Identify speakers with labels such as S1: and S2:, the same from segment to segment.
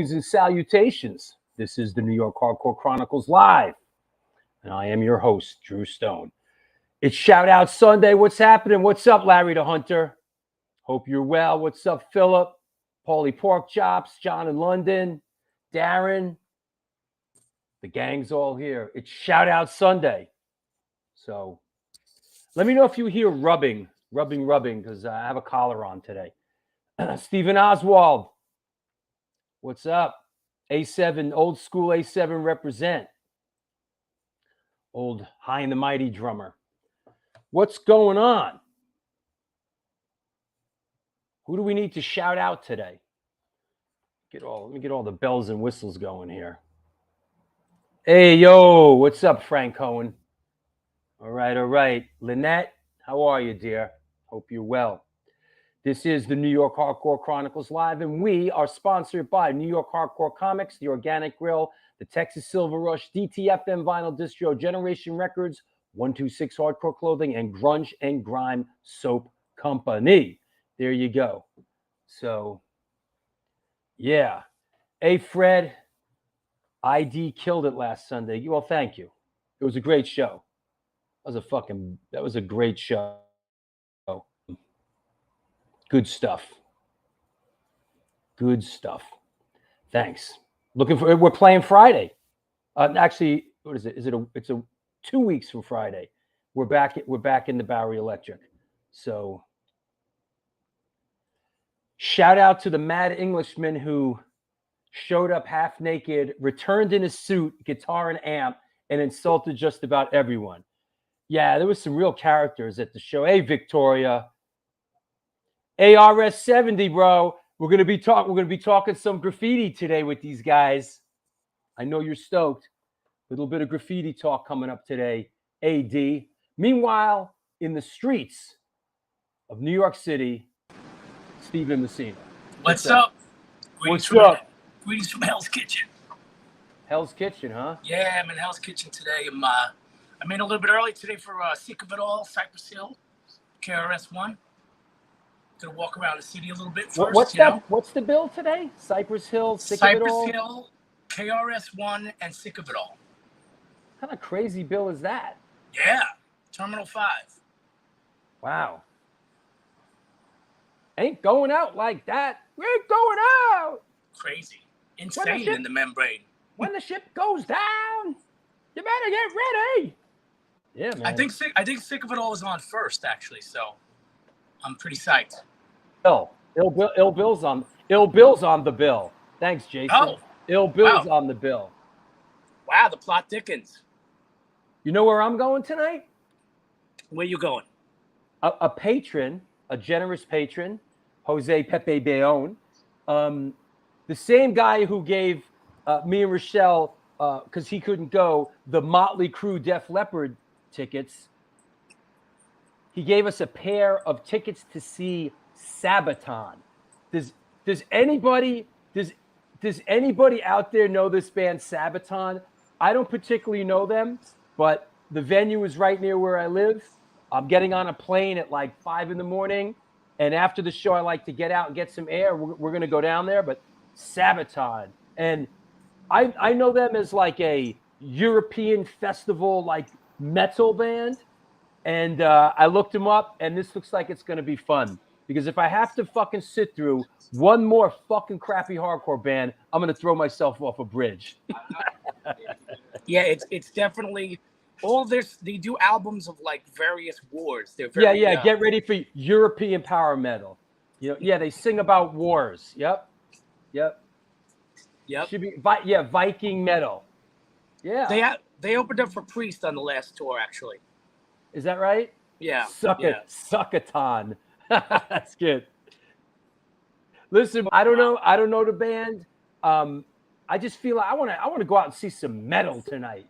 S1: Greetings and salutations. This is the New York Hardcore Chronicles Live, and I am your host, Drew Stone. It's Shout Out Sunday. What's happening? What's up, Larry the Hunter? Hope you're well. What's up, Philip? Paulie Pork Chops, John in London, Darren. The gang's all here. It's Shout Out Sunday. So let me know if you hear rubbing, because I have a collar on today. Stephen Oswald. What's up? A7, old school A7 represent. Old High and the Mighty drummer. What's going on? Who do we need to shout out today? Let me get all the bells and whistles going here. Hey, yo, what's up, Frank Cohen? All right. Lynette, how are you, dear? Hope you're well. This is the New York Hardcore Chronicles Live, and we are sponsored by New York Hardcore Comics, The Organic Grill, the Texas Silver Rush, DTFM Vinyl Distro, Generation Records, 126 Hardcore Clothing, and Grunge and Grime Soap Company. There you go. So, yeah. Hey, Fred, ID killed it last Sunday. Well, thank you. It was a great show. That was a great show. Good stuff. Thanks. We're playing Friday. Actually, what is it? It's 2 weeks from Friday. We're back in the Bowery Electric. So shout out to the mad Englishman who showed up half naked, returned in a suit, guitar and amp, and insulted just about everyone. Yeah, there was some real characters at the show. Hey, Victoria. ARS 70, bro. We're gonna be talking some graffiti today with these guys. I know you're stoked. A little bit of graffiti talk coming up today. AD. Meanwhile, in the streets of New York City, Stephen Messina.
S2: What's up?
S1: What's up?
S2: Greetings from Hell's Kitchen.
S1: Hell's Kitchen, huh?
S2: Yeah, I'm in Hell's Kitchen today. I'm in a little bit early today for Sick of It All, Cypress Hill, KRS-One. Gonna walk around the city a little bit first.
S1: What's that? What's the bill today? Cypress Hill, Sick of It All?
S2: Cypress Hill, KRS-One, and Sick of It All.
S1: What kind of crazy bill is that?
S2: Yeah, Terminal 5.
S1: Wow. Ain't going out like that. We ain't going out.
S2: Crazy. Insane in the membrane.
S1: When the ship goes down, you better get ready. Yeah, man.
S2: I think Sick of It All was on first, actually, so I'm pretty psyched.
S1: Ill Bill's on the bill. Thanks, Jason.
S2: Oh,
S1: Ill Bill's on the bill.
S2: Wow, the plot thickens.
S1: You know where I'm going tonight?
S2: Where you going?
S1: A patron, a generous patron, Jose Pepe Bayonne, the same guy who gave me and Rochelle, because he couldn't go, the Motley Crue Def Leppard tickets. He gave us a pair of tickets to see Sabaton. Does anybody out there know this band Sabaton? I don't particularly know them, but the venue is right near where I live. I'm getting on a plane at like 5 a.m, and after the show, I like to get out and get some air. We're gonna go down there, but Sabaton, and I know them as like a European festival like metal band. And I looked him up, and this looks like it's going to be fun. Because if I have to fucking sit through one more fucking crappy hardcore band, I'm going to throw myself off a bridge.
S2: Yeah, it's definitely all this. They do albums of like various wars. They're
S1: Get ready for European power metal. They sing about wars. Yep. Should be Viking metal. Yeah.
S2: They opened up for Priest on the last tour, actually.
S1: Is that right?
S2: Yeah.
S1: Suckathon. That's good. Listen, I don't know the band. I just feel like I want to go out and see some metal tonight.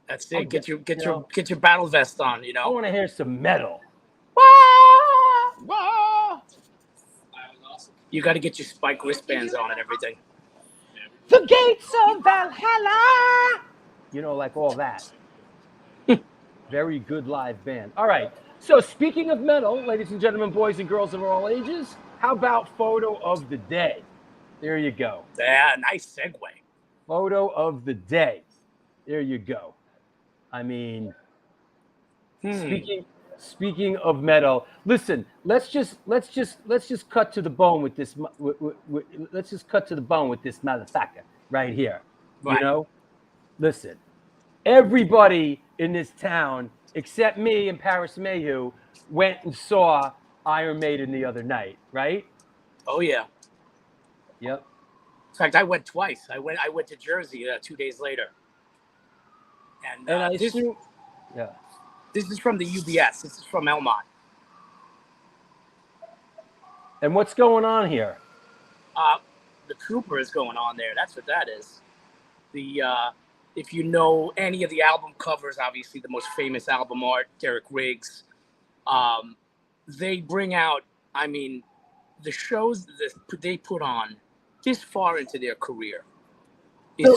S2: That's it. Get your battle vest on.
S1: I want to hear some metal.
S2: You got to get your spike wristbands on and everything.
S1: The gates of Valhalla. Like all that. Very good live band. All right. So speaking of metal, ladies and gentlemen, boys and girls of all ages, how about photo of the day? There you go.
S2: Yeah, nice segue.
S1: Photo of the day. There you go. I mean, speaking of metal, listen. Let's just cut to the bone with this. Let's just cut to the bone with this motherfucker right here.
S2: Right.
S1: You know, listen. Everybody in this town, except me and Paris Mayhew, went and saw Iron Maiden the other night, right?
S2: Oh yeah.
S1: Yep.
S2: In fact, I went twice. I went to Jersey 2 days later. And
S1: I
S2: this
S1: assume, yeah.
S2: This is from the UBS. This is from Elmont.
S1: And what's going on here?
S2: The Cooper is going on there. That's what that is. If you know any of the album covers, obviously the most famous album art, Derek Riggs, they bring out, I mean, the shows that they put on this far into their career.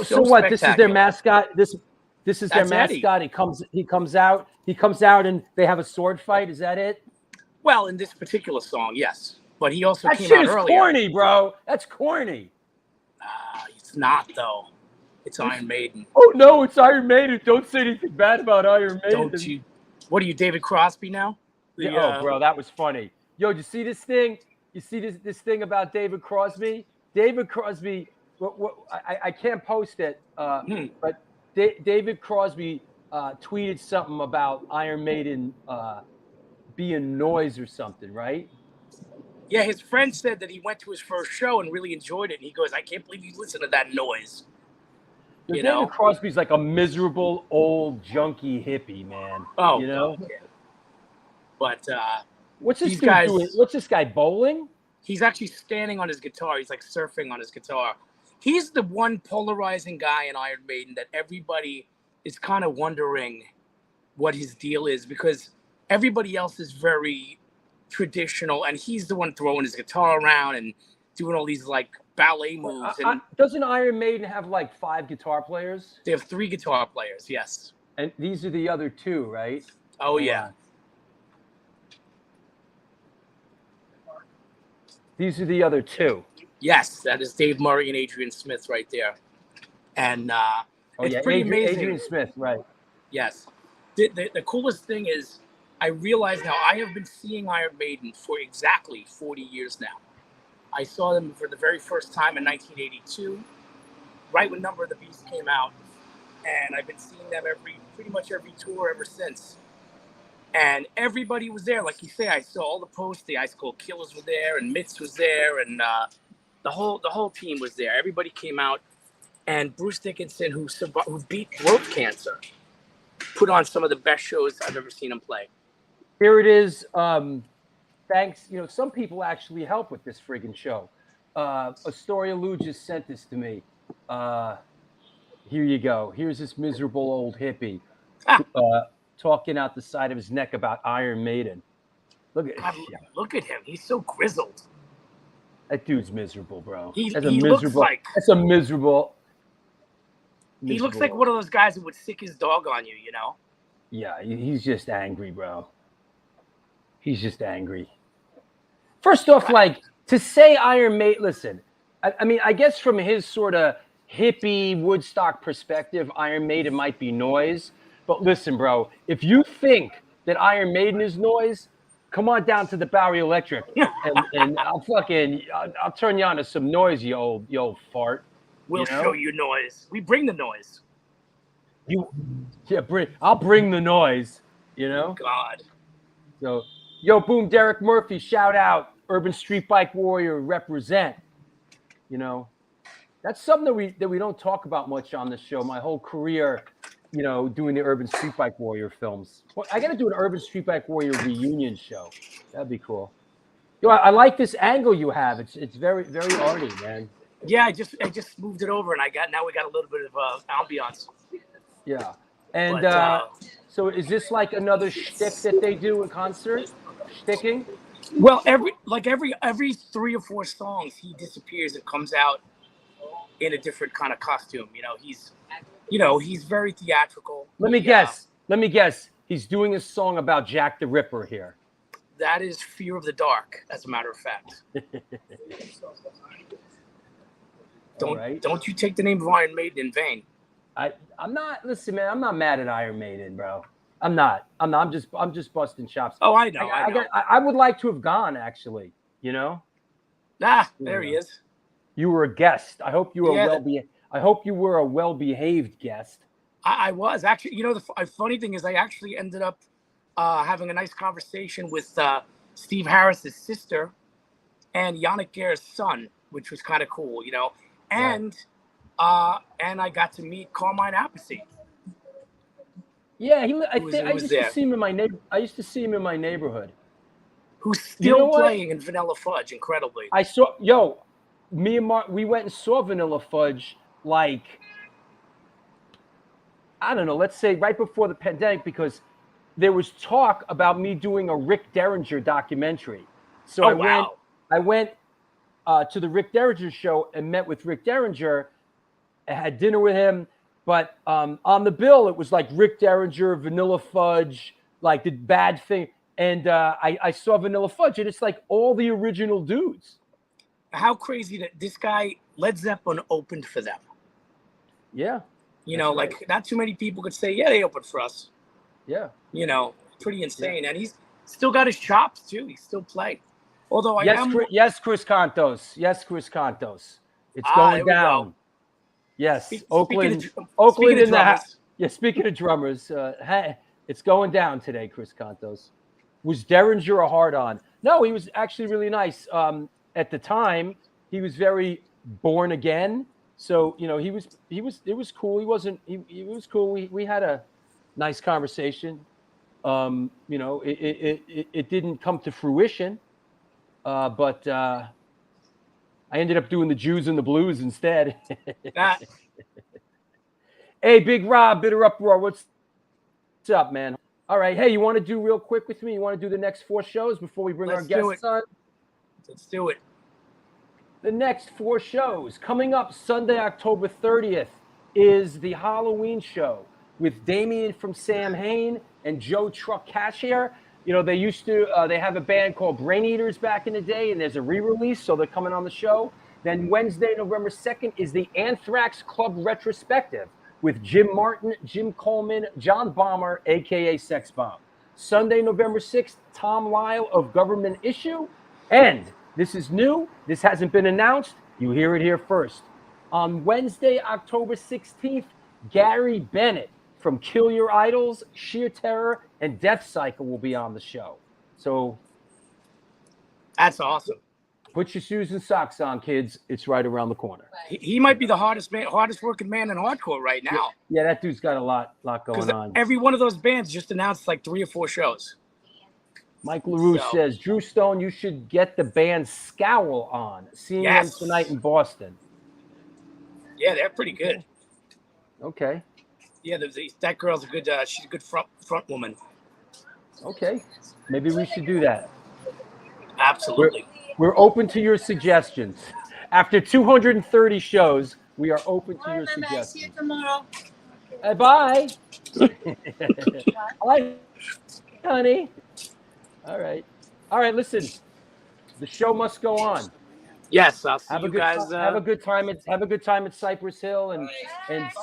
S1: So what? This is their mascot. This is their mascot.
S2: Eddie.
S1: He comes out, and they have a sword fight. Is that it?
S2: Well, in this particular song, yes. But he also
S1: that
S2: came
S1: shit
S2: out
S1: is
S2: earlier.
S1: Corny, bro. That's corny.
S2: It's not though. It's Iron Maiden.
S1: Oh no, it's Iron Maiden. Don't say anything bad about Iron Maiden.
S2: Don't you? What are you, David Crosby now?
S1: Oh, bro, that was funny. Yo, did you see this thing? You see this thing about David Crosby? David Crosby. I can't post it, but David Crosby tweeted something about Iron Maiden being noise or something, right?
S2: Yeah, his friend said that he went to his first show and really enjoyed it. And he goes, I can't believe you listen to that noise.
S1: David Crosby's like a miserable old junkie hippie, man.
S2: Oh,
S1: you know.
S2: Yeah. But
S1: what's this guy doing? What's this guy bowling?
S2: He's actually standing on his guitar. He's like surfing on his guitar. He's the one polarizing guy in Iron Maiden that everybody is kind of wondering what his deal is, because everybody else is very traditional, and he's the one throwing his guitar around and doing all these like ballet moves. And
S1: doesn't Iron Maiden have like 5 guitar players?
S2: They have 3 guitar players, yes.
S1: And these are the other 2, right?
S2: Oh, yeah.
S1: These are the other 2.
S2: Yes, that is Dave Murray and Adrian Smith right there. And it's pretty amazing.
S1: Adrian Smith, right.
S2: Yes. The coolest thing is, I realize now I have been seeing Iron Maiden for exactly 40 years now. I saw them for the very first time in 1982, right when Number of the Beast came out. And I've been seeing them pretty much every tour ever since. And everybody was there. Like you say, I saw all the posts. The Ice Cold Killers were there, and Mitz was there, and the whole team was there. Everybody came out. And Bruce Dickinson, who beat throat cancer, put on some of the best shows I've ever seen him play.
S1: Here it is. Thanks. You know, some people actually help with this friggin' show. Astoria Lou just sent this to me. Here you go. Here's this miserable old hippie talking out the side of his neck about Iron Maiden. Look
S2: at him. He's so grizzled.
S1: That dude's miserable, bro.
S2: He looks like...
S1: That's a miserable...
S2: He looks like one of those guys who would sick his dog on you, you know?
S1: Yeah, he's just angry, bro. He's just angry. First off, like, to say Iron Maiden, listen, I mean, I guess from his sort of hippie Woodstock perspective, Iron Maiden might be noise. But listen, bro, if you think that Iron Maiden is noise, come on down to the Bowery Electric, and I'll turn you on to some noise, you old fart.
S2: We'll show you noise. We bring the noise.
S1: I'll bring the noise, you know?
S2: God.
S1: So, yo, boom, Derek Murphy, shout out. Urban Street Bike Warrior represent. You know, that's something that we don't talk about much on this show. My whole career, you know, doing the Urban Street Bike Warrior films. Well, I got to do an Urban Street Bike Warrior reunion show. That'd be cool. Yo, I like this angle you have. It's very, very arty, man.
S2: Yeah, I just moved it over, and now we got a little bit of ambiance.
S1: Yeah, and so is this like another shtick that they do in concert? Shticking?
S2: Well, every 3 or 4 songs, he disappears and comes out in a different kind of costume. He's very theatrical.
S1: Let me guess. He's doing a song about Jack the Ripper here.
S2: That is Fear of the Dark, as a matter of fact. Don't you take the name of Iron Maiden in vain.
S1: I'm not. Listen, man. I'm not mad at Iron Maiden, bro. I'm not. I'm just busting chops.
S2: Oh, I know.
S1: I would like to have gone, actually. You know.
S2: There he is.
S1: You were a guest. I hope you were I hope you were a well-behaved guest.
S2: I was actually. You know, the funny thing is, I actually ended up having a nice conversation with Steve Harris's sister and Yannick Guerre's son, which was kind of cool. You know, and I got to meet Carmine Appice.
S1: Yeah, I used to see him in my neighborhood.
S2: Who's still playing in Vanilla Fudge, incredibly.
S1: I saw, me and Mark, we went and saw Vanilla Fudge, like, I don't know, let's say right before the pandemic, because there was talk about me doing a Rick Derringer documentary. So I went to the Rick Derringer show and met with Rick Derringer. I had dinner with him, but on the bill, it was like Rick Derringer, Vanilla Fudge, like the bad thing. And I saw Vanilla Fudge, and it's like all the original dudes.
S2: How crazy that this guy, Led Zeppelin, opened for them.
S1: Yeah.
S2: You know, like not too many people could say, yeah, they opened for us.
S1: Yeah.
S2: You know, pretty insane. Yeah. And he's still got his chops, too. He still played. Although
S1: Yes, Chris Cantos. Yes, Chris Cantos. It's going down. Yes. Oakland in the house. Yeah, speaking of drummers, it's going down today, Chris Cantos. Was Derringer a hard-on? No, he was actually really nice. At the time, he was very born again. So, you know, it was cool. He was cool. We had a nice conversation. You know, it didn't come to fruition. But I ended up doing the Jews and the Blues instead. Hey, Big Rob, Bitter Uproar, what's up, man? All right, hey, you want to do real quick with me? You want to do the next 4 shows before we bring our guests on?
S2: Let's do it.
S1: The next 4 shows coming up Sunday, October 30th is the Halloween show with Damien from Sam Hain and Joe Truck Cashier. You know, they have a band called Brain Eaters back in the day, and there's a re-release, so they're coming on the show. Then Wednesday, November 2nd is the Anthrax Club Retrospective with Jim Martin, Jim Coleman, John Bomber, a.k.a. Sex Bomb. Sunday, November 6th, Tom Lyle of Government Issue. And this is new. This hasn't been announced. You hear it here first. On Wednesday, October 16th, Gary Bennett from Kill Your Idols, Sheer Terror, and Death Cycle will be on the show. So
S2: that's awesome.
S1: Put your shoes and socks on, kids. It's right around the corner.
S2: He might be the hardest working man in hardcore right now.
S1: Yeah, that dude's got a lot going on.
S2: Every one of those bands just announced like 3 or 4 shows.
S1: Mike LaRue says, Drew Stone, you should get the band Scowl on. Seeing them tonight in Boston.
S2: Yeah, they're pretty good.
S1: Okay.
S2: Yeah, that girl's a good. She's a good front woman.
S1: Okay, maybe we should do that.
S2: Absolutely.
S1: We're open to your suggestions. After 230 shows, we are open to your suggestions.
S3: See you tomorrow.
S1: Bye. Bye, honey. All right. Listen, the show must go on.
S2: Yes, I'll see you guys.
S1: Have a good time at Cypress Hill and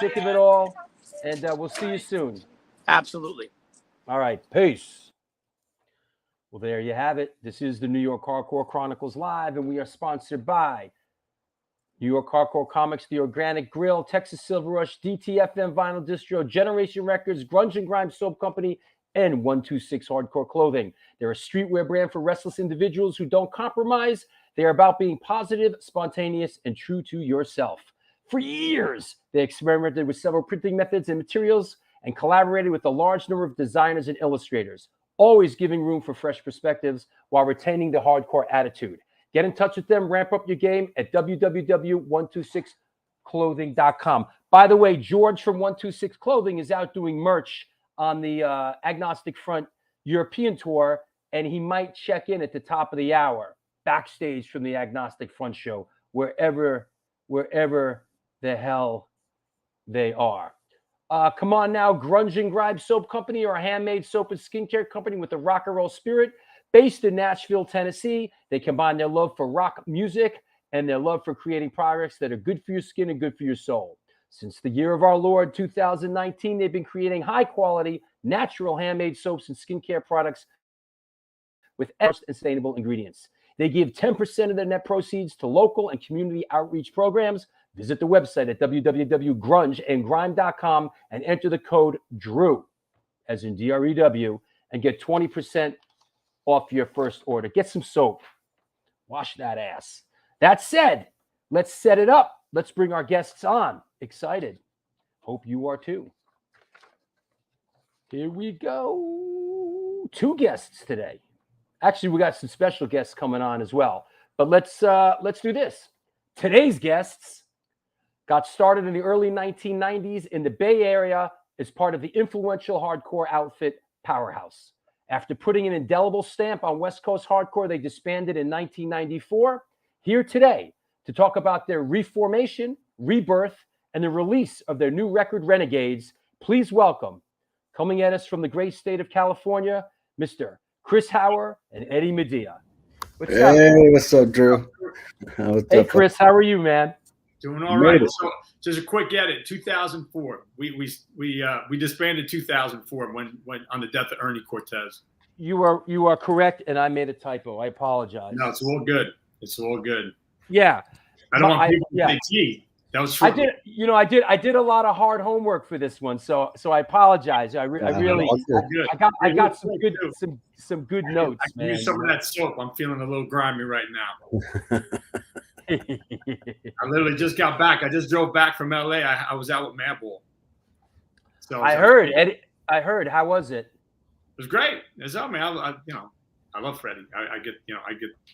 S1: sick of it all. And we'll see you soon.
S2: Absolutely.
S1: All right. Peace. Well, there you have it. This is the New York Hardcore Chronicles Live, and we are sponsored by New York Hardcore Comics, The Organic Grill, Texas Silver Rush, DTFM Vinyl Distro, Generation Records, Grunge and Grime Soap Company, and 126 Hardcore Clothing. They're a streetwear brand for restless individuals who don't compromise. They are about being positive, spontaneous, and true to yourself. For years, they experimented with several printing methods and materials and collaborated with a large number of designers and illustrators, always giving room for fresh perspectives while retaining the hardcore attitude. Get in touch with them, ramp up your game at www.126clothing.com. By the way, George from 126 Clothing is out doing merch on the Agnostic Front European tour, and he might check in at the top of the hour, backstage from the Agnostic Front show, wherever the hell they are. Come on now, Grunge and Grime Soap Company are a handmade soap and skincare company with a rock and roll spirit. Based in Nashville, Tennessee, they combine their love for rock music and their love for creating products that are good for your skin and good for your soul. Since the year of our Lord 2019, they've been creating high quality, natural handmade soaps and skincare products with sustainable ingredients. They give 10% of their net proceeds to local and community outreach programs. Visit the website at www.grungeandgrime.com and enter the code DREW, as in DREW, and get 20% off your first order. Get some soap. Wash that ass. That said, let's set it up. Let's bring our guests on. Excited. Hope you are too. Here we go. 2 guests today. Actually, we got some special guests coming on as well. But let's do this. Today's guests got started in the early 1990s in the Bay Area as part of the influential hardcore outfit Powerhouse. After putting an indelible stamp on West Coast hardcore, they disbanded in 1994. Here today to talk about their reformation, rebirth, and the release of their new record, Renegades, please welcome, coming at us from the great state of California, Mr. Chris Hauer and Eddie Medina.
S3: What's up? Hey, what's up, Drew?
S1: Hey, Chris, how are you, man?
S4: Doing all right. So, just a quick edit. 2004. We disbanded 2004 when on the death of Ernie Cortez.
S1: You are correct, and I made a typo. I apologize.
S4: No, it's all good. It's all good.
S1: Yeah.
S4: I don't want people to say, gee, that was true.
S1: I did a lot of hard homework for this one, so I apapologize. I really got some good notes.
S4: I can use some of that soap. I'm feeling a little grimy right now. I literally just got back. I just drove back from LA. I was out with Madball.
S1: So I heard, Eddie. I heard. How was it?
S4: It was great. It's I mean, I love Freddie. I get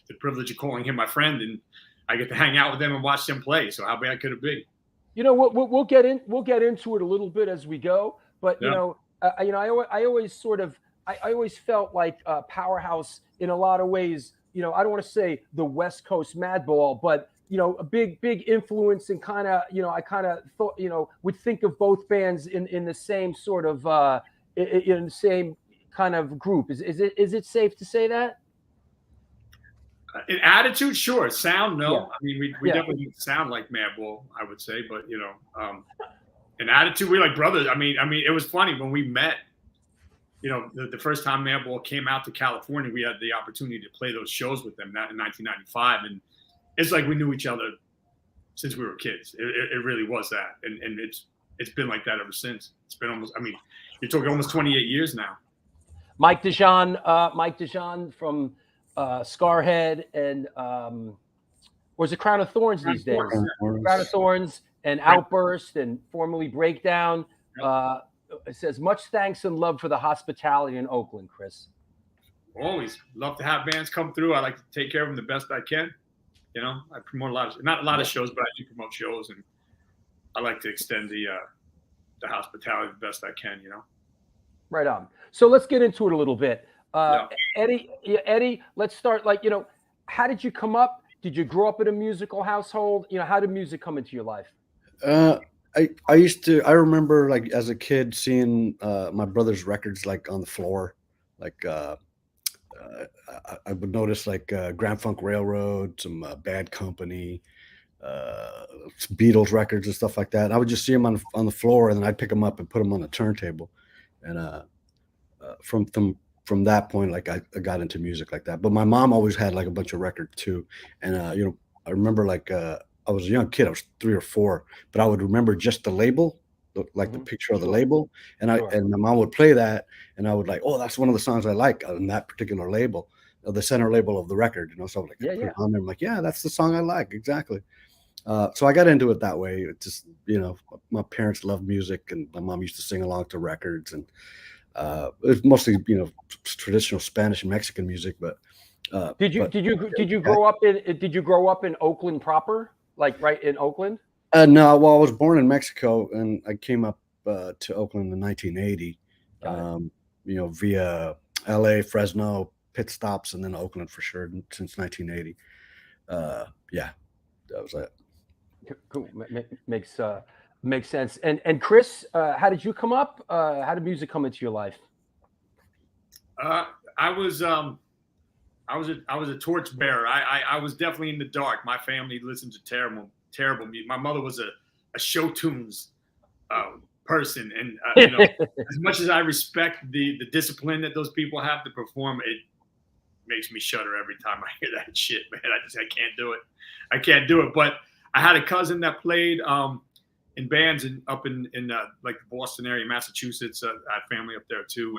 S4: the privilege of calling him my friend, and I get to hang out with him and watch them play. So how bad could it be?
S1: We'll get into it a little bit as we go. But I always felt like Powerhouse in a lot of ways. I don't want to say the West Coast Madball, but a big influence and kind of I kind of thought would think of both bands in the same sort of in the same kind of group. Is it safe to say that?
S4: In attitude, sure. Sound, no. Yeah. I mean, we definitely sound like Madball, I would say, but in attitude, we're like brothers. I mean, it was funny when we met. The first time Madball came out to California, we had the opportunity to play those shows with them in 1995, and it's like we knew each other since we were kids. It really was that, and it's been like that ever since. It's been almost. I mean, you're talking almost 28 years now.
S1: Mike DeJean from Scarhead and or is it Crown of Thorns these days? Crown of Thorns and Outburst and formerly Breakdown. It says, much thanks and love for the hospitality in Oakland, Chris.
S4: Always love to have bands come through. I like to take care of them the best I can. I promote not a lot of shows, but I do promote shows, and I like to extend the hospitality the best I can.
S1: Right on. So let's get into it a little bit. Eddie, let's start. How did you come up? Did you grow up in a musical household? How did music come into your life?
S3: I remember as a kid seeing my brother's records on the floor. I would notice Grand Funk Railroad, some Bad Company, some Beatles records and stuff like that. And I would just see them on the floor, and then I'd pick them up and put them on the turntable. And from that point, I got into music like that. But my mom always had a bunch of records too. And I remember I was a young kid. I was 3 or 4, but I would remember just the label, the picture of the label, and and my mom would play that, and I would oh, that's one of the songs I like on that particular label, the center label of the record. So I would put it on there. I'm yeah, that's the song I like exactly. So I got into it that way. It just my parents loved music, and my mom used to sing along to records, and it was mostly traditional Spanish and Mexican music. But
S1: did you grow up in Oakland proper? Right in Oakland?
S3: No, well, I was born in Mexico, and I came up to Oakland in 1980, via LA, Fresno, pit stops, and then Oakland for sure since 1980. That was it.
S1: Cool. Makes sense. And Chris, how did you come up? How did music come into your life?
S4: I I was a torchbearer. I was definitely in the dark. My family listened to terrible music. My mother was a show tunes person, and you know, as much as I respect the discipline that those people have to perform, it makes me shudder every time I hear that shit, man. I can't do it. I can't do it. But I had a cousin that played in bands up in like the Boston area, Massachusetts. I had family up there too,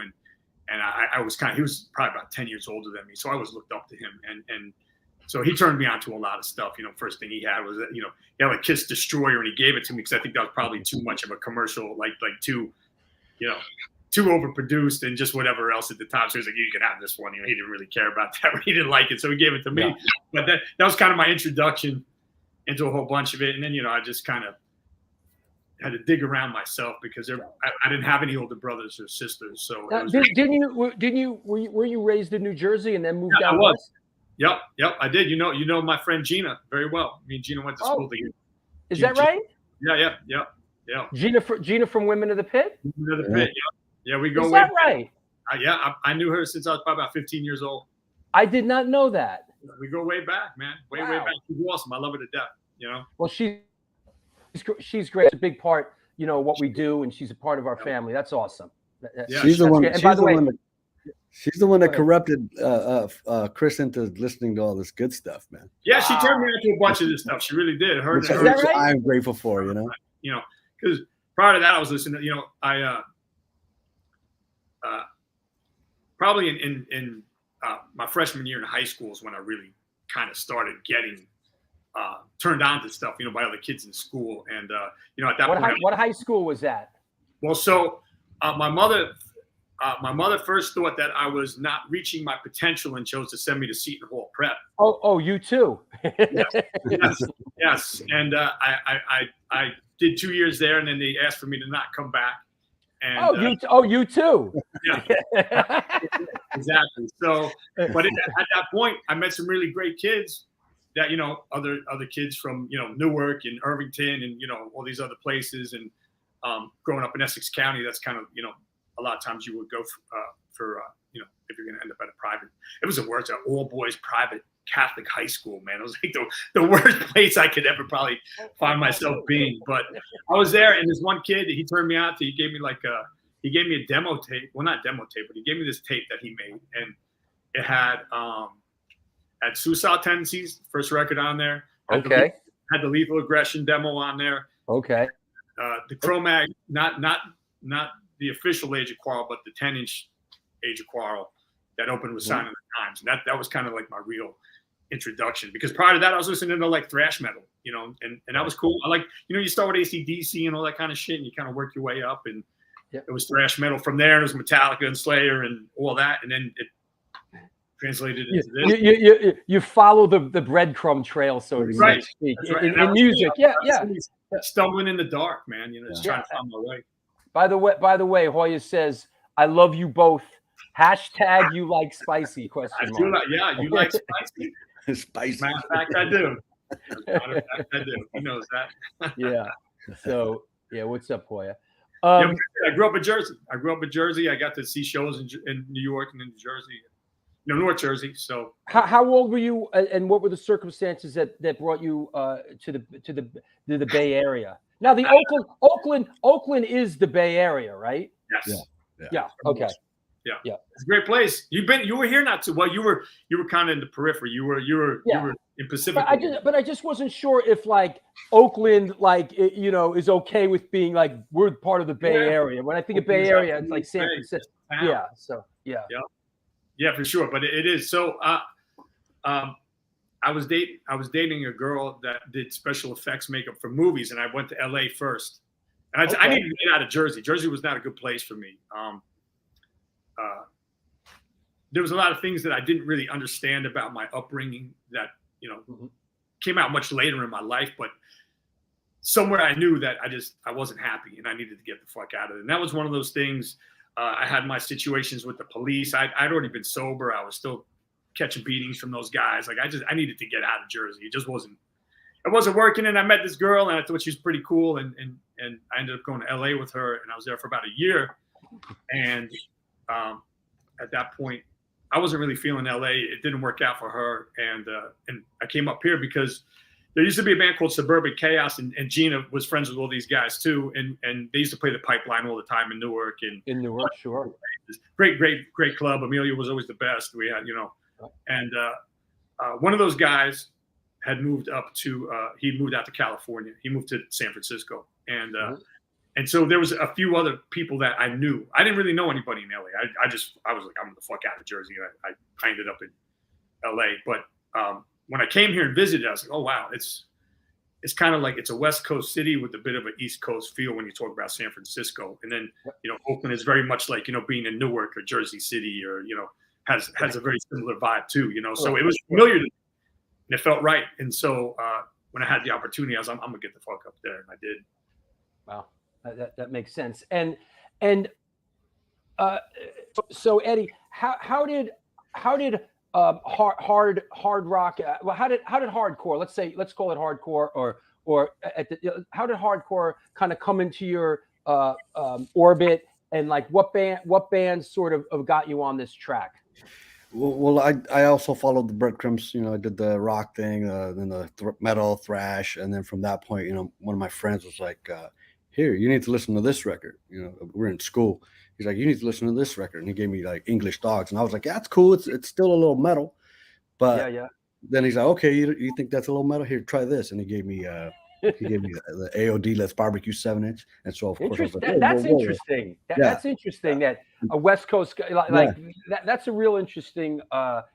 S4: and I was he was probably about 10 years older than me, so I always looked up to him, and so he turned me on to a lot of stuff. You know, first thing he had was, you know, he had like Kiss Destroyer, and he gave it to me because I think that was probably too much of a commercial, like too, you know, too overproduced and just whatever else at the time. So he was like, you can have this one. You know, he didn't really care about that. He didn't like it, so he gave it to me. Yeah. But that was kind of my introduction into a whole bunch of it. And then, you know, I just kind of had to dig around myself because I didn't have any older brothers or sisters. So
S1: were you raised in New Jersey and then moved out west?
S4: Yep, I did. You know my friend Gina very well. Me and Gina went to school together.
S1: Is that right?
S4: Yeah.
S1: Gina from Women of the Pit?
S4: Women of the Pit, yeah. We go
S1: Is
S4: way
S1: that
S4: back.
S1: right?
S4: I knew her since I was probably about 15 years old.
S1: I did not know that.
S4: We go way back, man. Way back. She's awesome. I love her to death, you know?
S1: Well, she's great. It's a big part, you know, what we do, and she's a part of our family. That's awesome.
S3: Yeah, she's the one. And by the way, she's the one that corrupted Chris into listening to all this good stuff, man.
S4: Yeah, she turned me into a bunch of this stuff. She really did.
S1: Is that right?
S3: I'm grateful for, you know.
S4: You know, because prior to that, I was listening to, you know, I probably in my freshman year in high school is when I really kind of started getting turned on to stuff, you know, by other kids in school. And you know, at that point,
S1: what high school was that?
S4: Well, so my mother first thought that I was not reaching my potential and chose to send me to Seton Hall Prep.
S1: Oh, you too.
S4: yes. And I did 2 years there, and then they asked for me to not come back. And,
S1: you too.
S4: Yeah, exactly. So, but at that point, I met some really great kids that, you know, other kids from, you know, Newark and Irvington and, you know, all these other places. And growing up in Essex County, that's kind of, you know, a lot of times you would go for you know, if you're going to end up at a private, it was the worst, all boys private Catholic high school, man. It was like the worst place I could ever probably find myself being. But I was there, and this one kid, he turned me on to, he gave me a demo tape. Well, not demo tape, but he gave me this tape that he made, and it had Suicidal Tendencies, first record on there. Had the Lethal Aggression demo on there.
S1: Okay.
S4: The Cro-Mag, not the official Age of Quarrel, but the 10-inch Age of Quarrel that opened with Sign of the Times. And that was kind of like my real introduction, because prior to that I was listening to like thrash metal, you know, and that was cool. I like, you know, you start with AC/DC and all that kind of shit, and you kind of work your way up, and it was thrash metal from there, and it was Metallica and Slayer and all that, and then it translated into
S1: this. You follow the breadcrumb trail, so to speak, in music.
S4: Stumbling in the dark, man, you know, just trying to find my way.
S1: By the way, Hoya says, "I love you both." # you like spicy?
S4: I do like, you like spicy.
S3: Spicy.
S4: Matter of fact, I do. He knows that.
S1: Yeah. So what's up, Hoya?
S4: I grew up in Jersey. I got to see shows in New York and in New Jersey, you know, North Jersey. So
S1: how old were you, and what were the circumstances that brought you to the Bay Area? Now, the Oakland is the Bay Area, right?
S4: Yes.
S1: Yeah. Okay.
S4: Yeah. It's a great place. You were here not too well. You were kind of in the periphery. You were in Pacific.
S1: But I just wasn't sure if like Oakland, like, you know, is okay with being like, we're part of the Bay Area. When I think of Bay Area, it's like San Francisco. Yeah. So
S4: yeah, for sure. But it is. So I was dating a girl that did special effects makeup for movies, and I went to LA first. And I needed to get out of Jersey. Jersey was not a good place for me. There was a lot of things that I didn't really understand about my upbringing that, you know, came out much later in my life, but somewhere I knew that I wasn't happy, and I needed to get the fuck out of it. And that was one of those things. I had my situations with the police. I'd already been sober. I was still catching beatings from those guys. Like I needed to get out of Jersey. It wasn't working. And I met this girl, and I thought she was pretty cool. And I ended up going to LA with her, and I was there for about a year. And at that point, I wasn't really feeling LA. It didn't work out for her, and I came up here because there used to be a band called Suburban Chaos, and Gina was friends with all these guys too, and they used to play the Pipeline all the time in Newark. And
S1: in Newark, sure.
S4: Great club. Amelia was always the best. We had, and one of those guys had moved up to he moved out to California. He moved to San Francisco, and so there was a few other people that I knew. I didn't really know anybody in LA. I was like, I'm the fuck out of Jersey. I ended up in LA, but when I came here and visited, I was like, oh wow, it's kind of like it's a West Coast city with a bit of an East Coast feel when you talk about San Francisco. And then Oakland is very much like being in Newark or Jersey City, or has a very similar vibe too. So it was familiar to me, and it felt right. And so when I had the opportunity, I was like, I'm gonna get the fuck up there, and I did.
S1: Wow, that makes sense. And so Eddie, how did hard rock? Well, how did hardcore? Let's call it hardcore, or how did hardcore kind of come into your orbit, and like what bands sort of got you on this track?
S3: Well, I also followed the breadcrumbs. I did the rock thing, then the metal, thrash, and then from that point, one of my friends was like, "Here, you need to listen to this record." We're in school. He's like, "You need to listen to this record," and he gave me like English Dogs, and I was like, "Yeah, it's cool. It's still a little metal," but
S1: yeah.
S3: Then he's like, "Okay, you think that's a little metal? Here, try this," and he gave me the AOD Let's Barbecue 7-inch, and so of course I was like,
S1: that's interesting. That's interesting. That a West Coast like that's a real interesting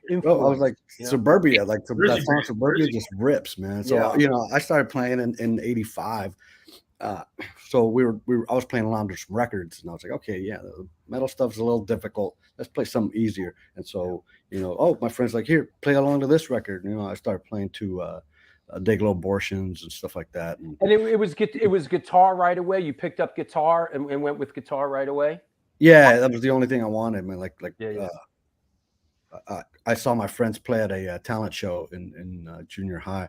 S1: influence.
S3: Well, I was like, Suburbia, like that song Suburbia just rips, man. So I started playing in '85. So I was playing along to some records, and I was like, okay, yeah, the metal stuff's a little difficult. Let's play something easier. And so, my friend's like, here, play along to this record. And, I started playing to Dayglow Abortions and stuff like that. And
S1: it was guitar right away. You picked up guitar and went with guitar right away.
S3: Yeah, that was the only thing I wanted, man. I saw my friends play at a talent show in junior high,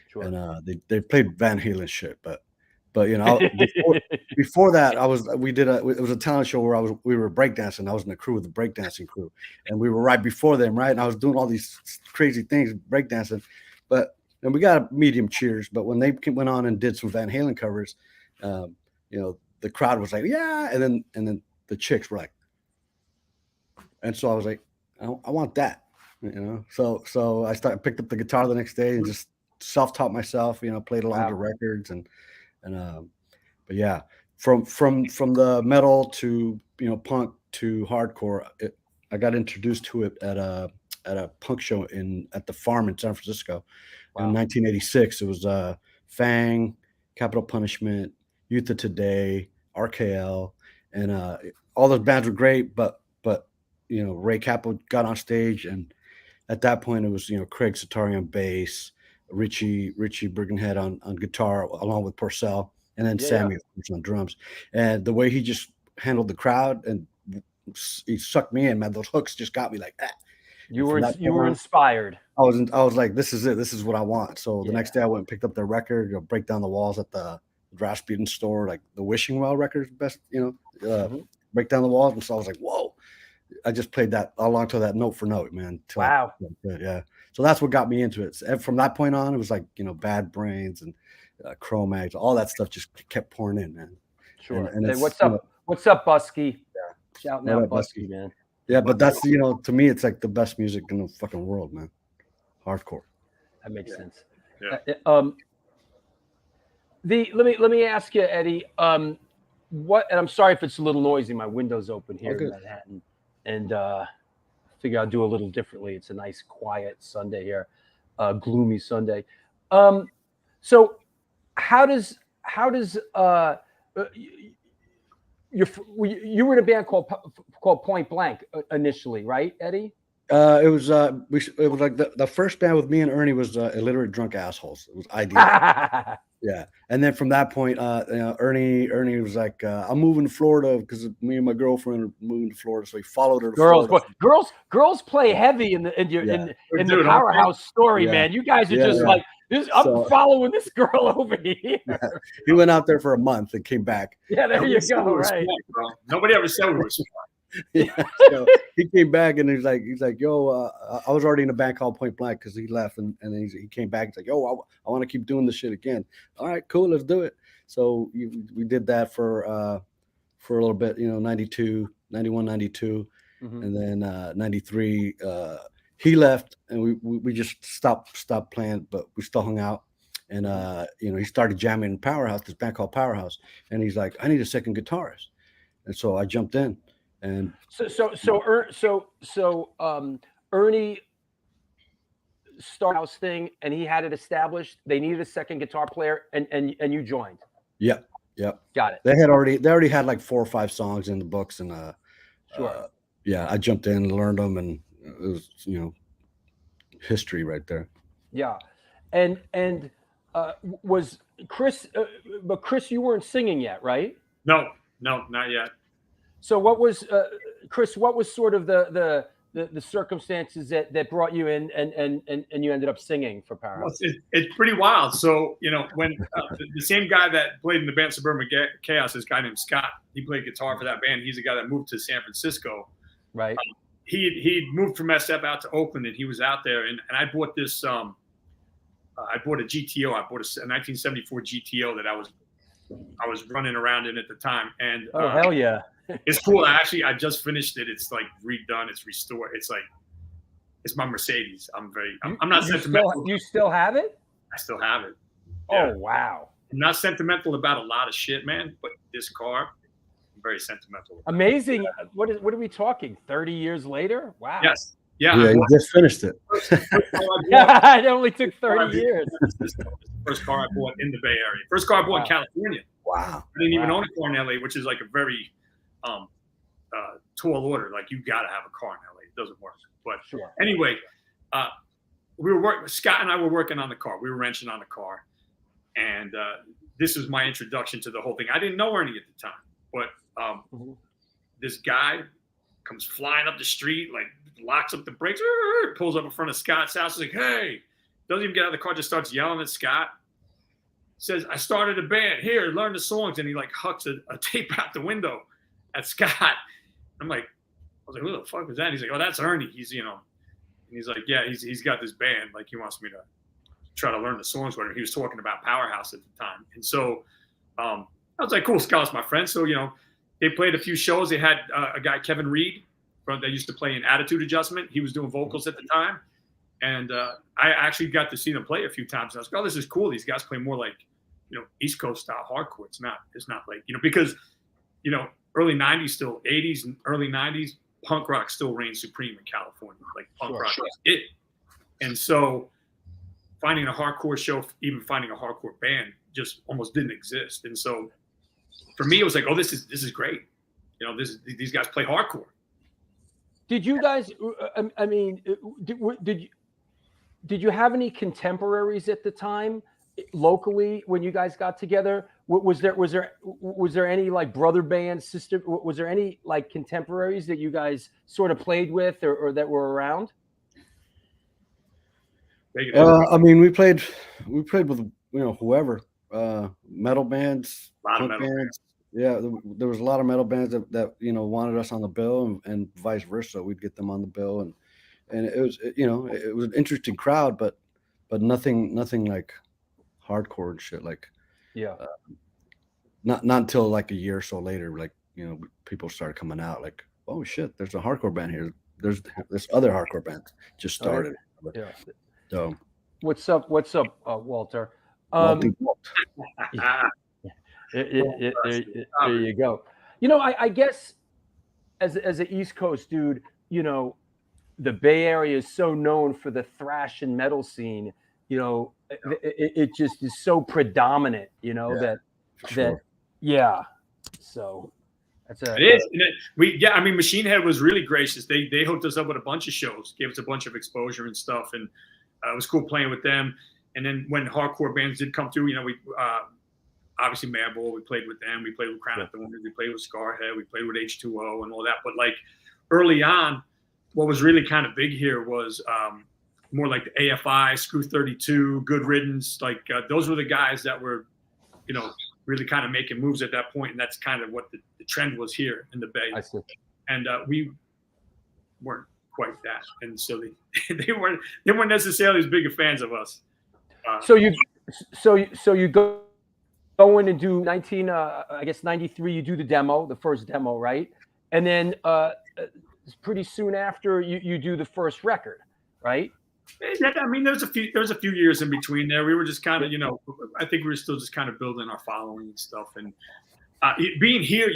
S3: sure. And they played Van Halen shit, but before that, it was a talent show where we were breakdancing. I was in the crew with the breakdancing crew, and we were right before them, right? And I was doing all these crazy things breakdancing, and we got medium cheers. But when they went on and did some Van Halen covers, the crowd was like, yeah, and then the chicks were like, and so I was like, I want that, So I picked up the guitar the next day and just self-taught myself, played along to records but yeah, from the metal to punk to hardcore, I got introduced to it at a punk show at the Farm in San Francisco in 1986. It was Fang, Capital Punishment, Youth of Today, RKL, and all those bands were great, but Ray Cappo got on stage, and at that point it was Craig Satari on bass, Richie Briggenhead on guitar along with Porcell, and then Sammy on drums. And the way he just handled the crowd, and he sucked me in, man. Those hooks just got me like that.
S1: You were inspired.
S3: I was like, this is it. This is what I want. So the next day I went and picked up their record, Break Down the Walls at the Rasputin store, like the Wishing Well records, best, Break Down the Walls. And so I was like, whoa. I just played that along to that note for note, man.
S1: Wow.
S3: Yeah. So that's what got me into it. And from that point on, it was like, Bad Brains and Cro-Mags, all that stuff just kept pouring in, man.
S1: Sure. And hey, what's up? What's up, Busky? Yeah. Shouting out Busky, man.
S3: Yeah, but that's, to me, it's like the best music in the fucking world, man. Hardcore.
S1: That makes sense.
S4: Yeah.
S1: Let me ask you, Eddie, and I'm sorry if it's a little noisy. My window's open here in Manhattan, and I figure I'll do a little differently. It's a nice, quiet Sunday here, gloomy Sunday. So how does you were in a band called Point Blank initially, right, Eddie?
S3: It was like the first band with me and Ernie was Illiterate Drunk Assholes. It was ideal. Yeah, and then from that point, Ernie was like, "I'm moving to Florida because me and my girlfriend are moving to Florida." So he followed her to Florida.
S1: Girls play heavy in the Powerhouse story, man. You guys are just like this. I'm following this girl over here.
S3: Yeah. He went out there for a month and came back.
S1: Yeah, there you go. Right.
S4: Smart, bro. Nobody ever said we were smart.
S3: Yeah. So he came back and he's like, yo, I was already in a band called Point Blank because he left, and then he came back. He's like, yo, I want to keep doing this shit again. All right, cool, let's do it. So we did that for a little bit, 92, 91, 92, and then 93. He left, and we just stopped playing, but we still hung out. And he started jamming in Powerhouse, this band called Powerhouse, and he's like, I need a second guitarist, and so I jumped in. And
S1: Ernie started house thing, and he had it established. They needed a second guitar player, and you joined.
S3: Yep.
S1: Got it.
S3: They already had like 4 or 5 songs in the books, and
S1: sure.
S3: I jumped in, learned them, and it was history right there.
S1: Yeah, and was Chris? But Chris, you weren't singing yet, right?
S4: No, not yet.
S1: So what was Chris? What was sort of the circumstances that brought you in and you ended up singing for Powerhouse?
S4: Well, it's pretty wild. So when the same guy that played in the band Suburban Chaos, this guy named Scott, he played guitar for that band. He's the guy that moved to San Francisco.
S1: Right.
S4: He moved from SF out to Oakland, and he was out there. And I bought this. I bought a GTO. I bought a 1974 GTO that I was running around in at the time. And
S1: oh hell yeah.
S4: It's cool. I just finished it. It's like redone. It's restored. It's my Mercedes. I'm not sentimental.
S1: You still have it?
S4: I still have it.
S1: Yeah. Oh, wow.
S4: I'm not sentimental about a lot of shit, man. But this car, I'm very sentimental.
S1: Amazing. What are we talking? 30 years later? Wow.
S4: Yes. Yeah.
S3: Yeah, you just finished it.
S1: It only took 30 years.
S4: This is the first car I bought in the Bay Area. First car I bought in California.
S3: Wow.
S4: I didn't even own a car in LA, which is like a very tall order. Like, you got to have a car in LA. It doesn't work. But
S1: sure.
S4: Anyway, Scott and I were working on the car. We were wrenching on the car. And this was my introduction to the whole thing. I didn't know Ernie at the time, but this guy comes flying up the street, like locks up the brakes, pulls up in front of Scott's house. He's like, hey, doesn't even get out of the car, just starts yelling at Scott. Says, I started a band. Here, learn the songs. And he like hucks a tape out the window at Scott. I was like, who the fuck was that? He's like, oh, that's Ernie. He's, and he's like, yeah, he's got this band. Like, he wants me to try to learn the songs. Whatever. He was talking about Powerhouse at the time. And so I was like, cool, Scott's my friend. So, they played a few shows. They had a guy, Kevin Reed, that used to play in Attitude Adjustment. He was doing vocals at the time. And I actually got to see them play a few times. And I was like, oh, this is cool. These guys play more like, East Coast style hardcore. It's not like, because, early 90s, still 80s and early 90s, punk rock still reigned supreme in California. Like, punk rock was it. And so finding a hardcore show, even finding a hardcore band, just almost didn't exist. And so for me, it was like, oh, this is great. These guys play hardcore.
S1: Did you guys? I mean, did you have any contemporaries at the time, locally, when you guys got together? Was there any like brother band, sister? Was there any like contemporaries that you guys sort of played with or that were around?
S3: I mean, we played with whoever, metal bands, punk bands. Yeah, there was a lot of metal bands that wanted us on the bill, and vice versa. We'd get them on the bill, and it was it was an interesting crowd, but nothing like hardcore and shit. Like, not until like a year or so later, like people started coming out, like, oh shit, there's a hardcore band here. There's this other hardcore band just started.
S1: Yeah.
S3: So
S1: what's up, Walter? There you go. I guess as an East Coast dude, the Bay Area is so known for the thrash and metal scene. It just is so predominant. So that's it is.
S4: I mean, Machine Head was really gracious. They hooked us up with a bunch of shows, gave us a bunch of exposure and stuff, and it was cool playing with them. And then when hardcore bands did come through, we obviously Madball, we played with them. We played with Crown at the Winners. We played with Scarhead. We played with H2O and all that. But like early on, what was really kind of big here was more like the AFI, Screw 32, Good Riddance. Like those were the guys that were, really kind of making moves at that point. And that's kind of what the trend was here in the Bay.
S1: I see.
S4: and we weren't quite that, and so they weren't necessarily as big of fans of us.
S1: So you go in and do 93. You do the demo, the first demo, right? And then pretty soon after you do the first record, right?
S4: I mean, there was a few years in between there. We were just kind of, I think we were still just kind of building our following and stuff. And being here,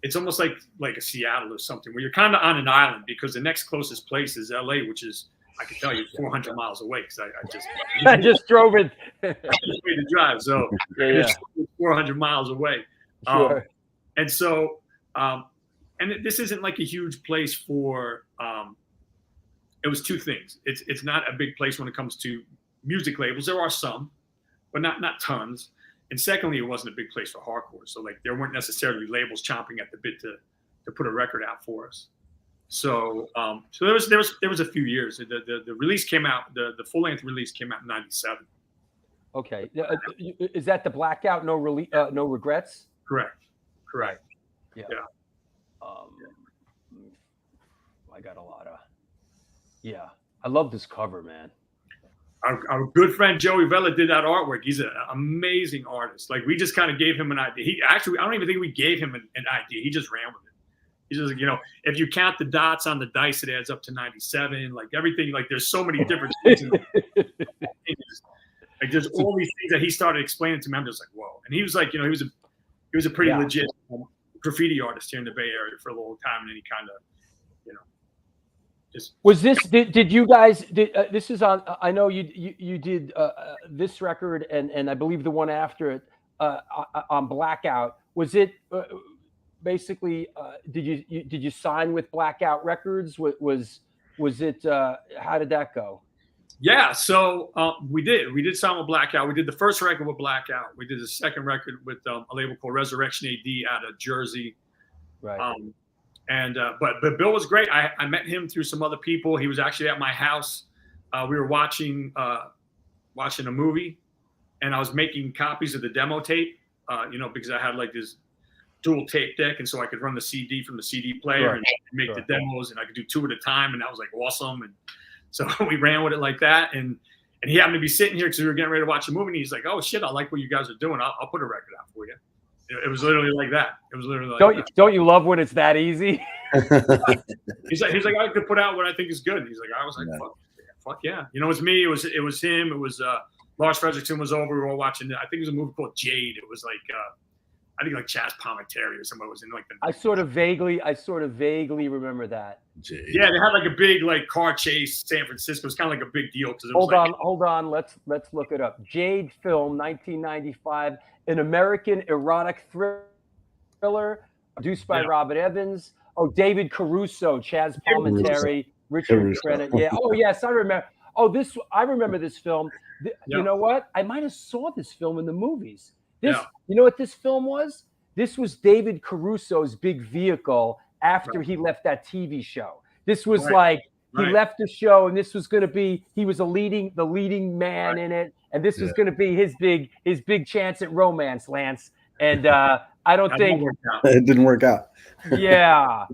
S4: it's almost like a Seattle or something, where you're kind of on an island, because the next closest place is LA, which is, I can tell you, 400 miles away, because
S1: I just drove it.
S4: I just made the drive, so it's 400 miles away.
S1: Sure.
S4: And so, and this isn't like a huge place for. It was two things. It's not a big place when it comes to music labels. There are some, but not tons. And secondly, it wasn't a big place for hardcore. So like there weren't necessarily labels chomping at the bit to put a record out for us. So so there was a few years. The release came out. The full length release came out in '97.
S1: Okay, is that the Blackout? No regrets.
S4: Correct.
S1: Yeah. I got a lot of. Yeah, I love this cover, man.
S4: Our good friend Joey Vela did that artwork. He's an amazing artist. Like we just kind of gave him an idea. I don't even think we gave him an idea. He just ran with it. He's just, if you count the dots on the dice, it adds up to 97. Like everything, like there's so many different things. Like there's all these things that he started explaining to me. I'm just like, whoa. And he was like, he was a pretty legit graffiti artist here in the Bay Area for a long time, and then he kind of,
S1: was this? Did you guys? This is on. I know you did this record and I believe the one after it on Blackout. Was it basically? Did you sign with Blackout Records? Was it? How did that go?
S4: Yeah, so we did sign with Blackout. We did the first record with Blackout. We did the second record with a label called Resurrection AD out of Jersey.
S1: Right.
S4: But Bill was great. I met him through some other people. He was actually at my house. We were watching a movie, and I was making copies of the demo tape, because I had like this dual tape deck, and so I could run the CD from the CD player and make the demos, and I could do 2 at a time, and that was like awesome. And so we ran with it like that. And he happened to be sitting here because we were getting ready to watch a movie, and he's like, "Oh shit, I like what you guys are doing. I'll put a record out for you." It was literally like that. It was literally like that.
S1: Don't you love when it's that easy?
S4: He's like, I like to put out what I think is good. He's like, I was like, fuck yeah. It was me. It was him. It was Lars Fredrickson was over. We were all watching. I think it was a movie called Jade. It was like I think like Chaz Palminteri or somebody was in like the.
S1: I sort of vaguely remember that.
S3: Jade.
S4: Yeah, they had like a big like car chase. San Francisco. It was kind of like a big deal because.
S1: Hold on. Let's look it up. Jade film, 1995, an American erotic thriller produced by Robert Evans. Oh, David Caruso, Chaz Palminteri, Richard Crenna. Yeah. Oh yes, I remember. I remember this film. You know what? I might have saw this film in the movies. You know what this film was? This was David Caruso's big vehicle after he left that TV show. This was he left the show, and this was going to be he was the leading man in it, and this was going to be his big chance at romance, Lance. And I don't think
S3: it didn't work out.
S1: Yeah.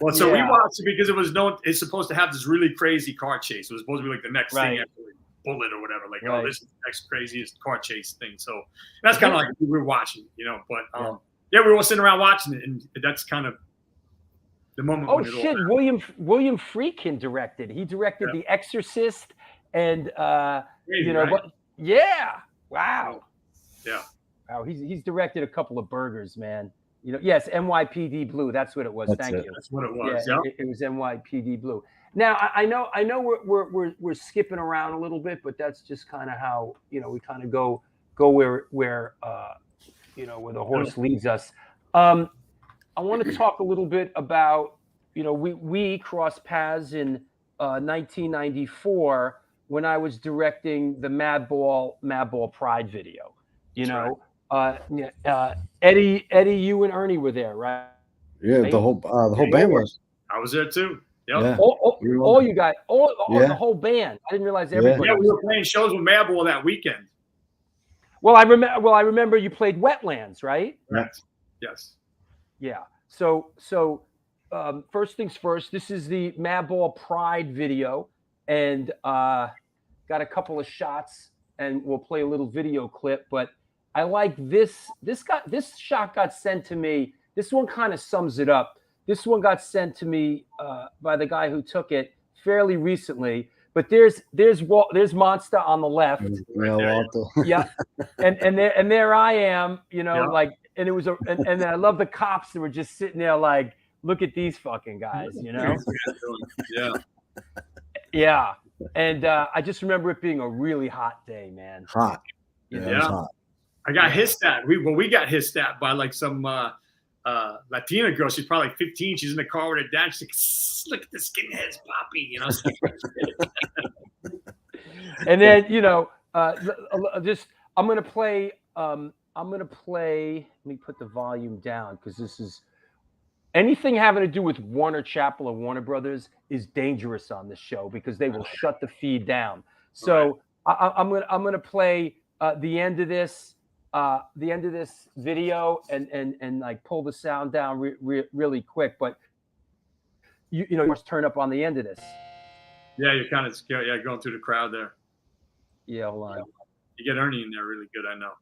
S4: Well, so we watched it because it was it's supposed to have this really crazy car chase. It was supposed to be like the next thing after Bullet or whatever. Like, oh, this is the next craziest car chase thing. So that's kind of like we were watching, But we were all sitting around watching it, and that's kind of the moment.
S1: Oh shit! William Friedkin directed. He directed The Exorcist, and
S4: Crazy,
S1: Wow.
S4: Yeah.
S1: Wow, he's directed a couple of burgers, man. Yes, NYPD Blue. That's what it was. Thank you.
S4: That's what it was.
S1: Yeah, it was NYPD Blue. Now I know we're skipping around a little bit, but that's just kind of how we kind of go where where the horse leads us. I want to talk a little bit about we crossed paths in 1994 when I was directing the Madball Pride video. Eddie, you and Ernie were there, right?
S3: Yeah, the whole band was.
S4: I was there too. Yep.
S3: Yeah.
S1: All you guys, the whole band. I didn't realize everybody.
S4: Yeah, we were playing shows with Madball that weekend.
S1: Well, I remember you played Wetlands, right?
S4: Correct. Yes.
S1: Yeah. So first things first. This is the Madball Pride video, and got a couple of shots, and we'll play a little video clip. But I like this. This shot got sent to me. This one kind of sums it up. This one got sent to me by the guy who took it fairly recently. But there's Monster on the left. Yeah, and there I am, you know, like, and it was and I love the cops that were just sitting there like, look at these fucking guys, you know. Yeah. And I just remember it being a really hot day, man.
S3: Hot.
S1: You know?
S3: It was hot.
S4: I got hissed at. We got hissed at by like some Latina girl. She's probably like 15. She's in the car with her dad. She's like, look at the skinheads, Poppy, you know.
S1: And then, you know, just I'm gonna play. Let me put the volume down, because this is anything having to do with Warner Chappell or Warner Brothers is dangerous on this show, because they will shut the feed down. So I'm gonna play the end of this video and like pull the sound down really quick. But you know, you must turn up on the end of this.
S4: Yeah, you're kind of scared. Yeah, going through the crowd there.
S1: Yeah, hold on.
S4: You get Ernie in there really good, I know.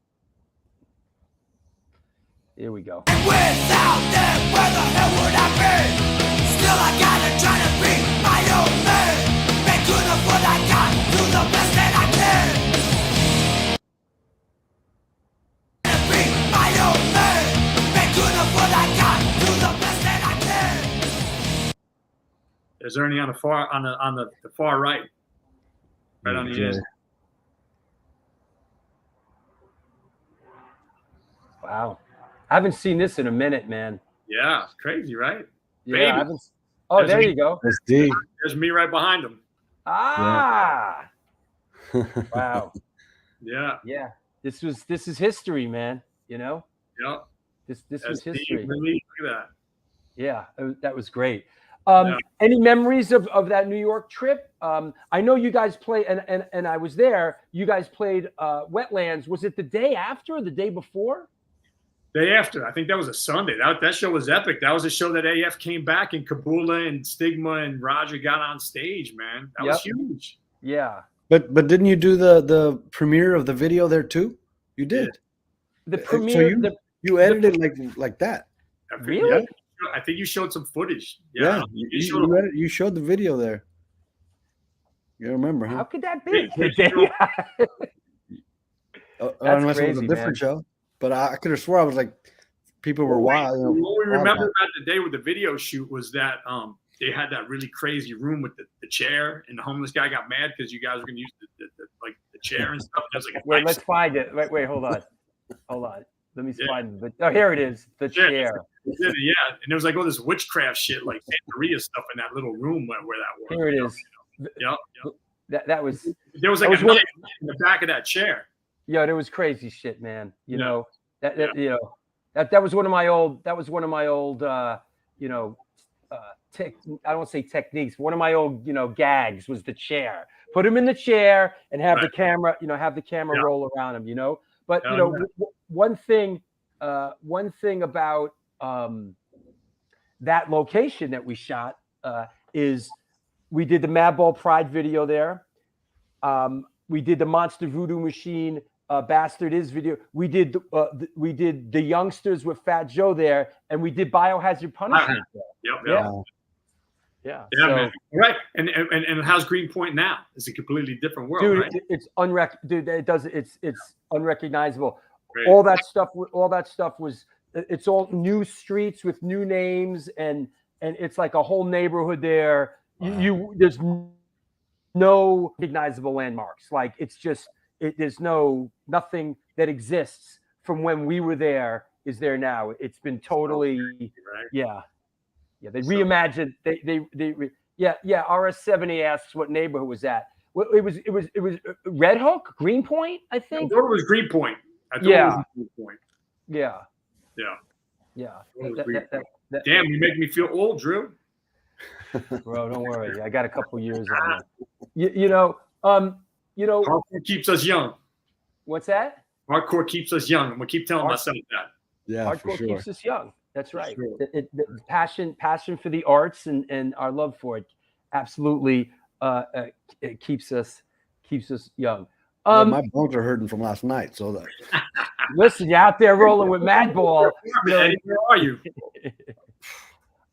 S1: Here we go.
S5: Without them, where the hell would I be? Still I gotta try to be my own man. Make good of what I got, do the best that I can. Be my own man. Make good of what I got, do the best that I can.
S4: There's Ernie on the far right. Right on the end.
S1: Wow. I haven't seen this in a minute, man.
S4: Yeah, it's crazy, right?
S1: Yeah,
S4: Baby.
S1: I haven't. Oh, there you go.
S3: That's D.
S4: There's me right behind him.
S1: Ah. Wow.
S4: Yeah.
S1: Yeah. This is history, man. You know.
S4: Yeah.
S1: This
S4: That's
S1: was history.
S4: Really, look at that.
S1: Yeah, that was great. Any memories of that New York trip? I know you guys played, and I was there. You guys played Wetlands. Was it the day after or the day before?
S4: Day after. I think that was a Sunday. That show was epic. That was a show that AF came back, and Kabula and Stigma and Roger got on stage, man. That was huge.
S1: Yeah.
S3: But didn't you do the premiere of the video there too? You did.
S1: The premiere.
S3: So you edited like that.
S1: Really?
S4: Yeah. I think you showed some footage. Yeah.
S3: You showed the video there. You remember, huh?
S1: How could that be?
S3: Unless it was a
S1: crazy,
S3: different
S1: man.
S3: show. But I could have swore I was like, people were wild.
S4: What we remember about the day with the video shoot was that they had that really crazy room with the chair, and the homeless guy got mad because you guys were going to use the chair and stuff. That was like
S1: Wait, let's find it. Wait, hold on. Let me find it. Oh, here it is. The chair.
S4: Yeah, and there was like all this witchcraft shit, like Santeria stuff in that little room where that was.
S1: Here it is.
S4: Yeah.
S1: That was.
S4: There was like a knife in the back of that chair.
S1: Yeah, there was crazy shit, man. You know that was one of my old. That was one of my old. I don't want to say techniques. One of my old, gags was the chair. Put him in the chair and have the camera. Have the camera roll around him. But one thing about that location that we shot is we did the Madball Pride video there. We did the Monster Voodoo Machine Bastard Is video. We did the Youngsters with Fat Joe there, and we did Biohazard Punishment there. Yeah.
S4: So, man. Right. And how's Greenpoint now? It's a completely different world,
S1: dude.
S4: Right?
S1: It's it's unrecognizable.
S4: Great.
S1: All that stuff was. It's all new streets with new names, and it's like a whole neighborhood there. Wow. There's no recognizable landmarks. Like it's just there's nothing that exists from when we were there is there now. It's been totally
S4: right?
S1: They reimagined. RS70 asks what neighborhood was that. Well, it was Red Hook, Greenpoint, I think.
S4: I thought it was Greenpoint. It was Greenpoint.
S1: Yeah.
S4: Damn, you make me feel old, Drew.
S1: Bro, don't worry. I got a couple years on it.
S4: Hardcore keeps us young.
S1: What's that?
S4: Hardcore keeps us young. I'm gonna keep telling myself that.
S3: Yeah,
S1: Hardcore
S3: for sure.
S1: keeps us young. That's right.
S3: Sure.
S1: The passion for the arts and our love for it absolutely it keeps us young.
S3: Yeah, my bones are hurting from last night. So that
S1: Listen, you're out there rolling with Madball. You know,
S4: Eddie, where are you?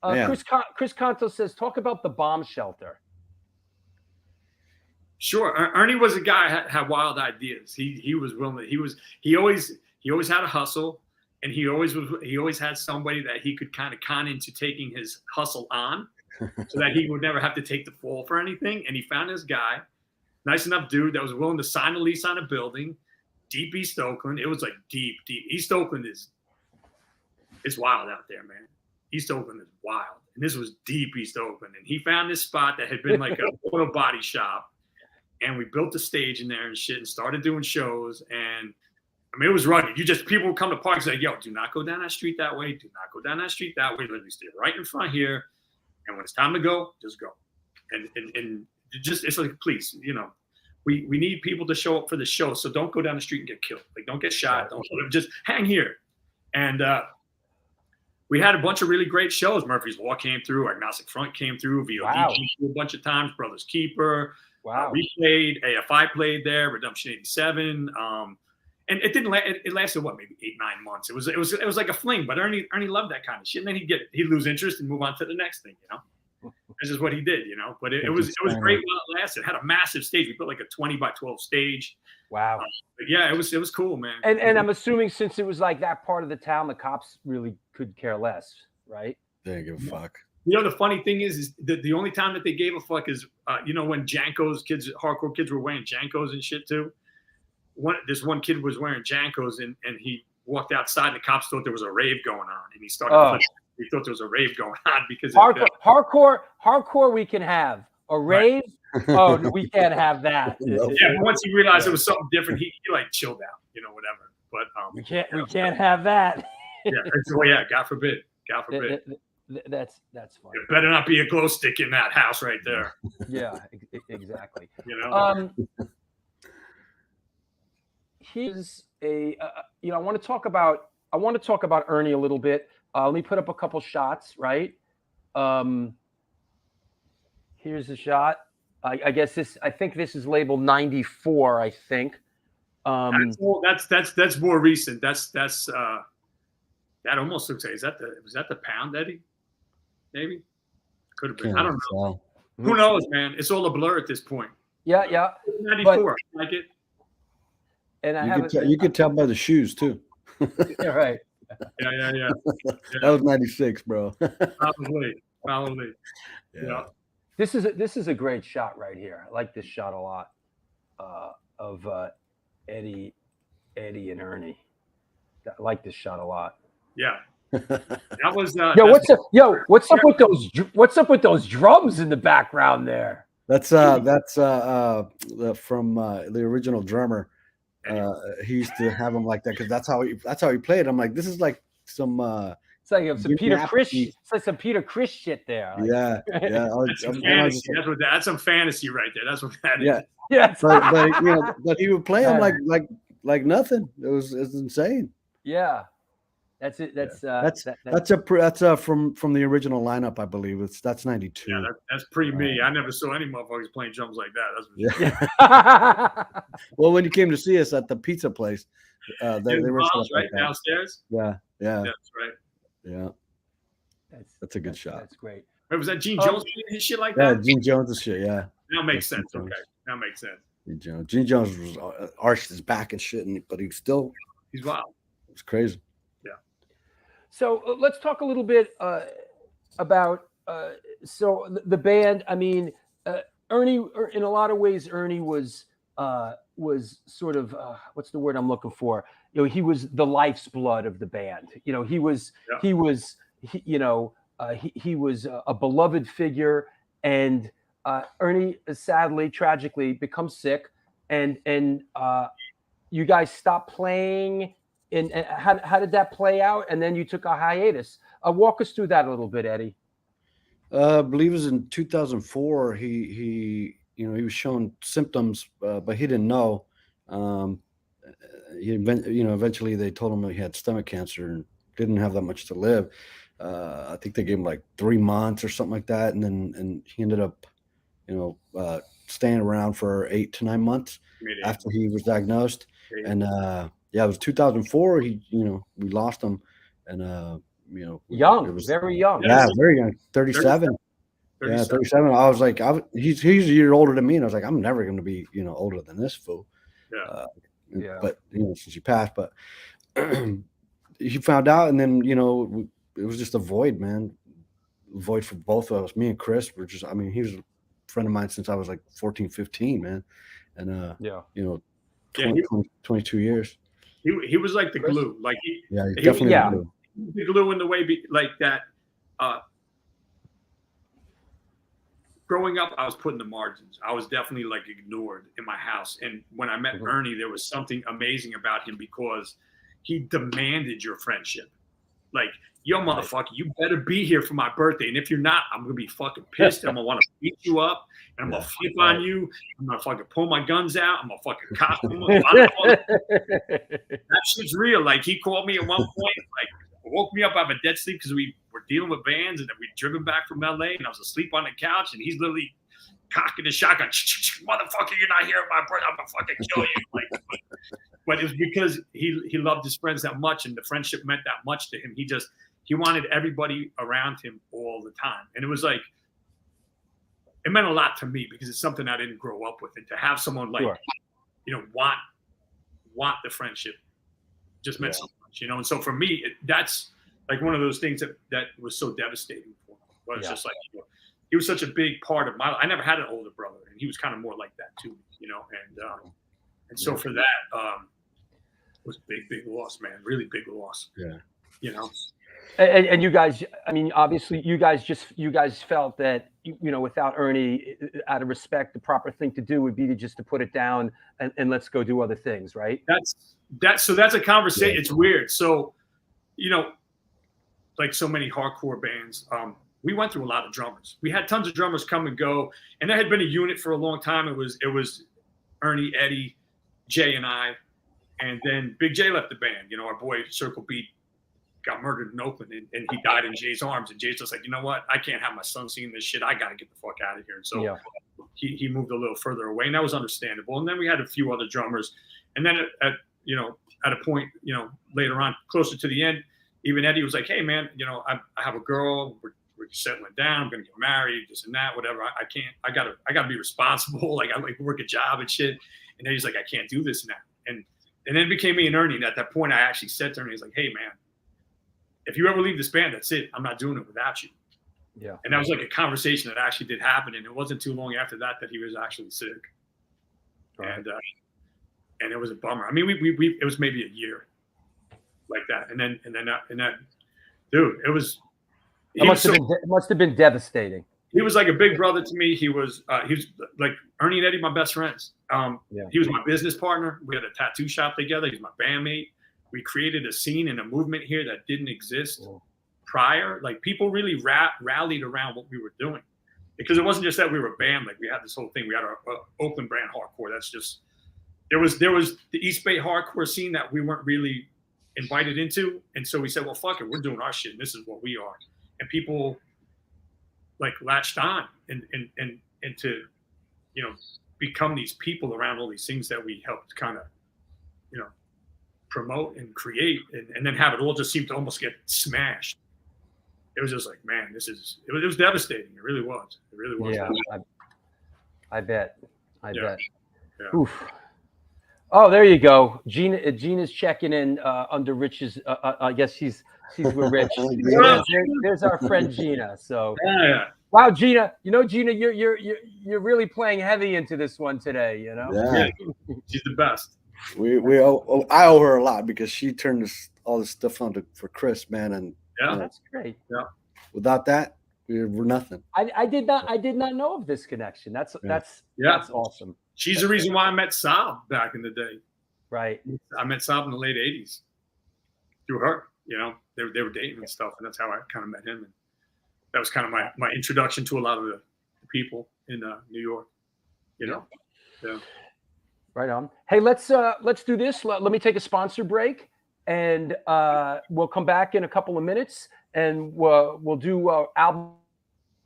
S3: Yeah.
S1: Chris Conto says, talk about the bomb shelter.
S4: Sure. Ernie was a guy had wild ideas. He was willing to, he always had a hustle, and he always had somebody that he could kind of con into taking his hustle on, so that he would never have to take the fall for anything. And he found this guy, nice enough dude, that was willing to sign a lease on a building, deep East Oakland. It was like deep. East Oakland it's wild out there, man. East Oakland is wild. And this was deep East Oakland. And he found this spot that had been like a auto body shop. And we built a stage in there and shit and started doing shows. And I mean, it was rugged. People would come to parks and say, yo, do not go down that street that way. Do not go down that street that way. Let me stay right in front here. And when it's time to go, just go. And just, it's like, please, you know, we need people to show up for the show. So don't go down the street and get killed. Like, don't get shot. Don't just hang here. And we had a bunch of really great shows. Murphy's Law came through. Agnostic Front came through. VOD came through a bunch of times. Brothers Keeper.
S1: Wow.
S4: We played. AFI played there. Redemption 87. And it didn't. It lasted what, maybe 8-9 months. It was like a fling. But Ernie loved that kind of shit. And then he'd lose interest and move on to the next thing. You know, this is what he did. You know, but it was great while it lasted. It had a massive stage. We built like a 20 by 12 stage. Wow. But yeah, it was cool, man.
S1: And I'm assuming since it was like that part of the town, the cops really could care less, right?
S3: They didn't give a fuck.
S4: You know, the funny thing is the only time that they gave a fuck is, you know, when Jankos kids, hardcore kids were wearing Jankos and shit too. This one kid was wearing Jankos and he walked outside and the cops thought there was a rave going on. And he started, he thought there was a rave going on because
S1: hardcore we can have. A rave? Right. Oh, we can't have that.
S4: Yeah, once he realized it was something different, he like chilled out, you know, whatever. But
S1: we can't have that.
S4: Yeah, God forbid. God forbid.
S1: That's funny.
S4: It better not be a glow stick in that house right there.
S1: Yeah, exactly.
S4: You know.
S1: Here's a you know, I want to talk about Ernie a little bit. Let me put up a couple shots, right? Here's a shot. I guess I think this is labeled 94, I think.
S4: That's more recent. That's that almost looks like, was that the Pound, Eddie? Maybe. Could have been. I don't know. Who knows, man? It's all a blur at this point.
S1: Yeah.
S4: 94, like it.
S1: And
S3: you could tell by the shoes too.
S1: Yeah, right.
S4: Yeah.
S3: That was 96, bro.
S4: Probably. Yeah.
S1: This is a great shot right here. I like this shot a lot of Eddie and Ernie. I like this shot a lot.
S4: Yeah. That was
S1: what's up with those drums in the background there?
S3: That's from the original drummer. He used to have them like that because that's how he played. I'm like, this is like some
S1: it's like some Peter Criss. It's like some Peter Criss shit there. Like,
S3: yeah.
S4: That's some fantasy right there. That's what that is.
S1: Yeah.
S3: but you know, but he would play them like nothing. It's insane.
S1: Yeah. That's it. That's
S3: from the original lineup, I believe. That's 92.
S4: Yeah, that's pretty me. I never saw any motherfuckers playing drums like that.
S3: Well, when you came to see us at the pizza place, they were
S4: right downstairs.
S3: Yeah,
S4: that's right.
S3: Yeah, that's a good shot.
S1: That's great.
S4: Wait, was that Gene Jones doing his shit like that?
S3: Yeah, Gene Jones' shit. Yeah,
S4: that makes sense. Okay, that makes sense.
S3: Gene Jones was arched his back and shit, but he's
S4: wild.
S3: It's crazy.
S1: So let's talk a little bit about the band. I mean, Ernie, in a lot of ways, Ernie was sort of what's the word I'm looking for? You know, he was the life's blood of the band. You know, he was a beloved figure, and Ernie sadly, tragically, becomes sick, and you guys stopped playing. And how did that play out? And then you took a hiatus. Walk us through that a little bit, Eddie.
S3: I believe it was in 2004. He was showing symptoms, but he didn't know. Eventually they told him he had stomach cancer, didn't have that much to live. I think they gave him like 3 months or something like that, and he ended up, staying around for 8 to 9 months after he was diagnosed. And it was 2004. We lost him, and
S1: young, very young.
S3: Yeah, very young, 37.
S4: 37.
S3: Yeah, 37. I was like, he's a year older than me, and I was like, I'm never going to be, older than this fool.
S4: Yeah.
S3: But since he passed, but he found out, and then it was just a void, man. Void for both of us. Me and Chris were just. I mean, he was a friend of mine since I was like 14, 15, man, and 22 years.
S4: He was like the glue. Like
S3: he definitely
S4: the glue in the way like that. Growing up, I was put in the margins. I was definitely like ignored in my house. And when I met Ernie, there was something amazing about him because he demanded your friendship. Like, yo, motherfucker, you better be here for my birthday. And if you're not, I'm going to be fucking pissed. I'm going to want to beat you up. And I'm going to flip on you. I'm going to fucking pull my guns out. I'm going to fucking cock them. That shit's real. Like, he called me at one point, like, woke me up out of a dead sleep because we were dealing with bands, and then we'd driven back from LA, and I was asleep on the couch, and he's literally cocking his shotgun. Motherfucker, you're not here at my birthday. I'm going to fucking kill you. Like, but it was because he loved his friends that much, and the friendship meant that much to him. He wanted everybody around him all the time. And it was like, it meant a lot to me because it's something I didn't grow up with. And to have someone like, want the friendship just meant so much, And so for me, that's like one of those things that was so devastating for me. But it's just like, he was such a big part of my life. I never had an older brother, and he was kind of more like that too, and so for that, it was a big loss, man. Really big loss.
S3: Yeah.
S1: And you guys, I mean, obviously you guys felt that, without Ernie, out of respect, the proper thing to do would be to put it down and let's go do other things, right?
S4: That's a conversation. It's weird. So, like so many hardcore bands, we went through a lot of drummers. We had tons of drummers come and go, and there had been a unit for a long time. It was Ernie, Eddie, Jay, and I, and then Big J left the band. Our boy Circle Beat got murdered in Oakland, and he died in Jay's arms. And Jay's just like, you know what? I can't have my son seeing this shit. I got to get the fuck out of here. And so he moved a little further away, and that was understandable. And then we had a few other drummers. And then at a point, later on, closer to the end, even Eddie was like, hey, man, I have a girl. We're settling down. I'm going to get married, this and that, whatever. I got to be responsible. Like, I like work a job and shit. And Eddie's like, I can't do this now. And then it became me and Ernie. And at that point, I actually said to Ernie, he's like, hey, man, if you ever leave this band, that's it. I'm not doing it without you. Yeah. And that was like a conversation that actually did happen. And it wasn't too long after that he was actually sick. Right. And it was a bummer. I mean, we it was maybe a year like that. And then dude, it
S1: must have been devastating.
S4: He was like a big brother to me. He was like Ernie and Eddie, my best friends. He was my business partner. We had a tattoo shop together. He was my bandmate. We created a scene and a movement here that didn't exist prior. Like, people really rallied around what we were doing, because it wasn't just that we were a band. Like, we had this whole thing. We had our Oakland brand hardcore. That's just, there was the East Bay hardcore scene that we weren't really invited into. And so we said, well, fuck it. We're doing our shit. And this is what we are. And people like latched on and to, become these people around all these things that we helped kind of, promote and create, and then have it all just seem to almost get smashed. It was just like, man, it was devastating. It really was.
S1: Yeah, I bet.
S4: Yeah.
S1: Oof. Oh, there you go. Gina's checking in under Rich's. I guess she's with Rich. There's our friend Gina. So wow, Gina. Gina, you're really playing heavy into this one today.
S3: Yeah.
S4: She's the best.
S3: I owe her a lot, because she turned all this stuff on for Chris, man, and
S1: that's great.
S4: Yeah.
S3: Without that, we're nothing.
S1: I did not know of this connection. That's awesome.
S4: She's the reason why I met Saab back in the day.
S1: Right.
S4: I met Saab in the late '80s through her. They were dating and stuff, and that's how I kind of met him. And that was kind of my introduction to a lot of the people in New York. Yeah.
S1: Right on. Hey, let's do this. Let me take a sponsor break, and we'll come back in a couple of minutes, and we'll do album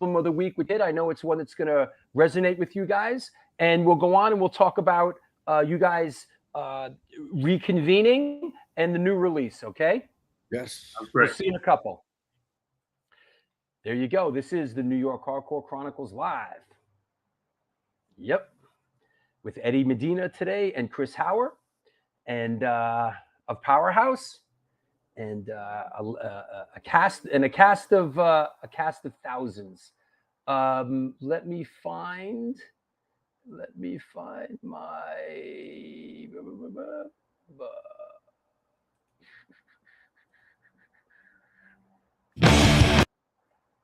S1: of the week. We did. I know it's one that's going to resonate with you guys, and we'll go on and we'll talk about you guys reconvening and the new release. Okay.
S3: Yes.
S1: We'll see you in a couple. There you go. This is the New York Hardcore Chronicles live. Yep. With Eddie Medina today and Chris Hauer and of Powerhouse and a cast of thousands. Let me find my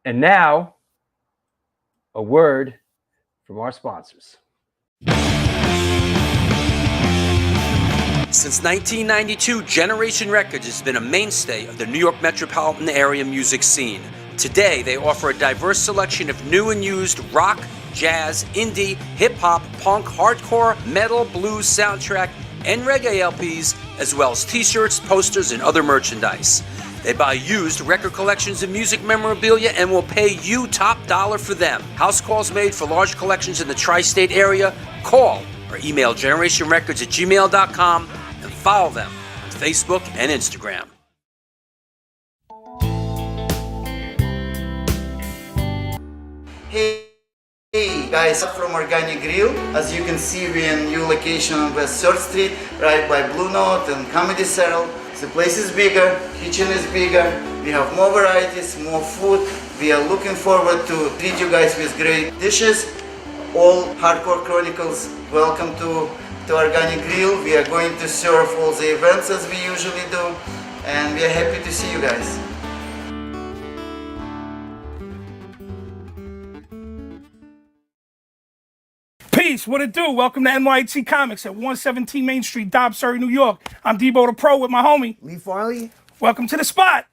S1: and now a word from our sponsors.
S6: Since 1992, Generation Records has been a mainstay of the New York metropolitan area music scene. Today, they offer a diverse selection of new and used rock, jazz, indie, hip-hop, punk, hardcore, metal, blues, soundtrack, and reggae LPs, as well as t-shirts, posters, and other merchandise. They buy used record collections of music memorabilia and will pay you top dollar for them. House calls made for large collections in the tri-state area. Call or email generationrecords@gmail.com and follow them on Facebook and Instagram.
S7: Hey guys, from Organic Grill. As you can see, we're in new location on West 3rd Street, right by Blue Note and Comedy Central. The place is bigger, kitchen is bigger, we have more varieties, more food. We are looking forward to treat you guys with great dishes. All Hardcore Chronicles, welcome to Organic Grill. We are going to serve all the events as we usually do, and we are happy to see you guys.
S8: Peace, what it do? Welcome to NYHC Comics at 117 Main Street, Dobbs, Surrey, New York. I'm Debo the Pro with my homie
S9: Lee Farley.
S8: Welcome to the spot.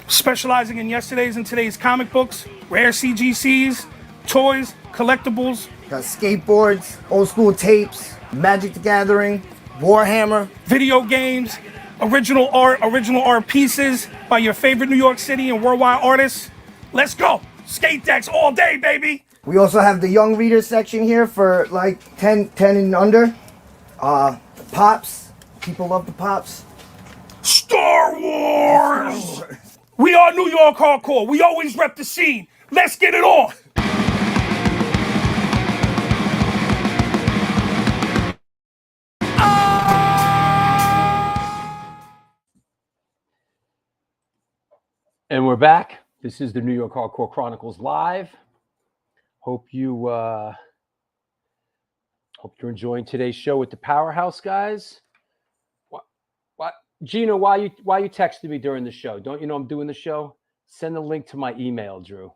S8: Specializing in yesterday's and today's comic books, rare CGCs, toys, collectibles.
S9: Got skateboards, old school tapes, Magic the Gathering, Warhammer.
S8: Video games, original art pieces by your favorite New York City and worldwide artists. Let's go. Skate decks all day, baby.
S9: We also have the young reader section here for like 10 and under. The Pops. People love the Pops.
S8: Star Wars! We are New York Hardcore. We always rep the scene. Let's get it on.
S1: And we're back. This is the New York Hardcore Chronicles live. Hope you're enjoying today's show with the Powerhouse guys. What, Gina? Why you texted me during the show? Don't you know I'm doing the show? Send a link to my email, Drew.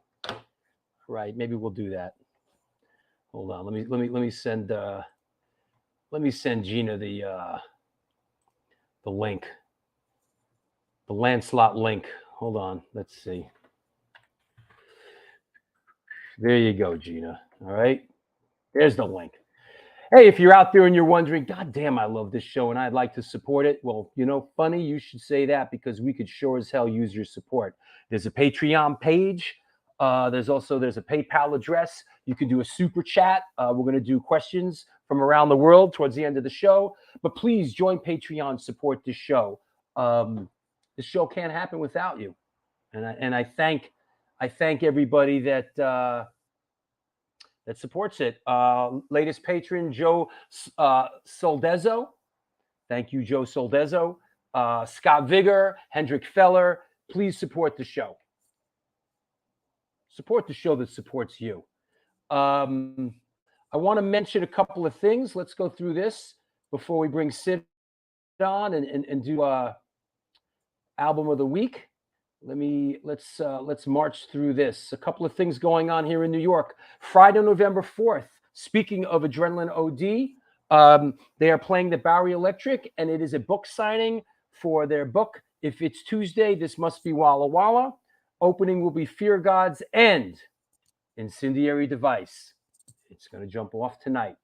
S1: Right? Maybe we'll do that. Hold on. Let me send Gina the link, the Lancelot link. Hold on. Let's see. There you go, Gina. All right. There's the link. Hey, if you're out there and you're wondering, God damn, I love this show and I'd like to support it. Well, you know, funny you should say that because we could sure as hell use your support. There's a Patreon page. There's a PayPal address. You can do a super chat. We're going to do questions from around the world towards the end of the show. But please join Patreon, support this show. This show can't happen without you. And I thank everybody that supports it. Latest patron, Joe Soldezo. Thank you, Joe Soldezo. Scott Vigor, Hendrik Feller. Please support the show. Support the show that supports you. I want to mention a couple of things. Let's go through this before we bring Sid on and do album of the week. Let's march through this. A couple of things going on here in New York. Friday, November 4th. Speaking of Adrenaline OD, they are playing the Bowery Electric, and it is a book signing for their book, If it's Tuesday, this must be Walla Walla. Opening will be Fear God's End, Incendiary Device. It's going to jump off tonight.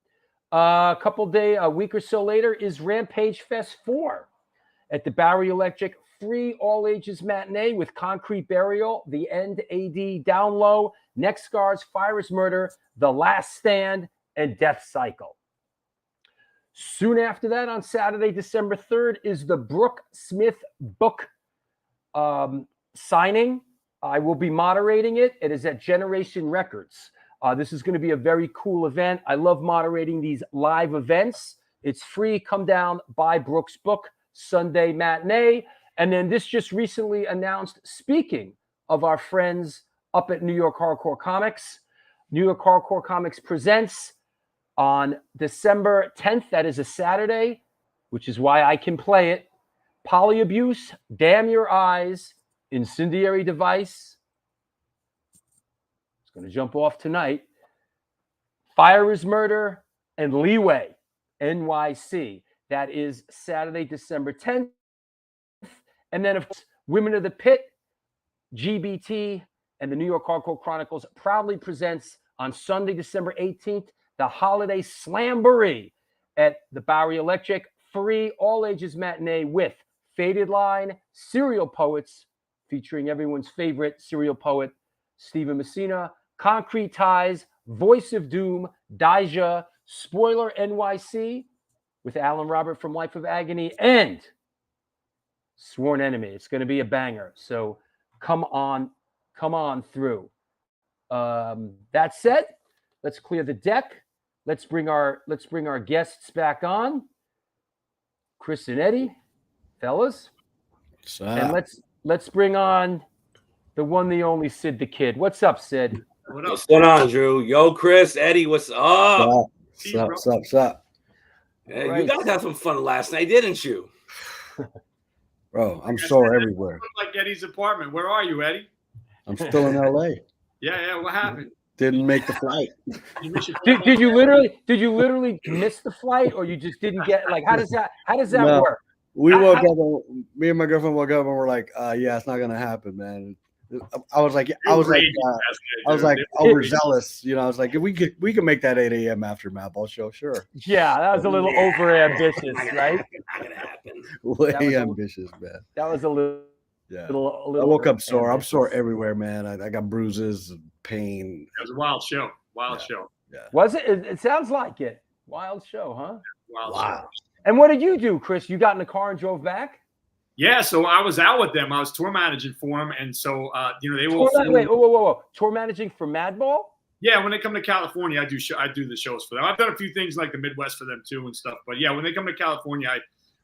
S1: A week or so later is Rampage Fest 4 at the Bowery Electric, free all ages matinee with Concrete Burial, The End, AD, Down Low, Next Scars, Fire is Murder, The Last Stand, and Death Cycle. Soon after that, on Saturday, December 3rd, is the Brooke Smith book signing. I will be moderating it. It is at Generation Records. This is going to be a very cool event. I love moderating these live events. It's free. Come down, buy Brooke's book, Sunday matinee. And then this just recently announced, speaking of our friends up at New York Hardcore Comics, New York Hardcore Comics presents on December 10th, that is a Saturday, which is why I can play it, Polyabuse, Damn Your Eyes, Incendiary Device. It's going to jump off tonight. Fire is Murder, and Leeway, NYC. That is Saturday, December 10th. And then, of course, Women of the Pit, GBT, and the New York Hardcore Chronicles proudly presents on Sunday, December 18th, the Holiday Slamboree at the Bowery Electric, free all ages matinee with Faded Line, Serial Poets, featuring everyone's favorite serial poet, Stephen Messina, Concrete Ties, Voice of Doom, Daija, Spoiler NYC, with Alan Robert from Life of Agony, and Sworn Enemy. It's going to be a banger. So come on through. That said, let's clear the deck. Let's bring our guests back on. Chris and Eddie, fellas. And let's bring on the one, the only Sid the Kid. What's up, Sid?
S10: What's going on, Drew? Yo, Chris, Eddie, what's up?
S3: What's up?
S10: Hey, right. You guys had some fun last night, didn't you?
S3: Bro, I'm sore everywhere.
S4: Like Eddie's apartment. Where are you, Eddie?
S3: I'm still in LA.
S4: Yeah. What happened?
S3: Didn't make the flight.
S1: Did you literally miss the flight, or you just didn't get, like, how does that work?
S3: We woke up, me and my girlfriend woke up and we're like, yeah, it's not gonna happen, man. I was like overzealous, you know. I was like, we can make that 8 a.m. after Madball show, sure.
S1: Yeah, that was a little over ambitious, right?
S10: Not gonna happen.
S3: Way ambitious, man.
S1: That was a little.
S3: Yeah.
S1: A little
S3: I woke up sore. I'm sore everywhere, man. I got bruises, pain.
S4: It was a wild show. Show.
S3: Yeah.
S1: Was it? It sounds like it. Wild show, huh?
S4: Wow.
S1: And what did you do, Chris? You got in the car and drove back?
S4: Yeah, so I was out with them. I was tour managing for them, and so they were.
S1: Whoa! Tour managing for Madball?
S4: Yeah, when they come to California, I do the shows for them. I've done a few things like the Midwest for them too and stuff. But yeah, when they come to California,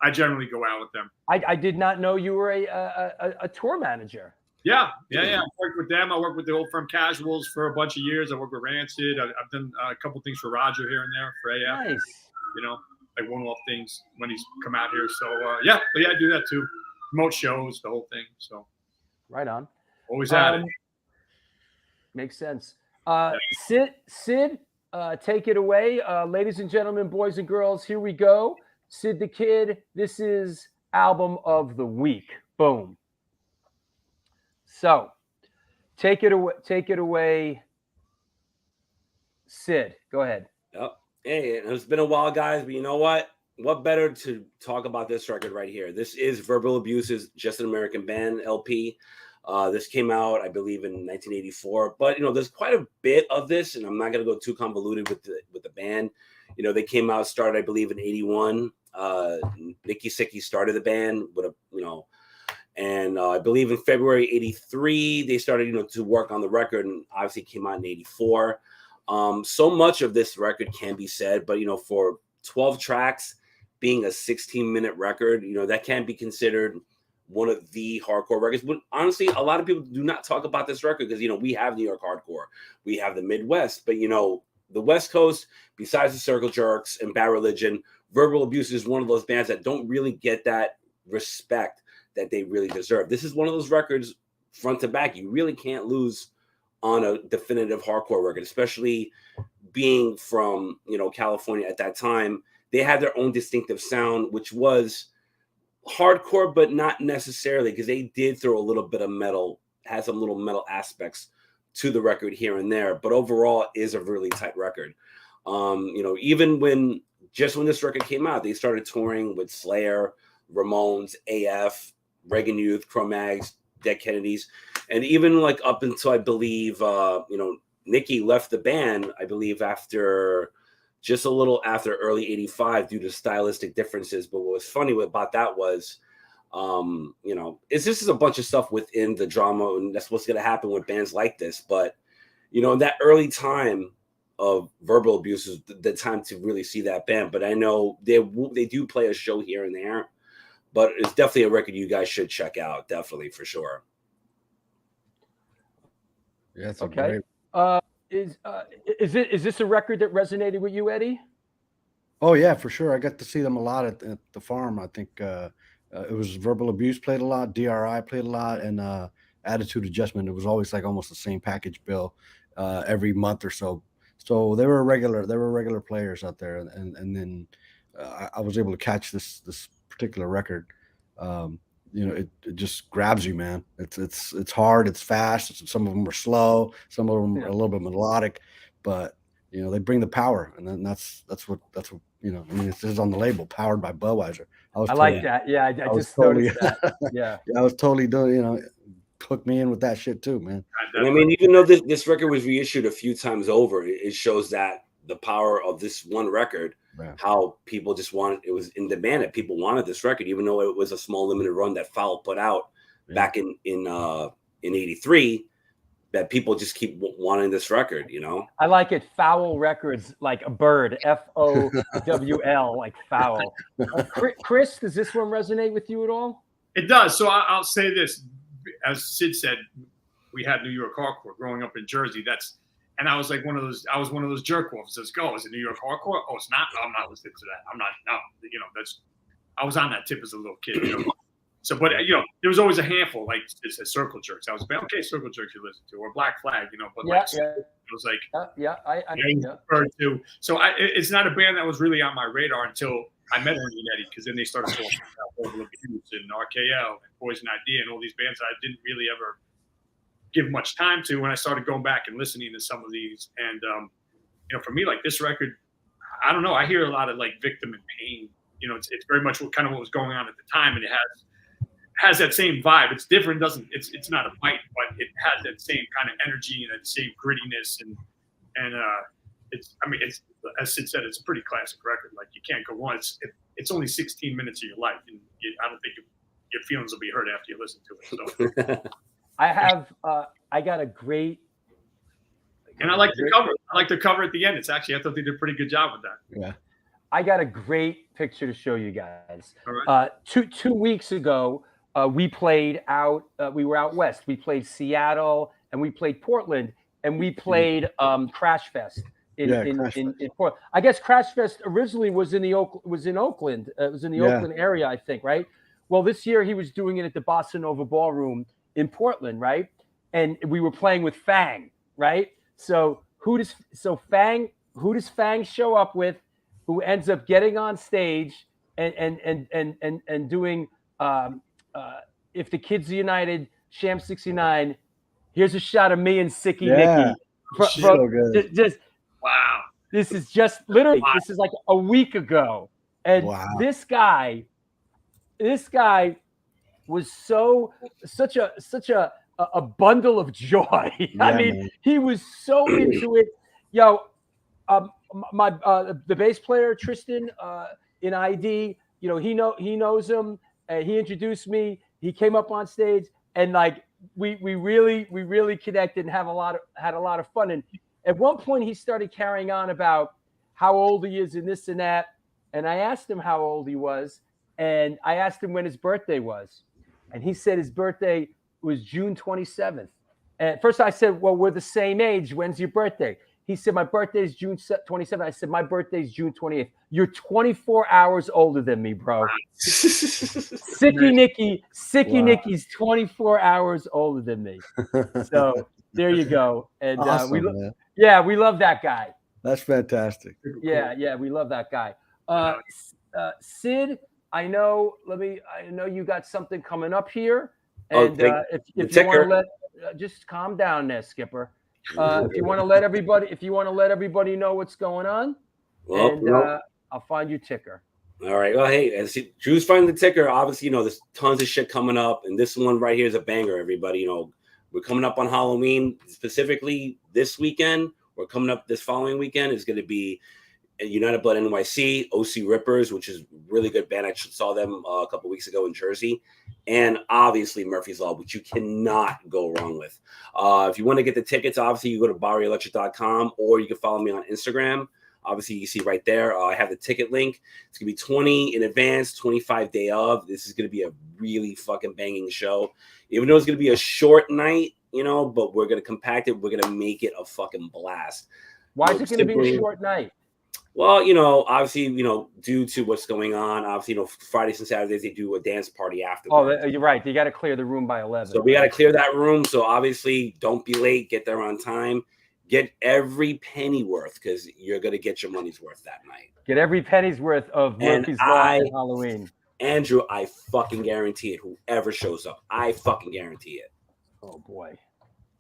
S4: I generally go out with them.
S1: I did not know you were a tour manager.
S4: Yeah. I worked with them. I worked with the old firm Casuals for a bunch of years. I worked with Rancid. I've done a couple things for Roger here and there for AF.
S1: Nice.
S4: You know, like one-off things when he's come out here. So I do that too. Promote shows, the whole thing. So
S1: right on.
S4: Always at it.
S1: Makes sense. Sid, take it away. Ladies and gentlemen, boys and girls, here we go. Sid the Kid, this is album of the week. Boom. So take it away. Sid, go ahead.
S10: Yep. Hey, it's been a while, guys, but you know what? What better to talk about this record right here? This is Verbal Abuse's Just an American Band LP. This came out, I believe, in 1984. But, you know, there's quite a bit of this, and I'm not going to go too convoluted with the band. You know, they came out, started, I believe, in 81. Nikki Sicky started the band with and I believe in February 83, they started, to work on the record, and obviously came out in 84. So much of this record can be said, but, for 12 tracks, being a 16-minute record, that can be considered one of the hardcore records. But honestly, a lot of people do not talk about this record because, we have New York hardcore. We have the Midwest. But, the West Coast, besides the Circle Jerks and Bad Religion, Verbal Abuse is one of those bands that don't really get that respect that they really deserve. This is one of those records front to back you really can't lose on a definitive hardcore record, especially being from, California at that time. They had their own distinctive sound, which was hardcore, but not necessarily, because they did throw a little bit of metal, had some little metal aspects to the record here and there, but overall is a really tight record. Even when this record came out, they started touring with Slayer, Ramones, AF, Reagan Youth, Cro-Mags, Dead Kennedys, and even like up until I believe Nikki left the band, I believe just a little after early '85 due to stylistic differences. But what was funny about that was, this is a bunch of stuff within the drama, and that's what's going to happen with bands like this. But in that early time of Verbal Abuse is the time to really see that band. But I know they do play a show here and there, but it's definitely a record you guys should check out, definitely, for sure.
S3: Yeah, it's
S1: okay.
S3: Great...
S1: Is this a record that resonated with you, Eddie?
S3: Oh yeah, for sure. I got to see them a lot at the farm. I think it was Verbal Abuse played a lot, DRI played a lot, and Attitude Adjustment. It was always like almost the same package bill every month or so. So they were regular players out there, and then I was able to catch this particular record. It just grabs you, man. It's hard, it's fast. Some of them are slow, some of them are a little bit melodic, but they bring the power, and then that's what it says on the label, powered by Budweiser. I
S1: like that. Yeah, I just noticed that. Yeah.
S3: I was totally doing, hooked me in with that shit too, man.
S10: And I mean, even though this record was reissued a few times over, it shows that the power of this one record, how people just it was in demand, that people wanted this record, even though it was a small limited run that Foul put out back in '83, that people just keep wanting this record,
S1: I like it. Foul Records, like a bird, FOWL, like foul. Chris, does this one resonate with you at all?
S4: It does. So I'll say this, as Sid said, we had New York hardcore growing up in Jersey. And I was like one of those jerk offs. Let's go. Is it New York hardcore? Oh, it's not. No, I'm not listening to that. I'm not. No, I was on that tip as a little kid. So, but there was always a handful, like it said, Circle Jerks. I was like, okay, Circle Jerks you listen to, or Black Flag, but it was like, I preferred to. So it's not a band that was really on my radar until I met Ernie and Eddie, because then they started talking about Verbal Abuse and RKL and Poison Idea and all these bands that I didn't really ever give much time to when I started going back and listening to some of these. And for me, like this record, I don't know, I hear a lot of like Victim and Pain. It's very much what was going on at the time, and it has that same vibe. It's different, it's not a bite, but it has that same kind of energy and that same grittiness, and it's as Sid said, it's a pretty classic record. Like you can't go on. It's only 16 minutes of your life, and I don't think your feelings will be hurt after you listen to it. So.
S1: I got a great,
S4: and I like the cover. I like the cover at the end. It's actually, I thought they did a pretty good job with that.
S3: Yeah.
S1: I got a great picture to show you guys.
S4: All right.
S1: 2 weeks ago, we played out. We were out west. We played Seattle and we played Portland, and we played Crash Fest in Portland. I guess Crash Fest originally was in Oakland. It was in the Oakland area, I think, right? Well, this year he was doing it at the Bossa Nova Ballroom in Portland, right? And we were playing with Fang, right? So who does Fang show up with? Who ends up getting on stage and doing If the Kids Are United, Sham 69. Here's a shot of me and Sicky Nikki.
S3: So good.
S1: Just
S4: wow.
S1: This is just literally. Wow. This is like a week ago, and this guy was such a bundle of joy. I mean, man. He was so into it. Yo, the bass player Tristan in ID, he knows him. He introduced me. He came up on stage, and like we really connected and had a lot of fun. And at one point, he started carrying on about how old he is and this and that. And I asked him how old he was, and I asked him when his birthday was, and he said his birthday was June 27th. And at first I said, well, we're the same age. When's your birthday? He said, my birthday is June 27th. I said, my birthday is June 28th. You're 24 hours older than me, bro. Sicky Nicky's 24 hours older than me. So there you go. And
S3: awesome,
S1: we love that guy.
S3: That's fantastic.
S1: Yeah, we love that guy. Sid, I know you got something coming up here,
S10: Oh,
S1: and if you want
S10: ticker.
S1: to let just calm down there, Skipper. If you want to let everybody know what's going on, I'll find you ticker.
S10: All right. Well, hey, as Drew's finding the ticker, obviously, there's tons of shit coming up, and this one right here is a banger. Everybody, we're coming up on Halloween, specifically this weekend. We're coming up this following weekend. It's going to be United Blood NYC, OC Rippers, which is a really good band. I saw them a couple weeks ago in Jersey. And obviously Murphy's Law, which you cannot go wrong with. If you want to get the tickets, obviously you go to BoweryElectric.com, or you can follow me on Instagram. Obviously, you see right there, I have the ticket link. It's going to be 20 in advance, 25 day of. This is going to be a really fucking banging show. Even though it's going to be a short night, but we're going to compact it. We're going to make it a fucking blast.
S1: Why is it going to be a short night?
S10: Well, obviously, due to what's going on, obviously, Fridays and Saturdays, they do a dance party afterwards.
S1: Oh, you're right. You got to clear the room by 11.
S10: So we got to clear that room. So obviously, don't be late. Get there on time. Get every penny worth, because you're going to get your money's worth that night.
S1: Get every penny's worth of Murphy's Law and Halloween.
S10: Andrew, I fucking guarantee it. Whoever shows up, I fucking guarantee it.
S1: Oh, boy.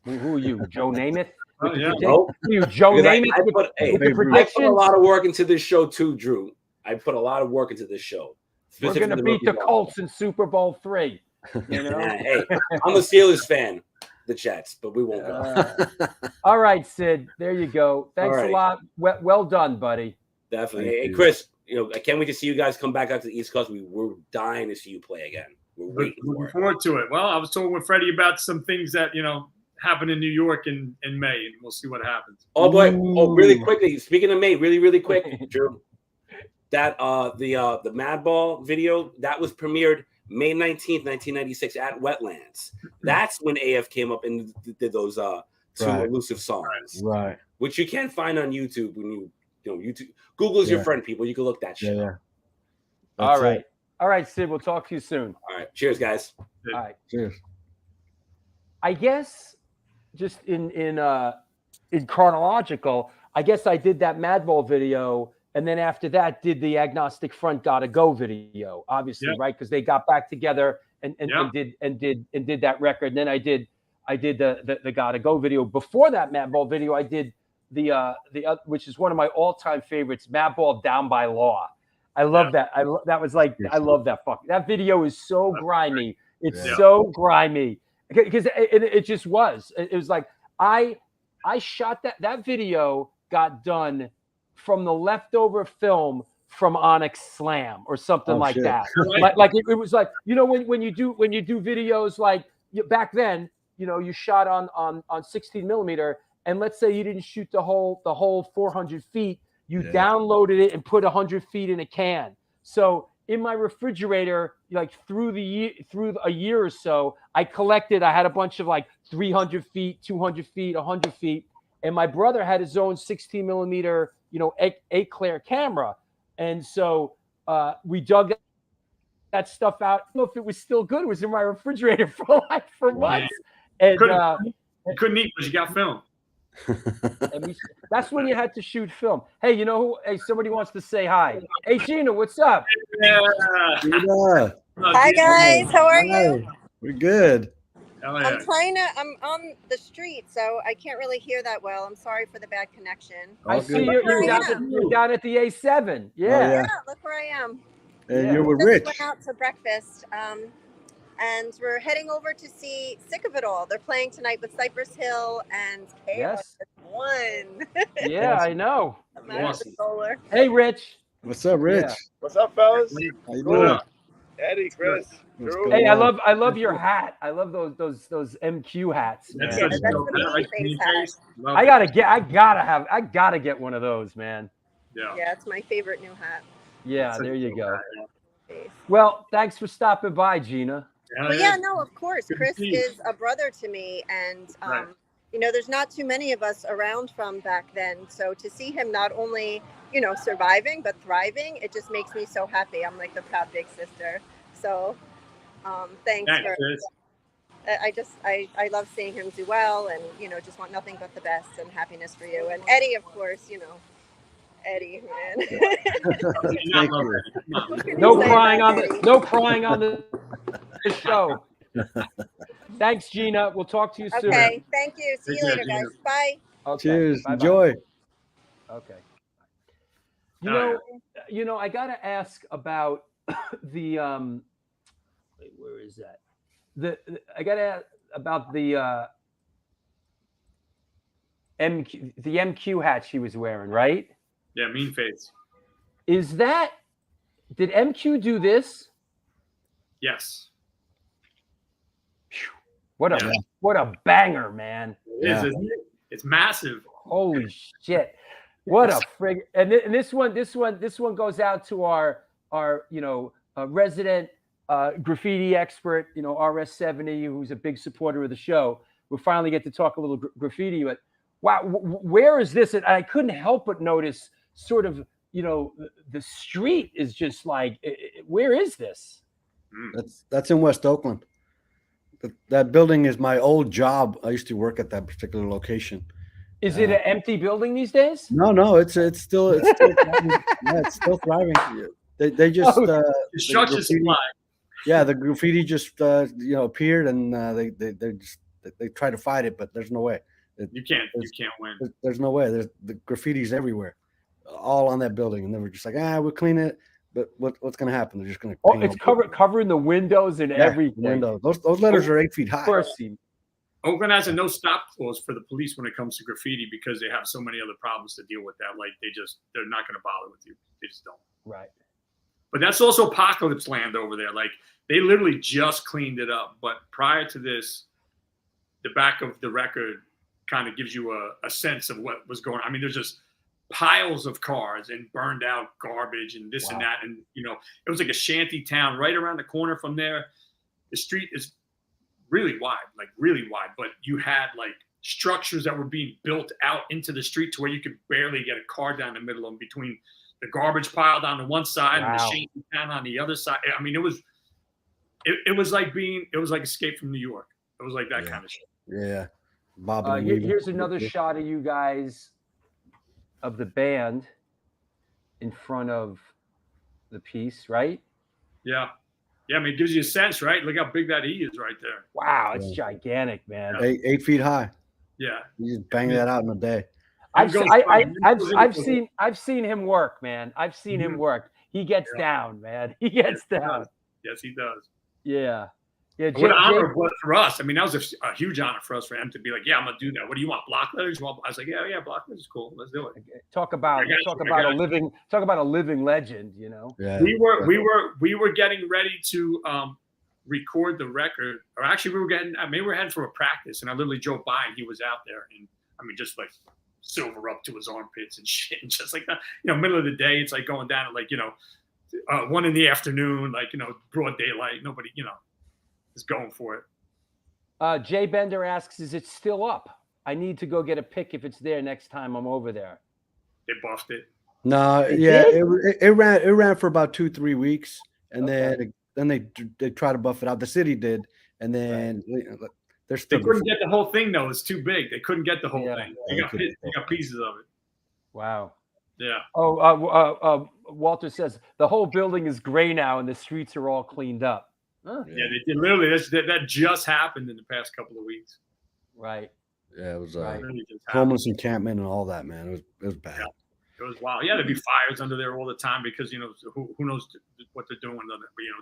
S1: Who are you, Joe Namath?
S10: Nope.
S1: You, Joe Namath?
S10: I put a lot of work into this show too, Drew. I put a lot of work into this show.
S1: We're going to beat the Colts in Super Bowl III.
S10: Hey, I'm a Steelers fan. The Jets, but we won't go.
S1: All right, Sid. There you go. Thanks a lot. Well done, buddy.
S10: Definitely. Hey, Chris, I can't wait to see you guys come back out to the East Coast. We're dying to see you play again. We're
S4: looking forward to it. Well, I was talking with Freddie about some things that happen in New York in May, and we'll see what happens.
S10: Oh boy! Oh, really quickly. Speaking of May, really quick, Drew. That the Madball video that was premiered May 19th, 1996 at Wetlands. That's when AF came up and did those two elusive songs,
S3: right?
S10: Which you can find on YouTube when YouTube. Google's your friend, people. You can look that shit.
S3: Yeah.
S1: All right, Sid. We'll talk to you soon.
S10: All right. Cheers, guys.
S1: All right.
S3: Cheers.
S1: I guess just in chronological, I guess I did that Madball video, and then after that did the Agnostic Front Gotta Go video, obviously, right? Because they got back together and did that record. And then I did the Gotta Go video. Before that Madball video, I did the which is one of my all-time favorites, Madball Down by Law. I love that. I love that that video is so grimy. It's so grimy. Because it just was. It was like I shot that video got done from the leftover film from Onyx Slam or something like that. Like it was like, when you do videos like back then, you shot on 16 millimeter, and let's say you didn't shoot the whole 400 feet, you downloaded it and put 100 feet in a can. So in my refrigerator, like through a year or so, I had a bunch of like 300 feet, 200 feet, 100 feet. And my brother had his own 16 millimeter, Eclair camera. And so we dug that stuff out. I don't know if it was still good. It was in my refrigerator for months. And
S4: you couldn't eat because you got film.
S1: And that's when you had to shoot film. Hey, you know who? Hey, somebody wants to say hi. Hey, Gina, what's up?
S11: Hi guys, how are you?
S3: We're good.
S11: I'm on the street, so I can't really hear that well. I'm sorry for the bad connection.
S1: I see you're down at the A7. Yeah.
S11: Look where I am.
S3: And you're with Rich.
S11: Went out to breakfast. And we're heading over to see Sick of It All. They're playing tonight with Cypress Hill and Chaos One.
S1: Yeah, I know.
S11: Solar.
S1: Hey, Rich.
S3: What's up, Rich?
S12: Yeah. What's up, fellas?
S3: How you doing?
S12: Eddie, Chris, Drew.
S1: Hey, I love your hat. I love those MQ hats. Man. I gotta get one of those, man.
S11: Yeah, it's my favorite new hat.
S1: Yeah, there you go. Well, thanks for stopping by, Gina.
S11: Well, yeah, no, of course. Chris is a brother to me, and there's not too many of us around from back then. So to see him not only, surviving but thriving, it just makes me so happy. I'm like the proud big sister. So, thanks for. I love seeing him do well, and just want nothing but the best and happiness for you. And Eddie, of course, Eddie, man.
S3: Thank you.
S1: No crying on the show. Thanks, Gina. We'll talk to you soon.
S11: Okay, thank you. See you later, guys. Bye.
S1: Okay.
S3: Cheers.
S1: Bye-bye.
S3: Enjoy.
S1: Okay. You know, I gotta ask about the wait, where is that? I gotta ask about the MQ hat she was wearing, right?
S4: Yeah, mean face.
S1: Did MQ do this?
S4: Yes.
S1: What a banger, man.
S4: It is, isn't it? It's massive.
S1: Holy shit. What a frig. And this one goes out to our resident graffiti expert, RS70, who's a big supporter of the show. We finally get to talk a little graffiti, but wow, where is this? And I couldn't help but notice sort of, the street is just like, where is this?
S3: That's in West Oakland. That building is my old job. I used to work at that particular location.
S1: Is it an empty building these days?
S3: No, it's still thriving. Yeah, it's still thriving. They just
S4: Construction supply.
S3: Yeah, the graffiti just appeared, and they try to fight it, but there's no way.
S4: You can't win.
S3: There's no way. There's the graffiti's everywhere, all on that building, and they were just like, we'll clean it. But what's going to happen? They're just going to.
S1: Oh, it's covering the windows and everything.
S3: Windows. Those letters are 8 feet high.
S4: Oakland has a no stop clause for the police when it comes to graffiti because they have so many other problems to deal with that. Like they're not going to bother with you. They just don't.
S1: Right.
S4: But that's also apocalypse land over there. Like they literally just cleaned it up. But prior to this, the back of the record kind of gives you a sense of what was going on. I mean, there's just piles of cars and burned out garbage and this and that. And, it was like a shanty town right around the corner from there. The street is really wide, but you had like structures that were being built out into the street to where you could barely get a car down the middle of them between the garbage pile down to one side and the shanty town on the other side. I mean, it was like Escape from New York. It was like that kind of shit.
S3: Yeah.
S1: Here's another shot of you guys of the band in front of the piece, right?
S4: Yeah. Yeah, I mean, it gives you a sense, right? Look how big that E is right there.
S1: Wow, it's gigantic, man.
S3: 8 feet high.
S4: Yeah.
S3: You just bang that out in a day.
S1: I've seen him work, man. I've seen him work. He gets down, man. He gets down.
S4: Yes, he does.
S1: Yeah. Yeah,
S4: what an honor it was for us. I mean, that was a huge honor for us for him to be like, I'm gonna do that. What do you want? Block letters? I was like, yeah, block letters is cool. Let's do it.
S1: Talk about a living legend,
S3: Yeah.
S4: We were getting ready to record the record, or actually we were heading for a practice, and I literally drove by and he was out there, and I mean, just like silver up to his armpits and shit, and just like that, middle of the day, it's like going down at like 1 in the afternoon, like broad daylight, nobody is going for it.
S1: Jay Bender asks, is it still up? I need to go get a pic if it's there next time I'm over there.
S4: They buffed it.
S3: No, it ran for about 2-3 weeks, and then they try to buff it out. The city did, and then they're still.
S4: They couldn't get the whole thing though. It's too big. They couldn't get the whole thing. They got pieces of it.
S1: Wow.
S4: Yeah.
S1: Oh, Walter says the whole building is gray now, and the streets are all cleaned up. Huh.
S4: Yeah, they did literally. That just happened in the past couple of weeks.
S1: Right.
S3: Yeah, it was homeless encampment and all that, man. It was bad.
S4: Yeah. It was wild. Yeah, there'd be fires under there all the time because who knows what they're doing. But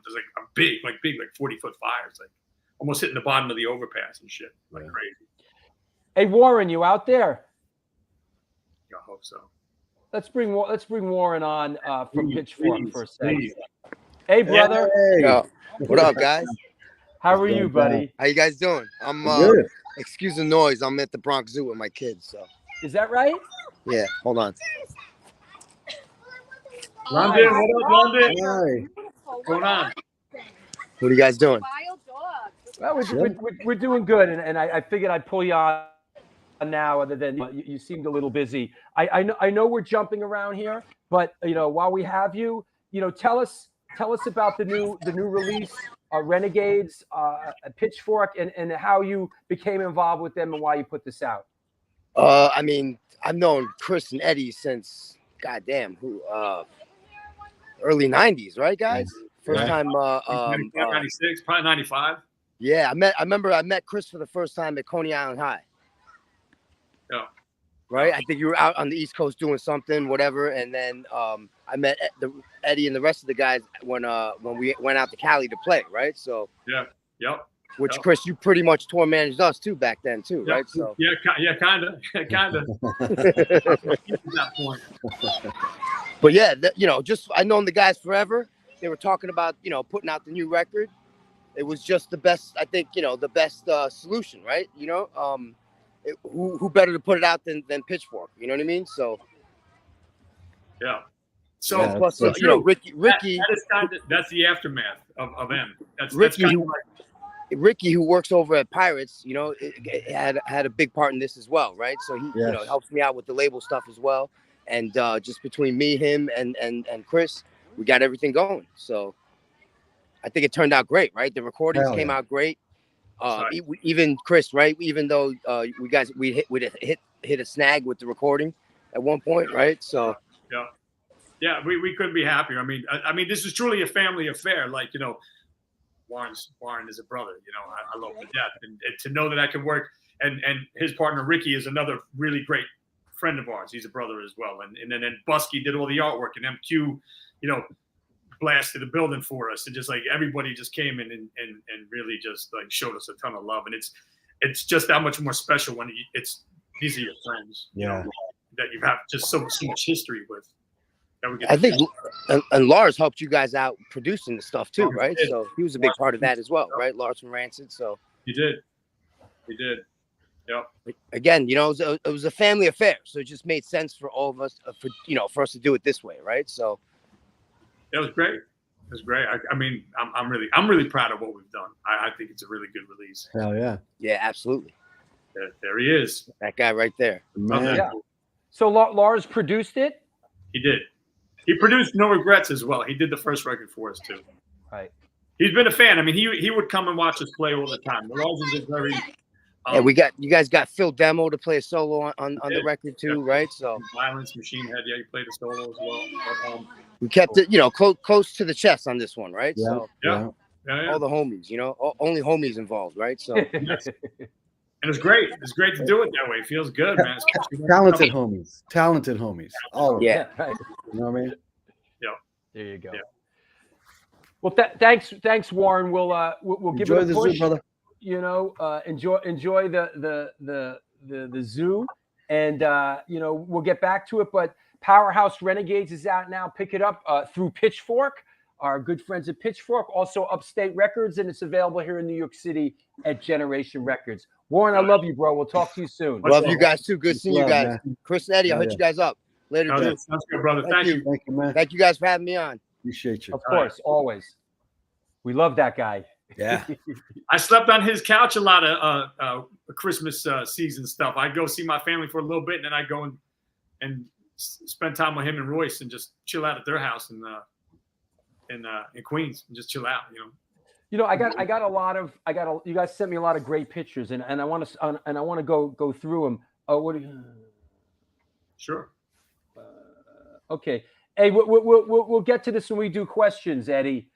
S4: there's like a big 40-foot fires, like almost hitting the bottom of the overpass and shit, like crazy.
S1: Hey Warren, you out there?
S4: Yeah, I hope so.
S1: Let's bring Warren on from Pitchfork for a second. Hey brother.
S13: Hey. Yo. What up, guys?
S1: How are you, buddy?
S13: How you guys doing? I'm excuse the noise. I'm at the Bronx Zoo with my kids. So.
S1: Is that right?
S13: Yeah. Hold on.
S4: London, what up, London? Hi. What's going on?
S13: What are you guys doing?
S1: Well, we're doing good, and I figured I'd pull you on now. Other than you seemed a little busy. I know we're jumping around here, but while we have you, tell us about the new release, Renegades, Pitchfork, and how you became involved with them and why you put this out.
S13: I mean, I've known Chris and Eddie since goddamn, who early 90s, right, guys? First time
S4: 96, probably 95.
S13: Yeah, I remember I met Chris for the first time at Coney Island High.
S4: Yeah.
S13: Right? I think you were out on the East Coast doing something, whatever, and then I met Eddie and the rest of the guys when we went out to Cali to play, right? So
S4: yeah, yep.
S13: Which
S4: Yep.
S13: Chris, you pretty much tour managed us too back then too,
S4: Yeah,
S13: right? So
S4: yeah, kind of. At that point.
S13: But yeah, you know, just I've known the guys forever. They were talking about, you know, putting out the new record. It was just the best, I think, you know, the best solution, right? You know, who better to put it out than Pitchfork? You know what I mean? So
S4: yeah. So
S13: yeah, plus, you know, Ricky.
S4: That is that's the aftermath of M. That's
S13: Ricky.
S4: That's kind of like,
S13: Ricky, who works over at Pirates, you know, had a big part in this as well, right? So he,
S3: Yes.
S13: you know, helps me out with the label stuff as well. And just between me, him, and Chris, we got everything going. So I think it turned out great, right? The recordings came out great. Even Chris, right? Even though we hit a snag with the recording at one point, right? So
S4: yeah, we couldn't be happier. I mean, this is truly a family affair. Like, you know, Warren is a brother. You know, I love him to death, and to know that I can work, and his partner Ricky is another really great friend of ours. He's a brother as well, and then Busky did all the artwork, and MQ, you know, blasted the building for us, and just like everybody just came in and really just like showed us a ton of love, and it's just that much more special when these are your friends, you know, that you have just so much history with.
S13: I think, and Lars helped you guys out producing the stuff too, right? So he was a big part of that as well, right? Lars from Rancid. So
S4: he did. Yep.
S13: Again, you know, it was a family affair, so it just made sense for all of us, for us to do it this way, right? So
S4: it was great. It was great. I mean, I'm really proud of what we've done. I think it's a really good release.
S3: Hell yeah.
S13: Yeah, absolutely.
S4: There he is.
S13: That guy right there.
S3: Man.
S1: Yeah. So Lars produced it?
S4: He did. He produced No Regrets as well. He did the first record for us too.
S1: Right.
S4: He's been a fan. I mean, he would come and watch us play all the time. Lars is a very
S13: yeah, you guys got Phil Demo to play a solo on the record too, right? So
S4: Violence, Machine Head, he played a solo as well.
S13: We kept it, you know, close to the chest on this one, right?
S3: Yeah.
S13: So
S4: Yeah.
S13: all the homies, you know, only homies involved, right? So
S4: And it's great. It's great to do it that way. It feels good, man.
S3: Talented homies. All of them.
S1: Right.
S3: You know what I mean?
S4: Yeah.
S1: There you go.
S4: Yeah.
S1: Well, thanks, Warren. We'll give
S3: Enjoy
S1: it a
S3: the
S1: push.
S3: zoo, brother.
S1: You know, enjoy the zoo, and you know, we'll get back to it. But Powerhouse Renegades is out now. Pick it up through Pitchfork, our good friends at Pitchfork, also Upstate Records, and it's available here in New York City at Generation Records. Warren, I love you, bro. We'll talk to you soon.
S13: love you guys too. Good seeing you guys.
S3: Man.
S13: Chris and Eddie, I'll hit you guys up later. Too.
S4: Sounds good, brother. Thank you.
S3: Thank you, man.
S13: Thank you guys for having me on.
S3: Appreciate you.
S1: Of course, always. We love that guy.
S3: Yeah.
S4: I slept on his couch a lot of Christmas season stuff. I'd go see my family for a little bit, and then I'd go and spend time with him and Royce and just chill out at their house in Queens and just chill out, you know.
S1: You know, you guys sent me a lot of great pictures, and I want to go through them. Oh, what do you?
S4: Sure.
S1: Okay. Hey, we'll get to this when we do questions, Eddie.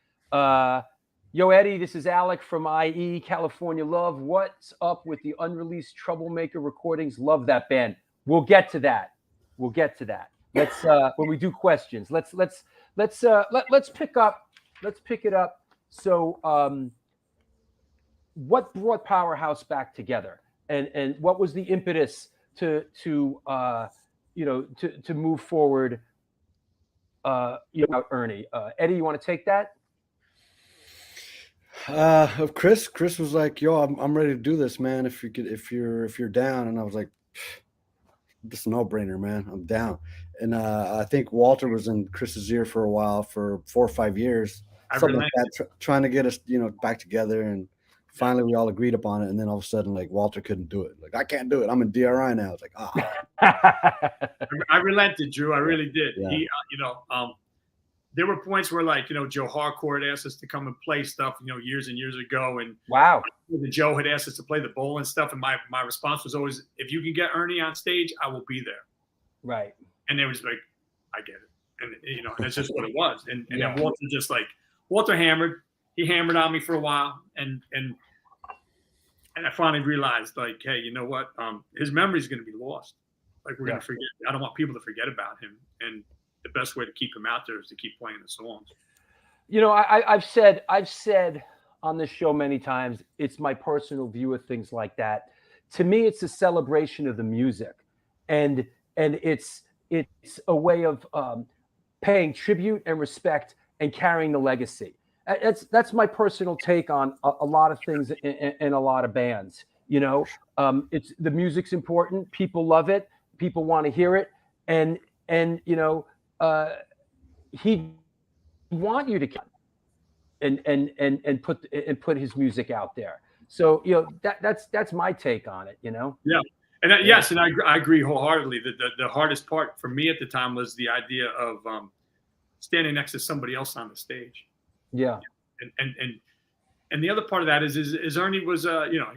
S1: Yo, Eddie, this is Alec from IE, California Love. What's up with the unreleased Troublemaker recordings? Love that band. We'll get to that. Let's when we do questions. Let's pick it up. So, what brought Powerhouse back together, and what was the impetus to move forward? Ernie, Eddie, you want to take that?
S3: Of Chris was like, "Yo, I'm ready to do this, man. If you're down," and I was like, "This is a no-brainer, man. I'm down." And I think Walter was in Chris's ear for a while, for 4 or 5 years, something like that, trying to get us, back together. And finally, we all agreed upon it. And then all of a sudden, like, Walter couldn't do it. Like, I can't do it. I'm in DRI now. It's like,
S4: I relented, Drew. I really did.
S3: Yeah.
S4: He, there were points where, like, Joe Harcourt asked us to come and play stuff, years and years ago. And
S1: wow,
S4: Joe had asked us to play the bowl and stuff. And my response was always, if you can get Ernie on stage, I will be there.
S1: Right.
S4: And it was like, I get it. And, and that's just what it was. And then Walter just Walter hammered. He hammered on me for a while. And I finally realized, hey, you know what? His memory is going to be lost. We're going to forget. I don't want people to forget about him. And the best way to keep him out there is to keep playing the songs.
S1: I've said on this show many times, it's my personal view of things like that. To me, it's a celebration of the music, and it's a way of paying tribute and respect and carrying the legacy. That's my personal take on a lot of things in a lot of bands. It's the music's important. People love it. People want to hear it, and he want you to and put his music out there. So that's my take on it.
S4: Yeah, and yes, and I agree wholeheartedly. The hardest part for me at the time was the idea of standing next to somebody else on the stage.
S1: Yeah,
S4: and the other part of that is Ernie was he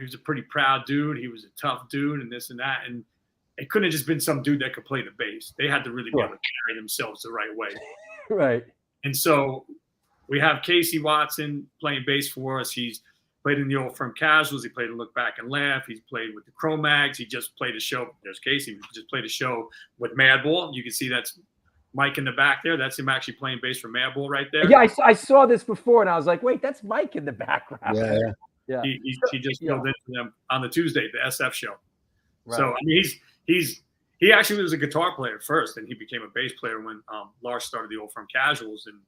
S4: was a pretty proud dude. He was a tough dude, and this and that, and it couldn't have just been some dude that could play the bass. They had to really be able to carry themselves the right way.
S1: Right.
S4: And so we have Casey Watson playing bass for us. He's played in the Old Firm Casuals. He played in Look Back and Laugh. He's played with the Cro-Mags. He just played a show. There's Casey. He just played a show with Madball. You can see that's Mike in the back there. That's him actually playing bass for Madball right there.
S1: Yeah, I saw this before, and I was like, wait, that's Mike in the background.
S3: Yeah.
S4: He just filled in for them on the Tuesday, the SF show. Right. So, I mean, he actually was a guitar player first, and he became a bass player when Lars started the Old Firm Casuals, and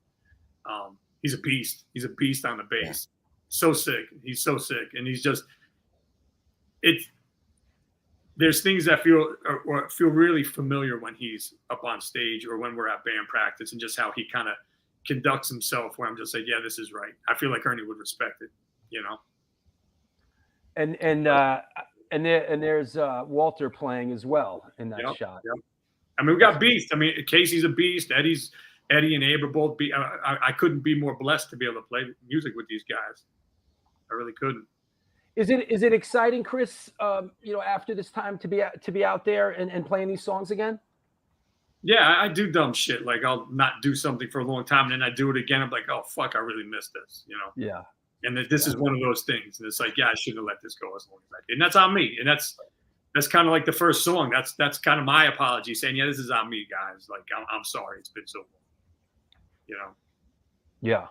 S4: he's a beast. He's a beast on the bass. Yeah. So sick. He's so sick, and he's just there's things that feel really familiar when he's up on stage or when we're at band practice, and just how he kind of conducts himself. Where I'm just like, yeah, this is right. I feel like Ernie would respect it,
S1: And there's Walter playing as well in that shot.
S4: Yep. I mean, we got beasts. I mean, Casey's a beast. Eddie and Abe are both beast. I couldn't be more blessed to be able to play music with these guys. I really couldn't.
S1: Is it exciting, Chris? After this time to be out there and playing these songs again?
S4: Yeah, I do dumb shit. Like I'll not do something for a long time, and then I do it again. I'm like, oh fuck, I really missed this.
S1: Yeah.
S4: And this is one of those things. And it's like, yeah, I shouldn't have let this go as long as I did. And that's on me. And that's kind of like the first song. That's kind of my apology, saying, yeah, this is on me, guys. Like, I'm sorry. It's been so long.
S1: Yeah.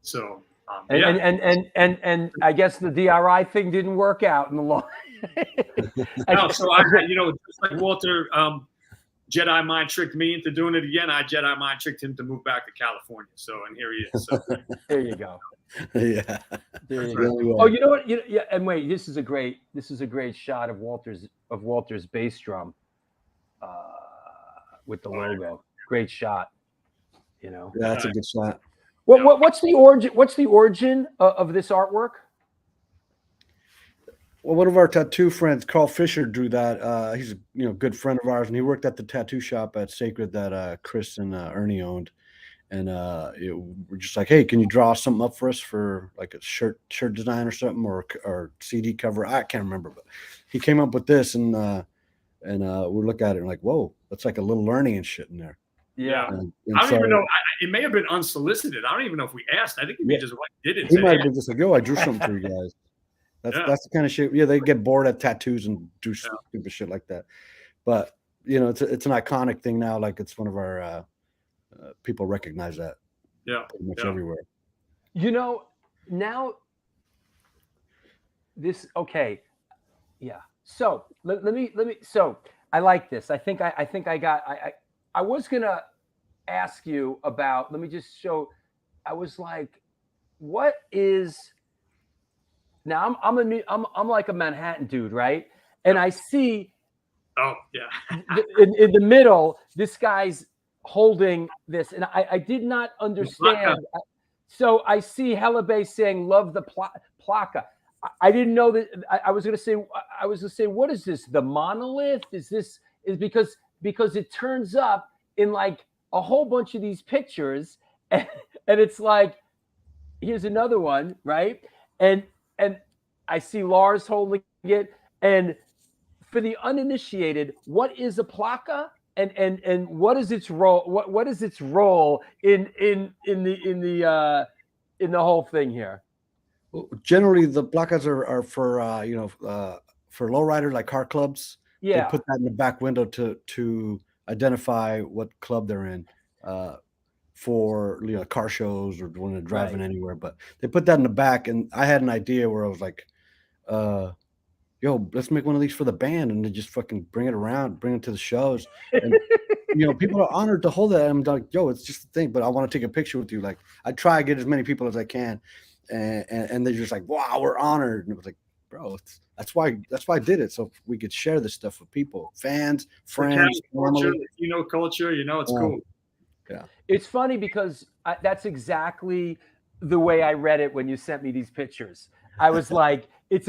S4: So.
S1: And I guess the DRI thing didn't work out in the long.
S4: No, so just like Walter, Jedi mind tricked me into doing it again. I Jedi mind tricked him to move back to California. So, and here he is. So.
S1: There you go.
S3: Yeah.
S1: There you go. Oh, you know what? And wait, this is a great shot of Walter's bass drum with the logo. Great shot.
S3: Yeah, that's a good shot.
S1: What's the origin of this artwork?
S3: Well, one of our tattoo friends, Carl Fisher, drew that. He's a good friend of ours, and he worked at the tattoo shop at Sacred that Chris and Ernie owned. And we're just like, hey, can you draw something up for us for like a shirt design or something, or CD cover? I can't remember, but he came up with this, and we look at it and like, whoa, that's like a little Ernie and shit in there.
S4: Yeah, and I don't even know. It may have been unsolicited. I don't even know if we asked. I think he just did it.
S3: He might have been just like, "Oh, I drew something for you guys." That's the kind of shit. Yeah, they get bored at tattoos and do stupid shit like that. But it's an iconic thing now. Like it's one of our people recognize that.
S4: Yeah,
S3: pretty much everywhere.
S1: Now this okay. Yeah. So let me. So I like this. I think I was gonna ask you about. Let me just show. I was like, "What is?" Now I'm like a Manhattan dude, right? And I see.
S4: Oh yeah.
S1: in the middle, this guy's holding this, and I did not understand. So I see Helabay saying, "Love the placa." I didn't know that. I was gonna say. What is this? The monolith? Is because it turns up in like a whole bunch of these pictures, and it's like, here's another one, right? And I see Lars holding it. And for the uninitiated, what is a placa? and what is its role? What is its role in the whole thing here?
S3: Generally, the blackouts are for for lowrider like car clubs.
S1: Yeah.
S3: They put that in the back window to identify what club they're in. For car shows or when they're driving anywhere, but they put that in the back. And I had an idea where I was like, yo, let's make one of these for the band and then just fucking bring it around, bring it to the shows. And people are honored to hold that. I'm like, yo, it's just a thing, but I want to take a picture with you. Like, I try to get as many people as I can, and they're just like, wow, we're honored. And it was like, bro, that's why I did it, so we could share this stuff with people, fans, friends,
S4: culture, culture. It's cool.
S3: Yeah,
S1: it's funny because that's exactly the way I read it when you sent me these pictures. I was like, it's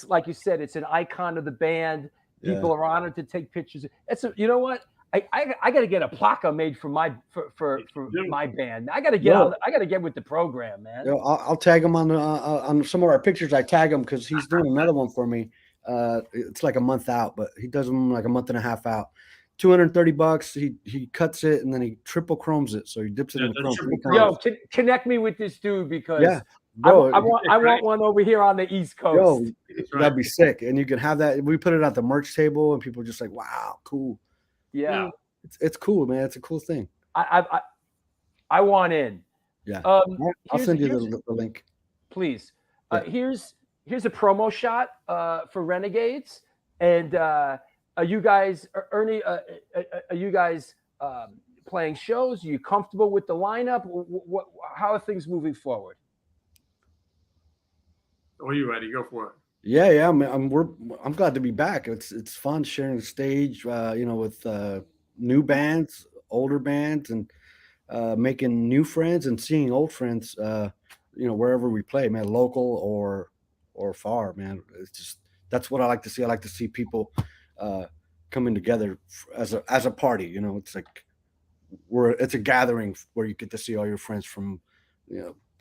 S1: like you said, it's an icon of the band. People are honored to take pictures. You know what? I got to get a placa made for my my band. I got to get with the program, man.
S3: I'll tag him on some of our pictures. I tag him because he's doing another one for me. It's like a month out, but he does them like a month and a half out. $230. He cuts it and then he triple chromes it, so he dips it in the chrome.
S1: Yo, connect me with this dude because
S3: bro,
S1: I want one over here on the East Coast.
S3: Yo, that'd be sick, and you can have that. We put it at the merch table, and people are just like, wow, cool.
S1: Yeah,
S3: it's cool, man. It's a cool thing.
S1: I want in.
S3: Yeah, I'll send you the link,
S1: please. Here's a promo shot for Renegades, and are you guys, Ernie? Are you guys playing shows? Are you comfortable with the lineup? How are things moving forward?
S4: Are you ready? Go for it.
S3: Yeah. I'm glad to be back. It's fun sharing the stage, with new bands, older bands, and making new friends and seeing old friends. Wherever we play, man, local or far, man. It's just that's what I like to see. I like to see people coming together as a party. It's like it's a gathering where you get to see all your friends from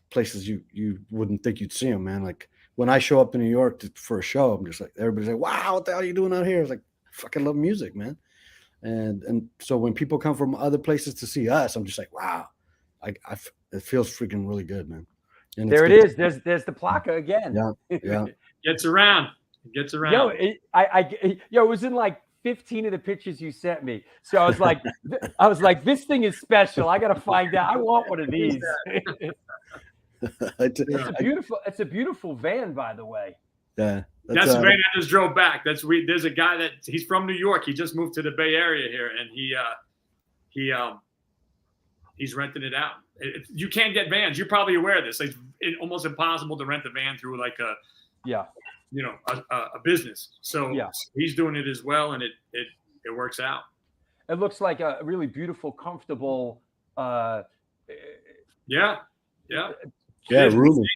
S3: places you wouldn't think you'd see them, man. Like when I show up in New York for a show, I'm just like, everybody's like, wow, what the hell are you doing out here? It's like, I fucking love music, man. And so when people come from other places to see us, I'm just like, wow, it feels freaking really good, man. And
S1: there it is. There's the placa again.
S3: Yeah.
S4: Gets around. It gets around.
S1: Yo, it was in like 15 of the pictures you sent me. So I was like, this thing is special. I got to find out. I want one of these. It's a beautiful van, by the way.
S3: Yeah.
S4: That's the van I just drove back. There's a guy he's from New York. He just moved to the Bay Area here, and he's renting it out. You can't get vans. You're probably aware of this. It's almost impossible to rent a van through like a business. So he's doing it as well, and it works out.
S1: It looks like a really beautiful, comfortable.
S3: Roomy.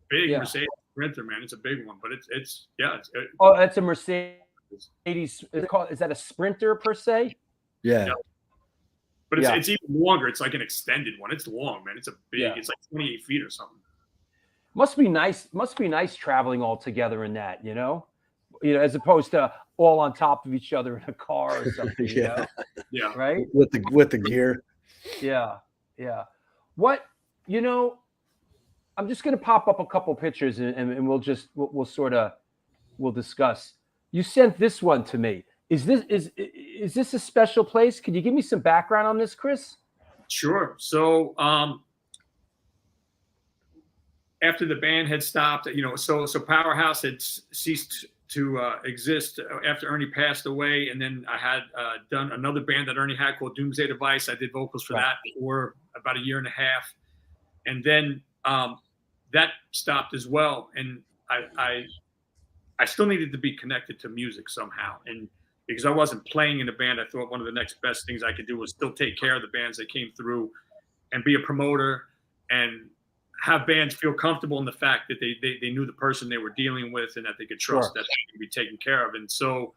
S4: Big Mercedes Sprinter, man. It's a big one, but it's
S1: that's a Mercedes. Is that a Sprinter per se?
S3: Yeah.
S4: But it's even longer. It's like an extended one. It's long, man. It's a big. It's like 28 feet or something.
S1: Must be nice traveling all together in that, as opposed to all on top of each other in a car or something.
S4: Yeah.
S1: Right.
S3: With the gear.
S1: Yeah. What I'm just gonna pop up a couple pictures and we'll discuss. You sent this one to me. Is this a special place? Could you give me some background on this, Chris?
S4: Sure. So after the band had stopped, so Powerhouse had ceased to exist after Ernie passed away, and then I had done another band that Ernie had called Doomsday Device. I did vocals for that for about a year and a half, and then that stopped as well. And I still needed to be connected to music somehow, and because I wasn't playing in a band, I thought one of the next best things I could do was still take care of the bands that came through and be a promoter and have bands feel comfortable in the fact that they knew the person they were dealing with and that they could trust that they could be taken care of. And so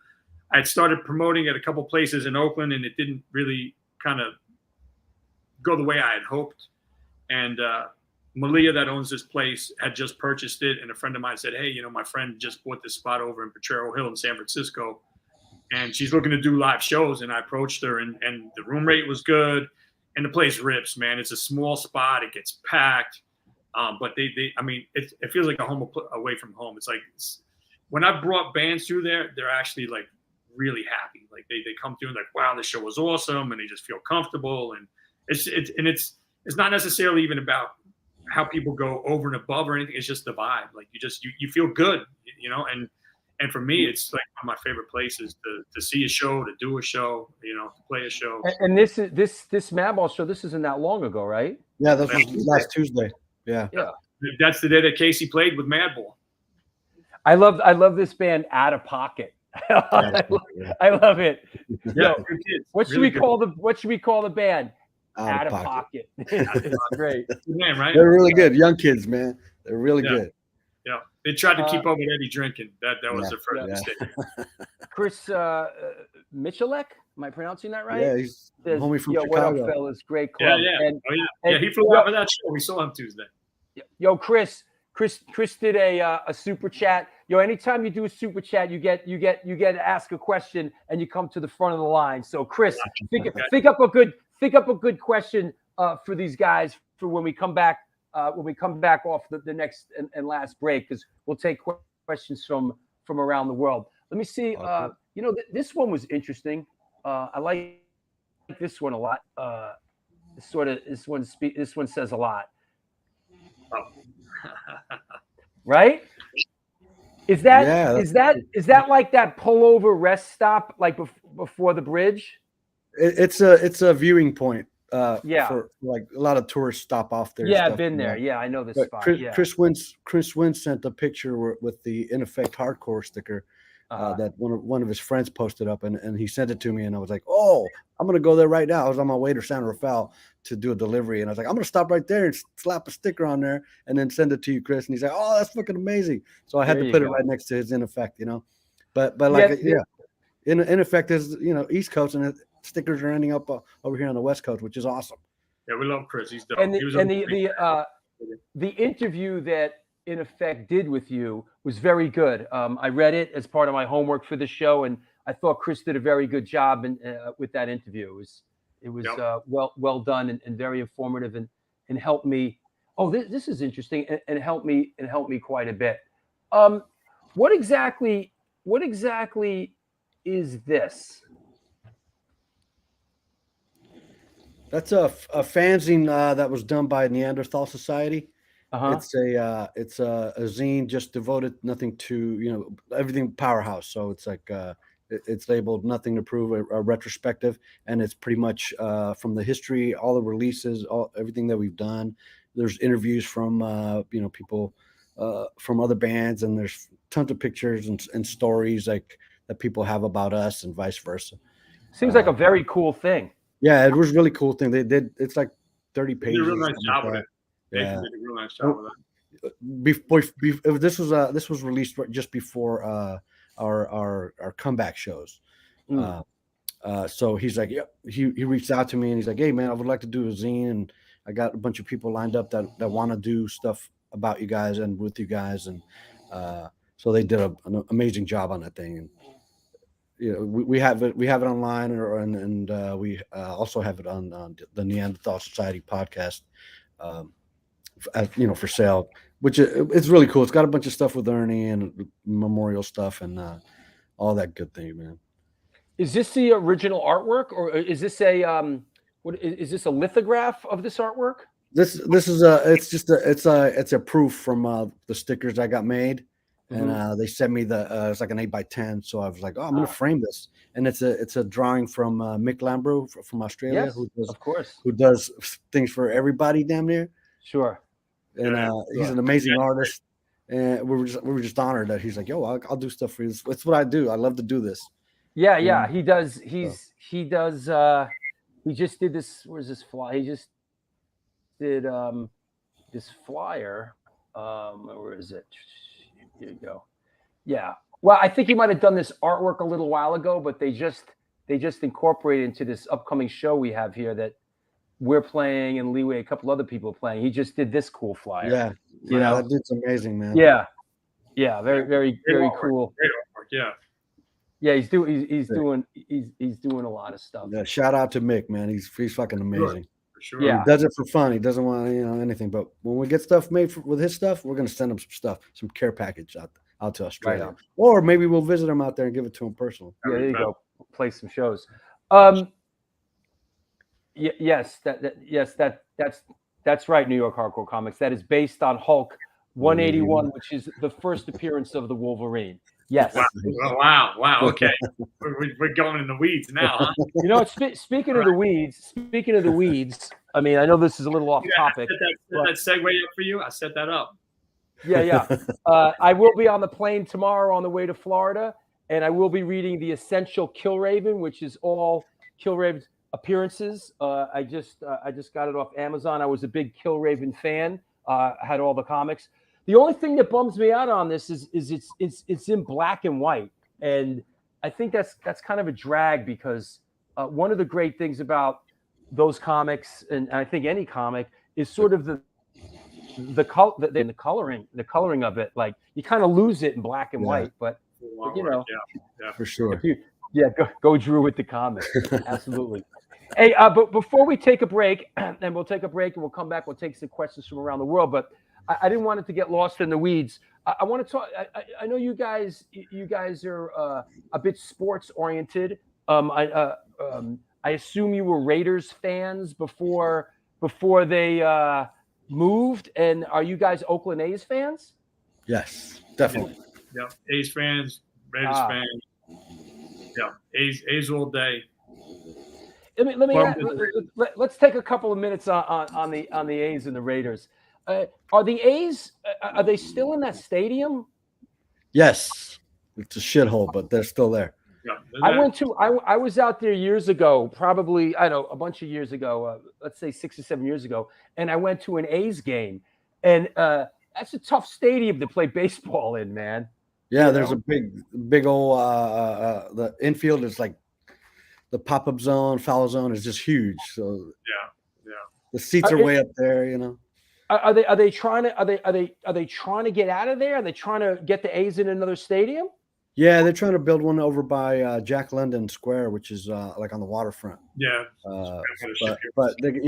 S4: I had started promoting at a couple places in Oakland, and it didn't really kind of go the way I had hoped. And Malia, that owns this place, had just purchased it. And a friend of mine said, hey, my friend just bought this spot over in Potrero Hill in San Francisco. and she's looking to do live shows. And I approached her, and the room rate was good, and the place rips, man. It's a small spot, it gets packed, but I mean, it feels like a home away from home. It's like when I brought bands through there, they're actually like really happy. Like they come through and like, wow, this show was awesome, and they just feel comfortable. And it's not necessarily even about how people go over and above or anything. It's just the vibe. Like you feel good, you know. And for me, it's like one of my favorite places to see a show, to do a show, you know, to play a show.
S1: And this Madball show, this isn't that long ago, right?
S3: Yeah, that was last Tuesday. Yeah.
S4: That's the day that Casey played with Madball.
S1: I love this band, Out of Pocket. I love it.
S4: Yeah,
S1: what should we call the band? Out of Pocket. It's great.
S4: Good name, right?
S3: They're really good. Young kids, man. They're really good.
S4: Yeah, they tried to keep up with Eddie drinking. That was their first mistake.
S1: Chris Michalek, am I pronouncing that right?
S3: Yeah, he's the homie from Chicago.
S1: What up, fellas? Great club.
S4: Yeah, he flew out for that show. We saw him Tuesday.
S1: Yo, Chris did a super chat. Yo, anytime you do a super chat, you get to ask a question, and you come to the front of the line. So, Chris, think up a good question for these guys for when we come back. When we come back off the next and last break, because we'll take questions from around the world. Let me see. This one was interesting. I like this one a lot. This one says a lot. Right? Is that like that pullover rest stop like before the bridge?
S3: It's a viewing point. For like a lot of tourists stop off there.
S1: Yeah, I've been there. Yeah, I know this spot.
S3: Chris Wynn sent a picture with the In Effect hardcore sticker that one of his friends posted up, and he sent it to me, and I was like, oh, I'm gonna go there right now. I was on my way to San Rafael to do a delivery, and I was like, I'm gonna stop right there and slap a sticker on there, and then send it to you, Chris. And he's like, oh, that's fucking amazing. So I had to put it right next to his In Effect, you know. But like In Effect is East Coast, and stickers are ending up over here on the West Coast, which is awesome.
S4: Yeah, we love Chris. He's dope.
S1: And the interview that In Effect did with you was very good. I read it as part of my homework for the show, and I thought Chris did a very good job with that interview. It was well done and very informative and helped me. Oh, this is interesting and helped me quite a bit. What exactly is this?
S3: That's a fanzine that was done by Neanderthal Society. It's a zine just devoted nothing to everything Powerhouse. So it's like it's labeled Nothing to Prove, a retrospective, and it's pretty much from the history, all the releases, everything that we've done. There's interviews from people from other bands, and there's tons of pictures and stories like that people have about us and vice versa.
S1: Seems like a very cool thing.
S3: Yeah, it was a really cool thing. They did. It's like 30 pages.
S4: They did a real nice job with it.
S3: Yeah,
S4: they did a real nice job with
S3: it. This was released just before our comeback shows. So he's like, he reached out to me and he's like, hey man, I would like to do a zine, and I got a bunch of people lined up that want to do stuff about you guys and with you guys, and so they did an amazing job on that thing. And we have it online, and we also have it on the Neanderthal Society podcast, for sale, which it's really cool. It's got a bunch of stuff with Ernie and memorial stuff and all that good thing, man.
S1: Is this the original artwork, or is this is this a lithograph of this artwork?
S3: This is it's a proof from the stickers I got made. And they sent me it's like an 8x10. So I was like, oh, I'm gonna frame this. And it's a drawing from Mick Lambro from Australia, who does things for everybody damn near.
S1: Sure.
S3: And he's an amazing artist. And we were just honored that he's like, yo, I'll do stuff for you. It's what I do. I love to do this.
S1: Yeah. He does. He just did this. Where's this flyer? He just did this flyer. Where is it? Here you go. Yeah. Well, I think he might have done this artwork a little while ago, but they just incorporated into this upcoming show we have here that we're playing and Leeway, a couple other people playing. He just did this cool flyer.
S3: Yeah. That dude's amazing, man.
S1: Yeah. Yeah. Very, very, very cool.
S4: Great artwork. Yeah.
S1: Yeah, he's doing a lot of stuff.
S3: Yeah, shout out to Mick, man. He's fucking amazing.
S4: For sure.
S1: Yeah.
S3: He does it for fun. He doesn't want anything. But when we get stuff made with his stuff, we're gonna send him some stuff, some care package out to Australia,
S1: Right on.
S3: or maybe we'll visit him out there and give it to him personally.
S1: Yeah, there you go. Play some shows. Yes, that's right. New York Hardcore Comics. That is based on Hulk 181, which is the first appearance of the Wolverine. Yes.
S4: Wow. Okay, we're going in the weeds now, huh?
S1: You know, speaking of the weeds. I mean, I know this is a little off topic.
S4: Set that segue up for you. I set that up.
S1: Yeah. I will be on the plane tomorrow on the way to Florida, and I will be reading the Essential Killraven, which is all Killraven's appearances. I just got it off Amazon. I was a big Killraven fan. Had all the comics. The only thing that bums me out on this is it's in black and white, and I think that's kind of a drag because one of the great things about those comics, and I think any comic, is sort of the coloring of it. Like you kind of lose it in black and white, but you know,
S4: yeah,
S3: for sure.
S1: Go Drew with the comic. Absolutely. Hey, but before we take a break, and we'll we'll come back. We'll take some questions from around the world, but I didn't want it to get lost in the weeds. I want to talk. I know you guys are a bit sports oriented. I assume you were Raiders fans before they moved, and are you guys Oakland A's fans?
S3: Yes, definitely.
S4: Yeah, A's fans, Raiders fans. Yeah, A's all day.
S1: Let's take a couple of minutes on the A's and the Raiders. Are the A's? Are they still in that stadium?
S3: Yes, it's a shithole, but they're still there.
S4: Yeah,
S1: I was out there years ago, probably a bunch of years ago. Let's say 6 or 7 years ago, and I went to an A's game, and that's a tough stadium to play baseball in, man.
S3: Yeah, there's a big old the infield is like the pop-up zone, foul zone is just huge. So
S4: yeah,
S3: the seats are way up there, you know.
S1: Are they trying to get out of there? Are they trying to get the A's in another stadium?
S3: Yeah, they're trying to build one over by Jack London Square, which is like on the waterfront.
S4: Yeah,
S3: but they,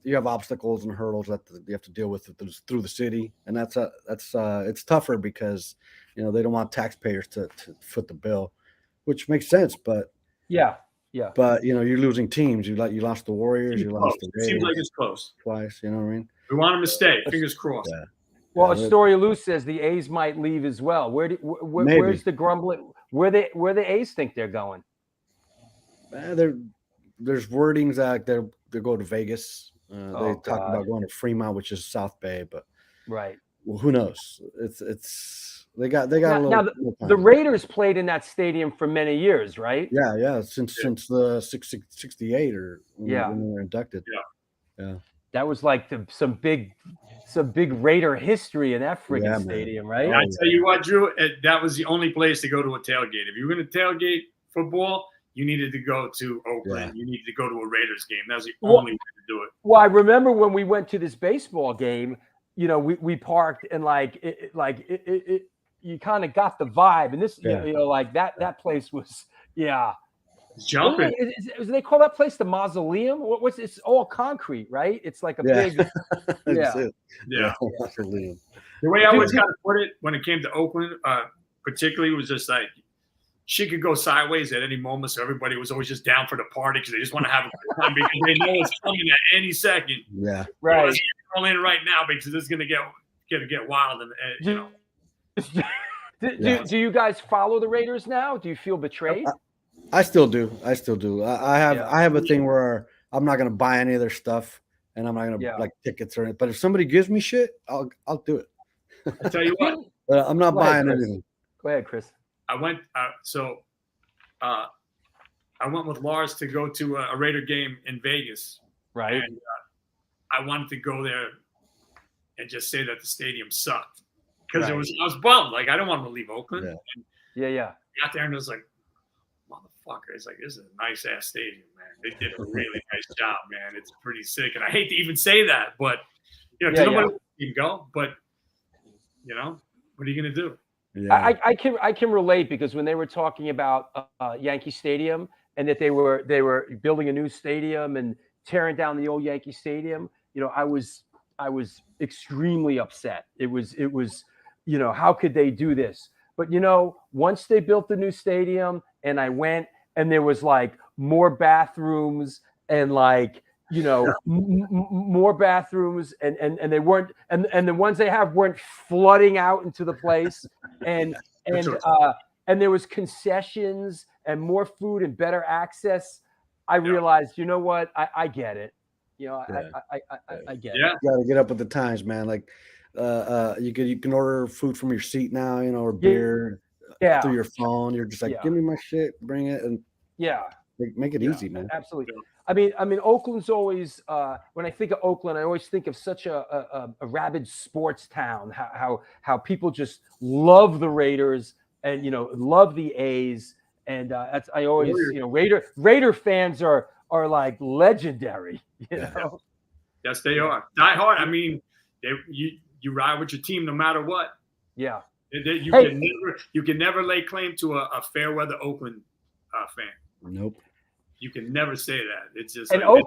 S3: you have obstacles and hurdles that you have to deal with through the city, and that's it's tougher because they don't want taxpayers to foot the bill, which makes sense. But
S1: yeah.
S3: But you're losing teams. You lost the Warriors. You lost the Raiders.
S4: Seems like it's close
S3: twice. You know what I mean?
S4: We want them to stay. Fingers crossed.
S3: Yeah.
S1: Well, Astoria Lou says the A's might leave as well. Where's the grumbling? Where the A's think they're going?
S3: There's wordings that they go to Vegas. They talk about going to Fremont, which is South Bay, but
S1: right.
S3: Well, who knows? They got a little.
S1: Now the Raiders played in that stadium for many years, right?
S3: Yeah. Since the 68 or when they were inducted. Yeah.
S1: That was like some big Raider history in that friggin' stadium, right?
S4: I tell you what, Drew, that was the only place to go to a tailgate. If you were going to tailgate football, you needed to go to Oakland. You needed to go to a Raiders game. That was the only way to do it.
S1: Well, I remember when we went to this baseball game, we parked and you kind of got the vibe, and this, that place was,
S4: It's jumping.
S1: They call that place the Mausoleum? It's all concrete, right? It's like a big,
S3: Mausoleum.
S4: The way I always got to put it when it came to Oakland, particularly, was just like shit could go sideways at any moment, so everybody was always just down for the party because they just want to have a good time because they know it's coming at any second.
S3: Yeah,
S1: right.
S4: Let's roll in right now because it's gonna get wild, and
S1: Do you guys follow the Raiders now? Do you feel betrayed?
S3: I still do. I have a thing where I'm not gonna buy any of their stuff, and I'm not gonna like tickets or anything. But if somebody gives me shit, I'll do it.
S4: I tell you what,
S3: I'm not buying anything.
S1: Go ahead, Chris.
S4: I went. I went with Lars to go to a Raider game in Vegas.
S1: Right.
S4: And I wanted to go there and just say that the stadium sucked because I was bummed. Like I don't want to leave Oakland.
S1: Yeah.
S4: Got there and it was like, motherfucker. It's like, this is a nice ass stadium, man. They did a really nice job, man. It's pretty sick. And I hate to even say that, but nobody can go. But what are you gonna do?
S3: Yeah.
S1: I can relate because when they were talking about Yankee Stadium and that they were building a new stadium and tearing down the old Yankee Stadium, I was extremely upset. It was how could they do this? But once they built the new stadium and I went and there was like more bathrooms and like more bathrooms and they weren't and the ones they have weren't flooding out into the place and there was concessions and more food and better access. I realized, you know what, I get it. I get it.
S3: You gotta get up with the times, man. Like you can order food from your seat now, or beer through your phone. You're just like, give me my shit, bring it, and make it easy, man.
S1: Absolutely. I mean, Oakland's always when I think of Oakland, I always think of such a rabid sports town. How people just love the Raiders and love the A's, and that's I always Raider fans are like legendary.
S4: Yes, they are. Die hard. I mean, you ride with your team no matter what.
S1: Yeah.
S4: You can never lay claim to a fair weather Oakland fan.
S3: Nope.
S4: You can never say that. It's just
S1: and
S4: like,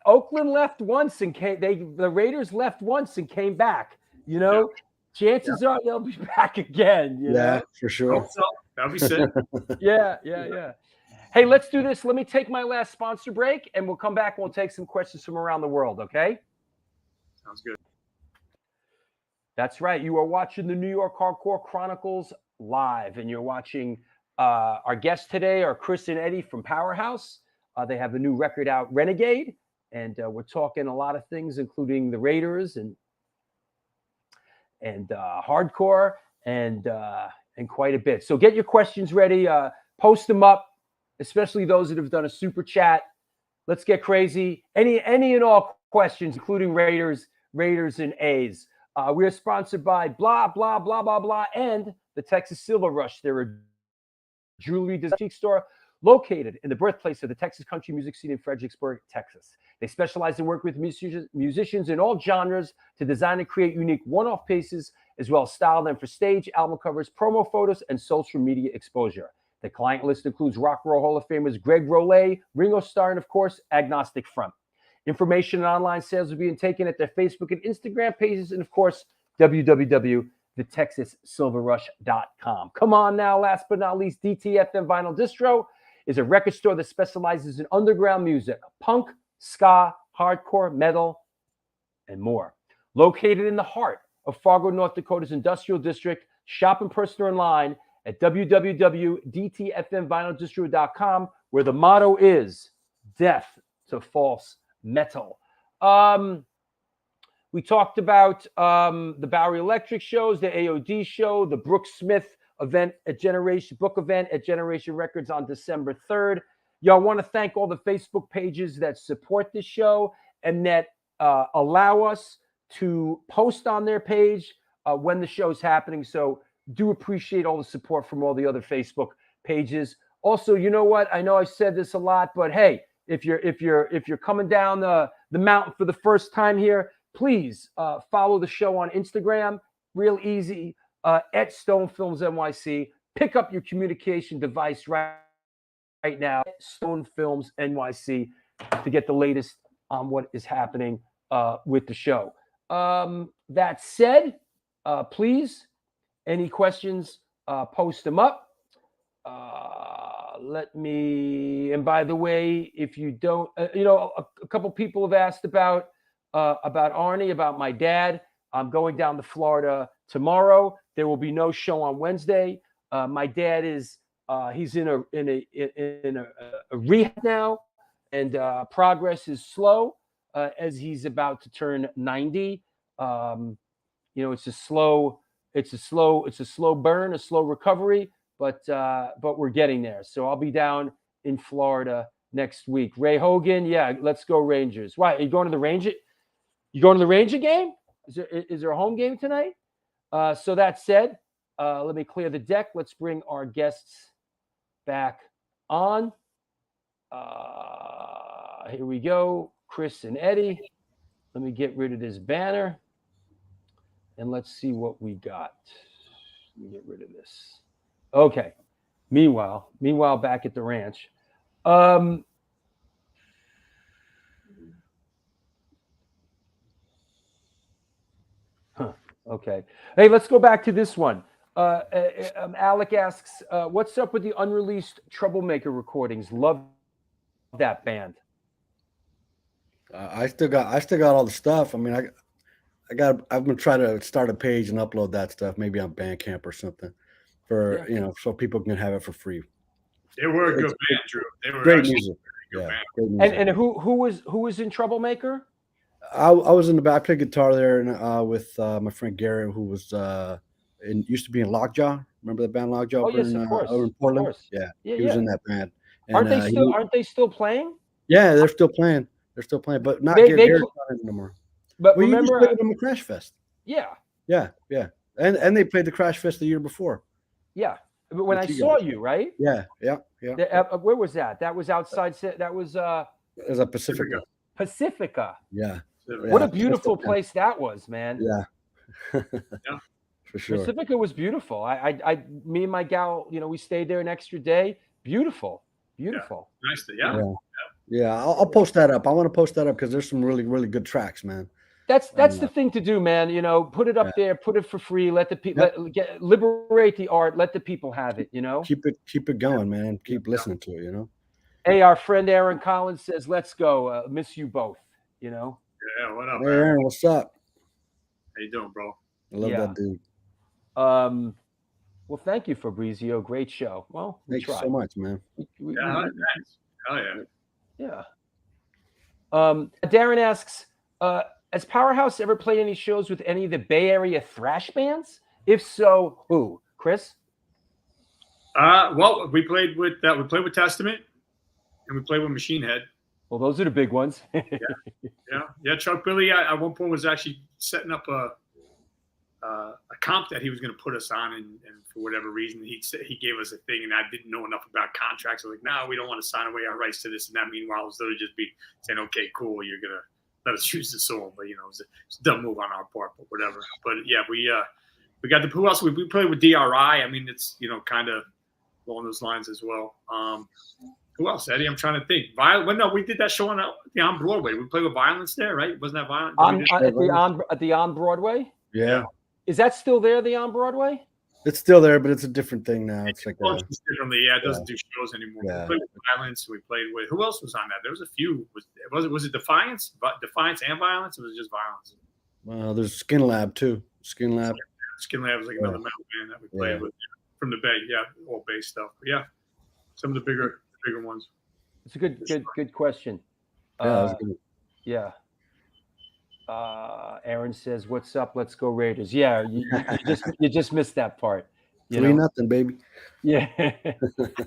S1: Oakland left once and the Raiders left once and came back. Chances are they'll be back again. You know?
S3: For sure.
S4: Hope so. That'll be sick.
S1: Yeah. Hey, let's do this. Let me take my last sponsor break, and we'll come back and we'll take some questions from around the world. Okay?
S4: Sounds good.
S1: That's right. You are watching the New York Hardcore Chronicles live, and you're watching. Our guests today are Chris and Eddie from Powerhouse. They have the new record out, Renegade, and we're talking a lot of things, including the Raiders and hardcore and quite a bit. So get your questions ready. Post them up, especially those that have done a super chat. Let's get crazy. Any and all questions, including Raiders and A's. We are sponsored by blah blah blah blah blah and the Texas Silver Rush. They're a jewelry design store located in the birthplace of the Texas country music scene in Fredericksburg, Texas. They specialize in working with musicians in all genres to design and create unique one-off pieces, as well as style them for stage, album covers, promo photos, and social media exposure. The client list includes Rock and Roll Hall of Famers Greg Rollet, Ringo Starr, and of course, Agnostic Front. Information and online sales are being taken at their Facebook and Instagram pages, and of course, www.thetexassilverrush.com. Come on now, last but not least, DTFM Vinyl Distro is a record store that specializes in underground music, punk, ska, hardcore, metal, and more. Located in the heart of Fargo, North Dakota's industrial district, shop in person or online at www.dtfmvinyldistro.com, where the motto is death to false metal. We talked about the Bowery Electric shows, the AOD show, the Brooke Smith event at book event at Generation Records on December 3rd. Y'all want to thank all the Facebook pages that support this show and that allow us to post on their page when the show's happening. So do appreciate all the support from all the other Facebook pages. Also, you know what? I know I've said this a lot, but hey, if you're coming down the mountain for the first time here, please follow the show on Instagram. Real easy, at Stone Films NYC. Pick up your communication device right now, Stone Films NYC, to get the latest on what is happening with the show. That said, please, any questions, post them up. And by the way, if you don't, a couple people have asked about Ernie, about my dad. I'm going down to Florida tomorrow. There will be no show on Wednesday. My dad is he's in a rehab now, and progress is slow as he's about to turn 90. It's a slow burn, a slow recovery, but we're getting there. So I'll be down in Florida next week. Ray Hogan, yeah, let's go Rangers. Why are you going to the Ranger? You going to the Ranger game? Is there a home game tonight? So that said, let me clear the deck. Let's bring our guests back on. Here we go. Chris and Eddie. Let me get rid of this banner. And let's see what we got. Let me get rid of this. Okay. Meanwhile, back at the ranch. Okay. Hey, let's go back to this one. Alec asks, what's up with the unreleased Troublemaker recordings? Love that band.
S3: I still got all the stuff. I mean, I'm gonna try to start a page and upload that stuff, maybe on Bandcamp or something, for so people can have it for free.
S4: They were a good band, Drew. They were
S3: great music.
S4: Good band.
S3: Great music.
S1: And who was in Troublemaker?
S3: I was in the back. I played guitar there and with my friend Garrett, who was used to be in Lockjaw. Remember the band Lockjaw?
S1: Oh yes, of course.
S3: Over in Portland.
S1: Of course.
S3: Yeah, he was in that band. And,
S1: aren't they still playing?
S3: Yeah, they're still playing. But not Garrett's not in anymore.
S1: But
S3: well,
S1: remember,
S3: you just played them at Crash Fest.
S1: Yeah.
S3: And they played the Crash Fest the year before.
S1: Yeah, but when I saw you, right?
S3: Yeah.
S1: Where was that? That was outside. That was
S3: it was at Pacifica.
S1: Pacifica.
S3: Yeah.
S1: What a beautiful place that was, man.
S3: Yeah. For sure.
S1: Pacifica was beautiful. Me and my gal, we stayed there an extra day. Beautiful.
S4: Nice.
S3: Yeah. I'll post that up. I want to post that up because there's some really, really good tracks, man.
S1: That's the thing to do, man. Put it up there, put it for free. Let the people liberate the art. Let the people have it.
S3: Keep it going, man. Keep listening to it.
S1: Hey, our friend Aaron Collins says, "Let's go. Miss you both."
S4: Yeah, what up,
S3: Hey, Aaron? What's up?
S4: How you doing, bro?
S3: I love that dude.
S1: Well, thank you, Fabrizio. Great show. Well,
S3: thank you so much, man.
S4: Thanks. Oh
S1: yeah. Darren asks, has Powerhouse ever played any shows with any of the Bay Area thrash bands? If so, who? Chris?
S4: Well, we played with Testament, and we played with Machine Head.
S1: Well, those are the big ones.
S4: Yeah. Chuck Billy at one point was actually setting up a comp that he was going to put us on, and for whatever reason, he gave us a thing, and I didn't know enough about contracts. I was like, no, we don't want to sign away our rights to this and that. Meanwhile, I was literally just saying, okay, cool, you're gonna let us use the song, but it was a dumb move on our part, but whatever. But yeah, we got the who else we played with DRI. I mean, it's kind of along those lines as well. Who else, Eddie? I'm trying to think. No, we did that show on Broadway. We played with Violence there, right? Wasn't that Violence?
S1: At the On Broadway?
S3: Yeah.
S1: Is that still there, the On Broadway?
S3: It's still there, but it's a different thing now. It's like
S4: differently. Yeah, it doesn't do shows anymore.
S3: Yeah.
S4: We played with Violence. We played with who else was on that? There was a few. Was it Defiance? Defiance and Violence? Or was it just Violence?
S3: Well, there's Skin Lab too. Skin Lab.
S4: Skin Lab was like another metal band that we played with from the Bay. Yeah, all bass stuff. But yeah, some of the bigger ones.
S1: It's a good question. Yeah. Aaron says, "What's up? Let's go Raiders." Yeah, you just missed that part.
S3: 3-0, baby.
S1: Yeah,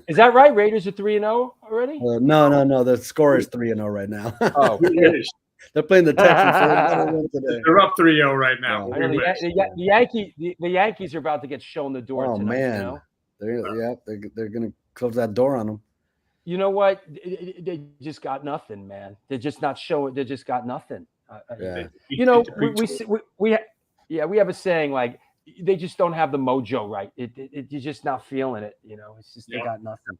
S1: is that right? Raiders are 3-0 already?
S3: No. The score is 3-0 right now.
S1: Oh,
S3: they're playing the Texans.
S4: They're up 3-0 right now.
S1: The Yankees are about to get shown the door.
S3: Oh
S1: tonight,
S3: man, they're gonna close that door on them.
S1: You know what? They just got nothing, man. They're just not showing. They just got nothing. We have a saying like they just don't have the mojo right. You're just not feeling it. It's just they got nothing.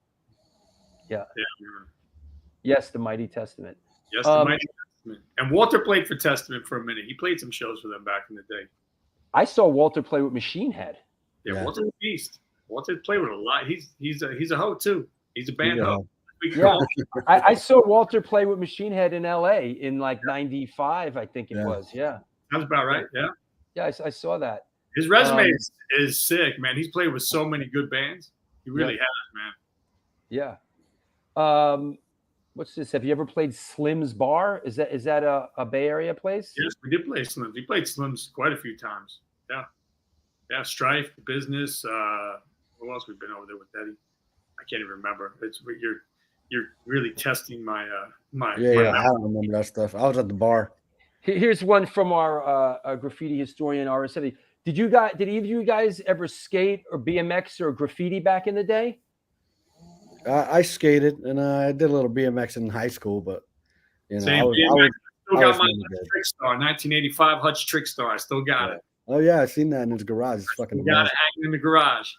S1: Yeah. Yes, the Mighty Testament.
S4: Yes, the Mighty Testament. And Walter played for Testament for a minute. He played some shows for them back in the day.
S1: I saw Walter play with Machine Head.
S4: Yeah. Walter's a beast. Walter played with a lot. He's a hoe too. He's a band hoe.
S1: Yeah, I saw Walter play with Machine Head in L.A. in like '95, I think it was. Yeah,
S4: that's about right. Yeah,
S1: I saw that.
S4: His resume is sick, man. He's played with so many good bands. He really has, man.
S1: Yeah. What's this? Have you ever played Slim's Bar? Is that a Bay Area place?
S4: Yes, we did play Slim's. We played Slim's quite a few times. Yeah. Strife, Business. Who else we've been over there with Eddie? I can't even remember. You're really testing my
S3: I don't remember that stuff. I was at the bar.
S1: Here's one from our graffiti historian RS70. Did either of you guys ever skate or BMX or graffiti back in the day?
S3: I skated and I did a little BMX in high school, but
S4: Same BMX. I still got my Hutch Trickstar, 1985 Hutch Trickstar. I still got it.
S3: Oh yeah, I've seen that in his garage. It's fucking.
S4: You got it hanging in the garage.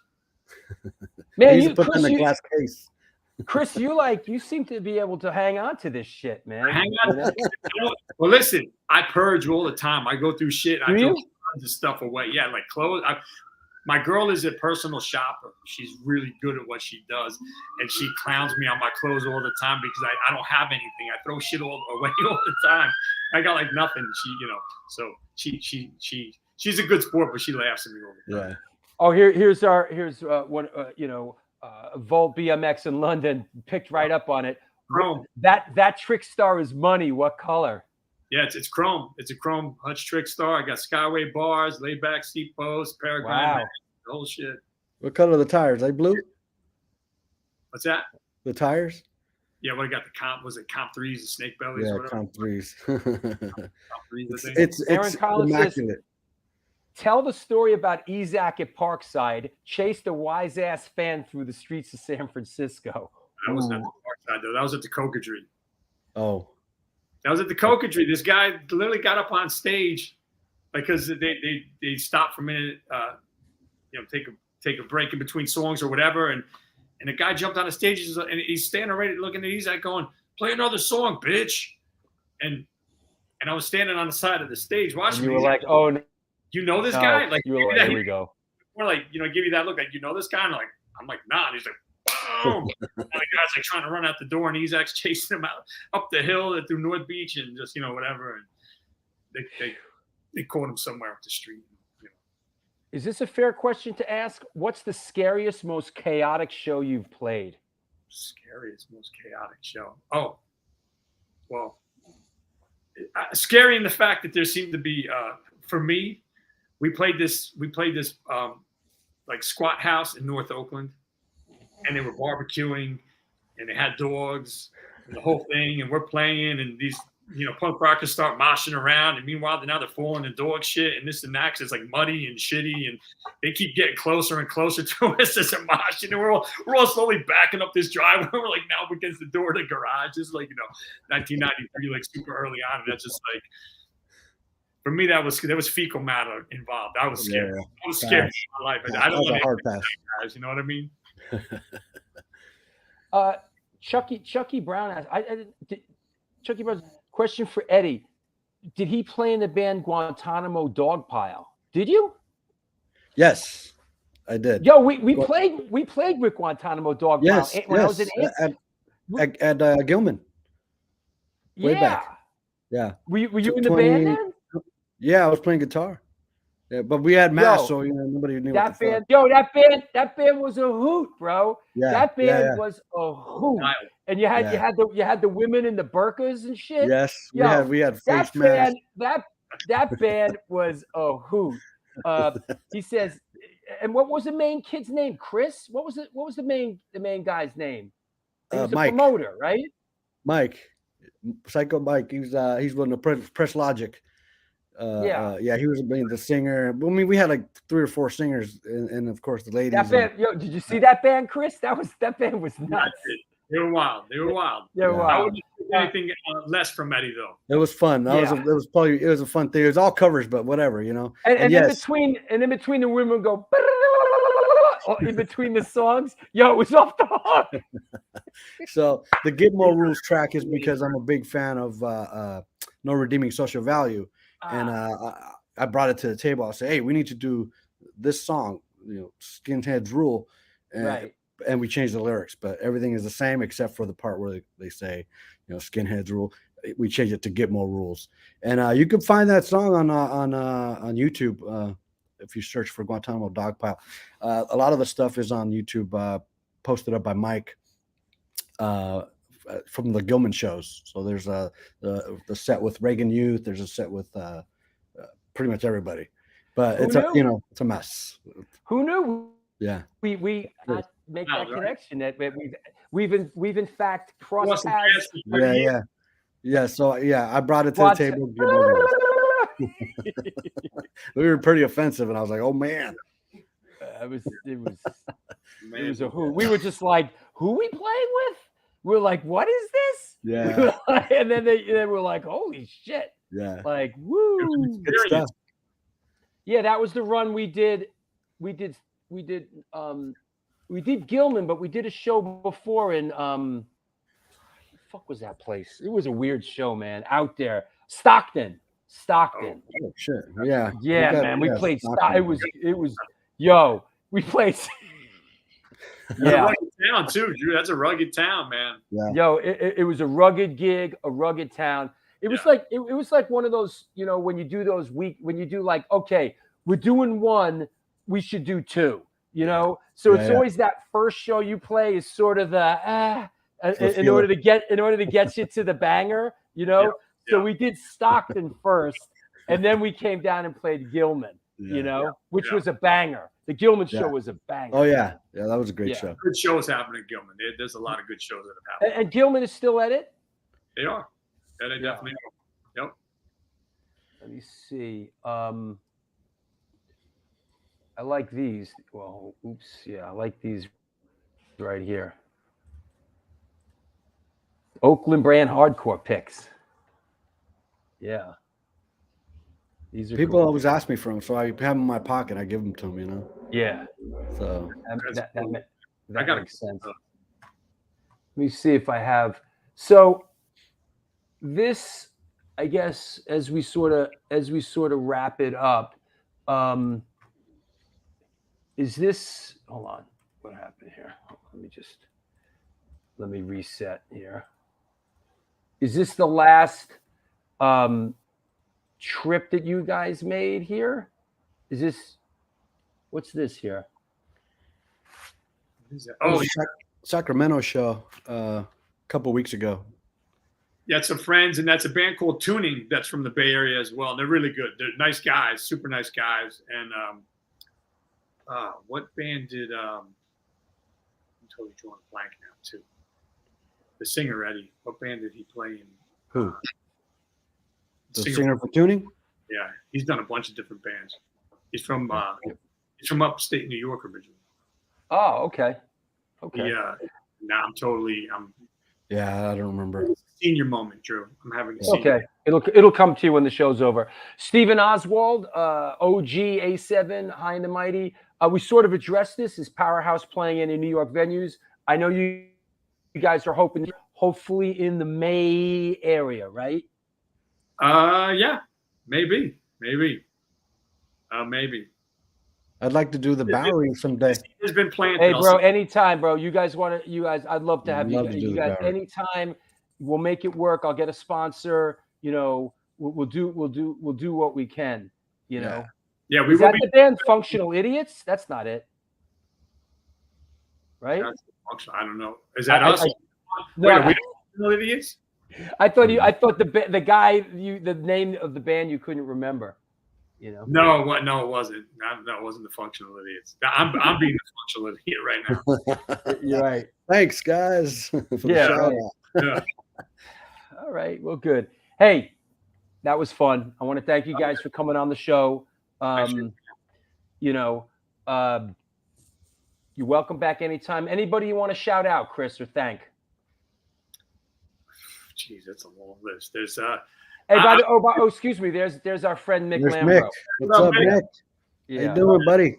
S1: Man,
S3: you put in a glass case.
S1: Chris, you seem to be able to hang on to this shit, man.
S4: Hang on. Well, listen, I purge all the time. I go through shit. I throw tons of stuff away. Yeah, like clothes. My girl is a personal shopper. She's really good at what she does, and she clowns me on my clothes all the time because I don't have anything. I throw shit all away all the time. I got like nothing. So she's a good sport, but she laughs at me all the time.
S3: Yeah.
S1: Oh, here's one. Volt BMX in London picked right up on it.
S4: Chrome.
S1: That Trick Star is money. What color?
S4: Yeah, it's chrome. It's a chrome Hutch Trick Star. I got Skyway bars, laid back seat posts, Paragon,
S1: wow.
S4: The whole shit.
S3: What color are the tires? They blue?
S4: What's that?
S3: The tires?
S4: Yeah, what I got the comp was it comp 3s, the snake bellies,
S3: yeah,
S4: or whatever.
S3: Comp 3s.
S4: Comp 3s, I think.
S3: It's immaculate.
S1: Says, tell the story about Ezak at Parkside chased a wise ass fan through the streets of San Francisco.
S4: That wasn't at the Parkside though. That was at the Cocodrie.
S3: Oh.
S4: That was at the Cocodrie. This guy literally got up on stage because they stopped for a minute, take a break in between songs or whatever, and the guy jumped on the stage and he's standing ready looking at Ezak going, "Play another song, bitch!" And I was standing on the side of the stage watching.
S1: And you were like, "Oh, no.
S4: You know this guy?" Like,
S1: you were like, "Here we go."
S4: Or like, give you that look, like, you know this guy? And I'm like, nah. And he's like, boom. And the guy's like trying to run out the door, and Ezak's chasing him up the hill through North Beach and just whatever. And they caught him somewhere up the street.
S1: Is this a fair question to ask? What's the scariest, most chaotic show you've played?
S4: Scariest, most chaotic show. Oh, well, scary in the fact that there seemed to be, for me, we played this like squat house in North Oakland, and they were barbecuing, and they had dogs and the whole thing, and we're playing, and these punk rockers start moshing around, and meanwhile they're falling in dog shit and this and that, 'cause it's like muddy and shitty, and they keep getting closer and closer to us as they're moshing, and we're all slowly backing up this driveway. We're like now up against the door of the garage. It's like 1993, like super early on, and that's just like, for me, there was fecal matter involved. I was scared.
S3: Yeah.
S4: I was scared in my life. I don't want to
S3: hard pass.
S4: Guys, you know what I mean?
S1: Chucky Brown asked. Chucky Brown. Question for Eddie: did he play in the band Guantanamo Dogpile? Did you?
S3: Yes, I did.
S1: Yo, we played with Guantanamo Dogpile.
S3: Yes,
S1: when I was
S3: at Gilman. Way back. Yeah.
S1: Were you in the band then?
S3: Yeah, I was playing guitar. Yeah, but we had masks, so nobody knew
S1: that
S3: what the
S1: band. Yo, that band was a hoot, bro.
S3: Yeah,
S1: that band was a hoot. And you had the women in the burqas and shit.
S3: Yes, we had face masks.
S1: That band was a hoot. He says, and what was the main kid's name? Chris? What was the main guy's name? He was a
S3: Mike.
S1: promoter, right?
S3: Mike, Psycho Mike. He's one of the Press Logic. He was the singer. I mean, we had like 3 or 4 singers, and of course the ladies.
S1: That band, did you see that band, Chris? That band was nuts.
S4: They were wild. They were wild. I wouldn't expect anything less from Eddie though.
S3: It was fun. It was a fun thing. It was all covers, but whatever,
S1: And yes. in between the women go in between the songs. Yo, it was off the hook.
S3: So the Get More Rules track is because I'm a big fan of No Redeeming Social Value. And I brought it to the table. I said, "Hey, we need to do this song, Skinheads Rule," and we changed the lyrics, but everything is the same except for the part where they say, "Skinheads Rule." We changed it to "Get More Rules," and you can find that song on YouTube if you search for Guantanamo Dogpile. A lot of the stuff is on YouTube, posted up by Mike. From the Gilman shows. So there's the set with Reagan Youth. There's a set with pretty much everybody. But it's a mess.
S1: Who knew?
S3: Yeah.
S1: We make that connection that we've in fact crossed paths.
S3: Yeah. So I brought it to the table. We were pretty offensive, and I was like, "Oh man."
S1: It was a who. We were just like, "Who we playing with?" We're like, "What is this?"
S3: Yeah.
S1: And then they were like, "Holy shit!"
S3: Yeah.
S1: Like, woo.
S3: Good stuff.
S1: Yeah, that was the run we did. We did Gilman, but we did a show before in what the fuck was that place? It was a weird show, man. Out there, Stockton.
S3: Oh shit! Yeah,
S1: Yeah, man. We played.
S3: Stockton.
S1: It was. Yo, we played.
S4: It's a rugged town too, Drew. That's a rugged town, man.
S3: Yeah.
S1: Yo, it was a rugged gig, a rugged town. It was like it was like one of those, when you do those when you do like, okay, we're doing one, we should do two, So it's always that first show you play is sort of the in order to get you to the banger, So we did Stockton first, and then we came down and played Gilman, which was a banger. The Gilman show was a banger.
S3: Oh yeah, that was a great show.
S4: Good shows happening at Gilman. There's a lot of good shows that have happened.
S1: And Gilman is still at it.
S4: They are. Yeah, they definitely are. Yep.
S1: Let me see. I like these. Well, oops. Yeah, I like these right here. Oakland brand hardcore picks. Yeah. These are
S3: people
S1: cool.
S3: always ask me for them, so I have them in my pocket. I give them to them,
S1: Yeah.
S3: So
S1: that
S4: I got
S1: makes sense. Let me see if I have. So this, I guess, as we sort of wrap it up, is this? Hold on. What happened here? Let me reset here. Is this the last trip that you guys made here? Is this? What's this here?
S4: Oh,
S3: Sacramento show a couple weeks ago.
S4: Yeah, it's some friends, and that's a band called Tuning that's from the Bay Area as well. They're really good. They're nice guys, super nice guys. And what band did I'm totally drawing a blank now too. The singer Eddie. What band did he play in?
S3: Who? The singer for Tuning?
S4: Yeah, he's done a bunch of different bands. He's from upstate New York originally.
S1: Oh, okay.
S4: Yeah. Now I'm
S3: Yeah, I don't remember.
S4: Senior moment, Drew. I'm having a
S1: Okay. It'll come to you when the show's over. Stephen Oswald, OG A7, High and the Mighty. We sort of addressed this. Is Powerhouse playing any New York venues? I know you guys are hopefully in the May area, right?
S4: Yeah, maybe. Maybe.
S3: I'd like to do the Bowery someday.
S4: There's been plans.
S1: Hey, bro, anytime, bro. You guys, I'd love to have
S3: Love to
S1: you
S3: do
S1: guys
S3: the Bowery.
S1: anytime. We'll make it work. I'll get a sponsor. We'll do what we can.
S4: Yeah,
S1: Is that the band Functional Idiots? That's not it, right?
S4: I don't know. Is that us?
S1: No,
S4: Wait, are we Functional Idiots?
S1: I thought the guy the name of the band you couldn't remember.
S4: No, it wasn't. No, it wasn't the Functional Idiots. I'm being the Functional Idiot right now.
S1: You're right.
S3: Thanks, guys. For the shout out.
S4: Yeah.
S1: All right. Well, good. Hey, that was fun. I want to thank you guys for coming on the show. You're welcome back anytime. Anybody you want to shout out, Chris, or thank?
S4: Jeez, that's a long list. There's
S1: Hey, excuse me. There's our friend Mick
S3: There's
S1: Lambro.
S3: Mick. What's up, Mick?
S1: Yeah.
S3: How you doing, buddy?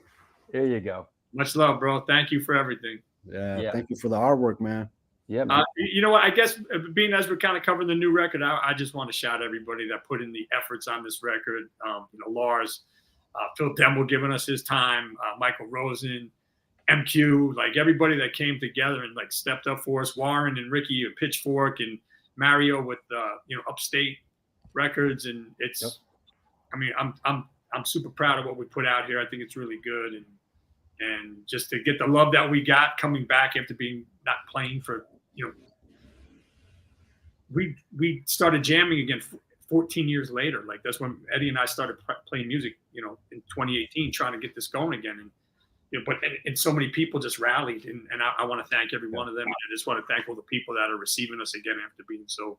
S1: There you go.
S4: much love, bro. Thank you for everything.
S3: Yeah. Thank you for the artwork, man.
S1: Yeah, man.
S4: You know what? I guess being as we're kind of covering the new record, I just want to shout everybody that put in the efforts on this record. Lars, Phil Demble giving us his time, Michael Rosen, MQ, like everybody that came together and like stepped up for us. Warren and Ricky at Pitchfork and Mario with Upstate Records, and it's. Yep. I mean, I'm super proud of what we put out here. I think it's really good, and just to get the love that we got coming back after being not playing for. We started jamming again 14 years later. Like that's when Eddie and I started playing music, in 2018, trying to get this going again. And and so many people just rallied, and I want to thank every one of them. And I just want to thank all the people that are receiving us again after being so,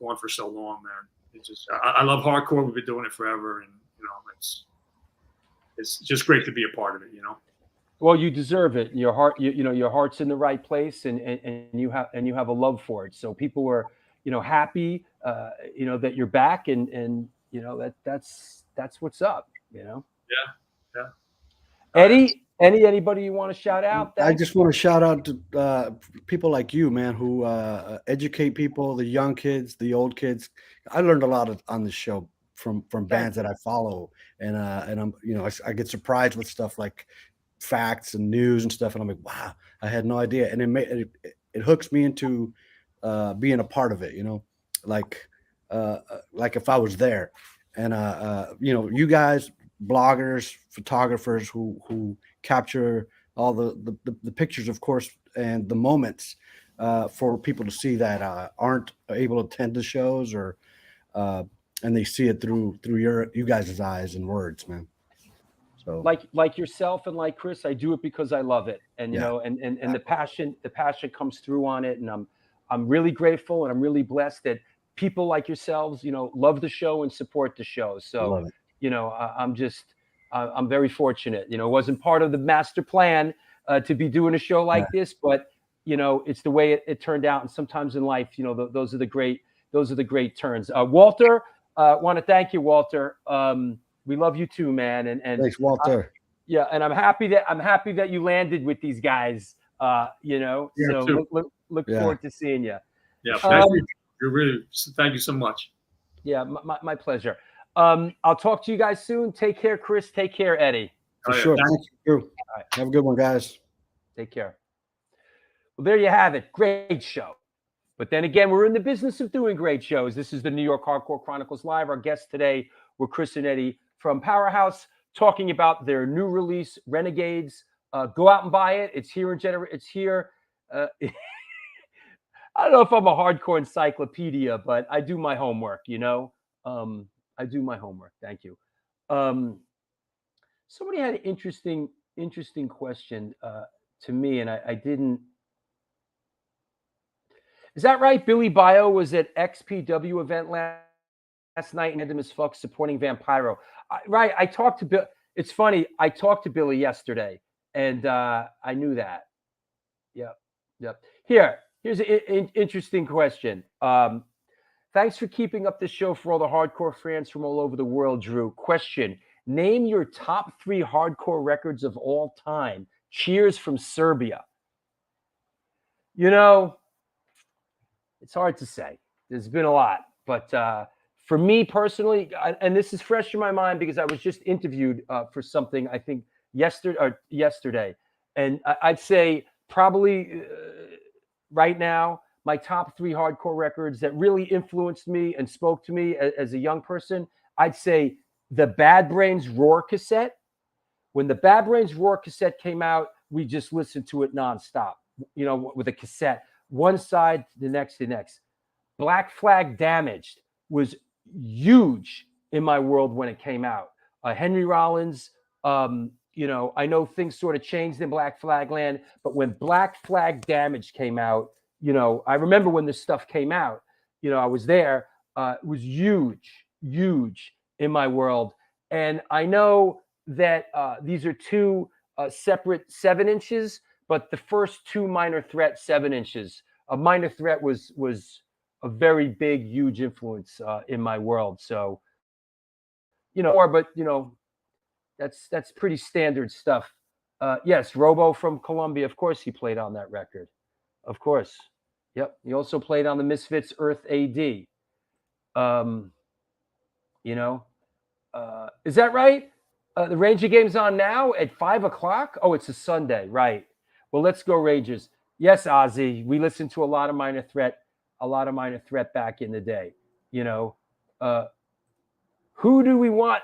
S4: gone for so long, man. It's just I love hardcore. We've been doing it forever, and it's just great to be a part of it.
S1: Well, you deserve it. Your heart, your heart's in the right place, and you have a love for it. So people were, happy, that you're back, and that's what's up. You know.
S4: Yeah.
S1: Eddie, anybody you want to shout out?
S3: I just want to shout out to people like you, man, who educate people, the young kids, the old kids. I learned a lot on this show from bands that I follow, and I'm I get surprised with stuff like facts and news and stuff, and I'm like, wow, I had no idea, and it hooks me into being a part of it, like if I was there, and you guys, bloggers, photographers who capture all the pictures, of course, and the moments for people to see that aren't able to attend the shows, or and they see it through you guys' eyes and words, man. So
S1: like yourself and like Chris, I do it because I love it, and and the passion comes through on it, and I'm really grateful, and I'm really blessed that people like yourselves, love the show and support the show. So I'm very fortunate. It wasn't part of the master plan to be doing a show like this, but it's the way it turned out. And sometimes in life, those are the great turns. Walter, want to thank you, Walter. We love you too, man. And
S3: thanks, Walter.
S1: And I'm happy that you landed with these guys. So look forward to seeing you.
S4: Yeah, thank you. Thank you so much.
S1: Yeah, my pleasure. I'll talk to you guys soon. Take care, Chris. Take care, Eddie.
S3: For sure. Thank you. All right. Have a good one, guys.
S1: Take care. Well, there you have it. Great show. But then again, we're in the business of doing great shows. This is the New York Hardcore Chronicles Live. Our guests today were Chris and Eddie from Powerhouse, talking about their new release, Renegades. Go out and buy it. It's here It's here. I don't know if I'm a hardcore encyclopedia, but I do my homework, I do my homework. Thank you. Somebody had an interesting question to me, and I didn't. Is that right? Billy Bio was at XPW event last night and random as fuck supporting Vampiro. Right. I talked to Bill. It's funny. I talked to Billy yesterday, and I knew that. Yep. Here's an interesting question. Thanks for keeping up the show for all the hardcore fans from all over the world, Drew. Question: name your top 3 hardcore records of all time. Cheers from Serbia. It's hard to say. There's been a lot, but for me personally, and this is fresh in my mind because I was just interviewed for something, I think yesterday, and I'd say probably right now, my top 3 hardcore records that really influenced me and spoke to me as a young person, I'd say the Bad Brains Roar cassette. When the Bad Brains Roar cassette came out, we just listened to it nonstop, with a cassette, one side to the next. Black Flag Damaged was huge in my world when it came out. Henry Rollins, I know things sort of changed in Black Flag land, but when Black Flag Damaged came out, I remember when this stuff came out, I was there. It was huge in my world. And I know that these are 2 separate 7 inches, but the first 2 Minor Threat 7 inches. Minor Threat was a very big, huge influence in my world. So, that's pretty standard stuff. Yes, Robo from Colombia. Of course, he played on that record. Of course. Yep. He also played on the Misfits Earth AD. Is that right? The Ranger game's on now at 5:00. Oh, it's a Sunday, right? Well, let's go Rangers. Yes, Ozzy. We listened to a lot of Minor Threat back in the day. Who do we want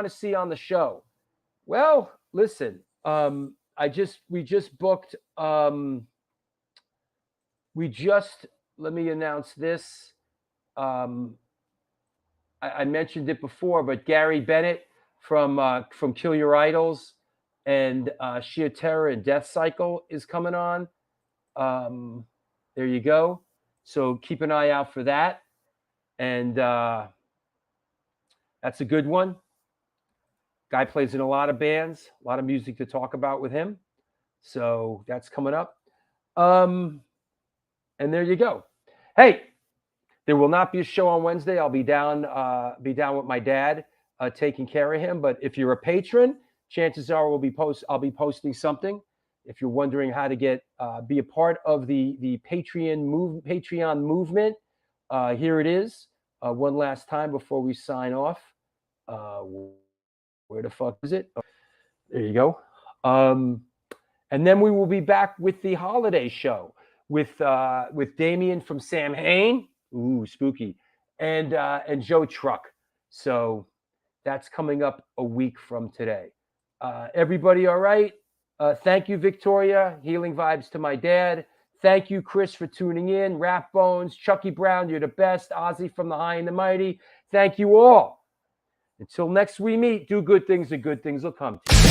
S1: to see on the show? Well, listen, we just booked. Let me announce this. I mentioned it before, but Gary Bennett from Kill Your Idols and Sheer Terror and Death Cycle is coming on. There you go. So keep an eye out for that. And that's a good one. Guy plays in a lot of bands, a lot of music to talk about with him. So that's coming up. And there you go. Hey, there will not be a show on Wednesday. I'll be down with my dad taking care of him. But if you're a patron, chances are I'll be posting something. If you're wondering how to get be a part of the Patreon movement, here it is. One last time before we sign off. Where the fuck is it? Oh, there you go. And then we will be back with the holiday show with Damien from Sam Hain. Ooh, spooky. And Joe Truck. So that's coming up a week from today. Everybody all right? Thank you, Victoria. Healing vibes to my dad. Thank you, Chris, for tuning in. Rap Bones, Chucky Brown, you're the best. Ozzy from the High and the Mighty. Thank you all. Until next we meet, do good things and good things will come to you.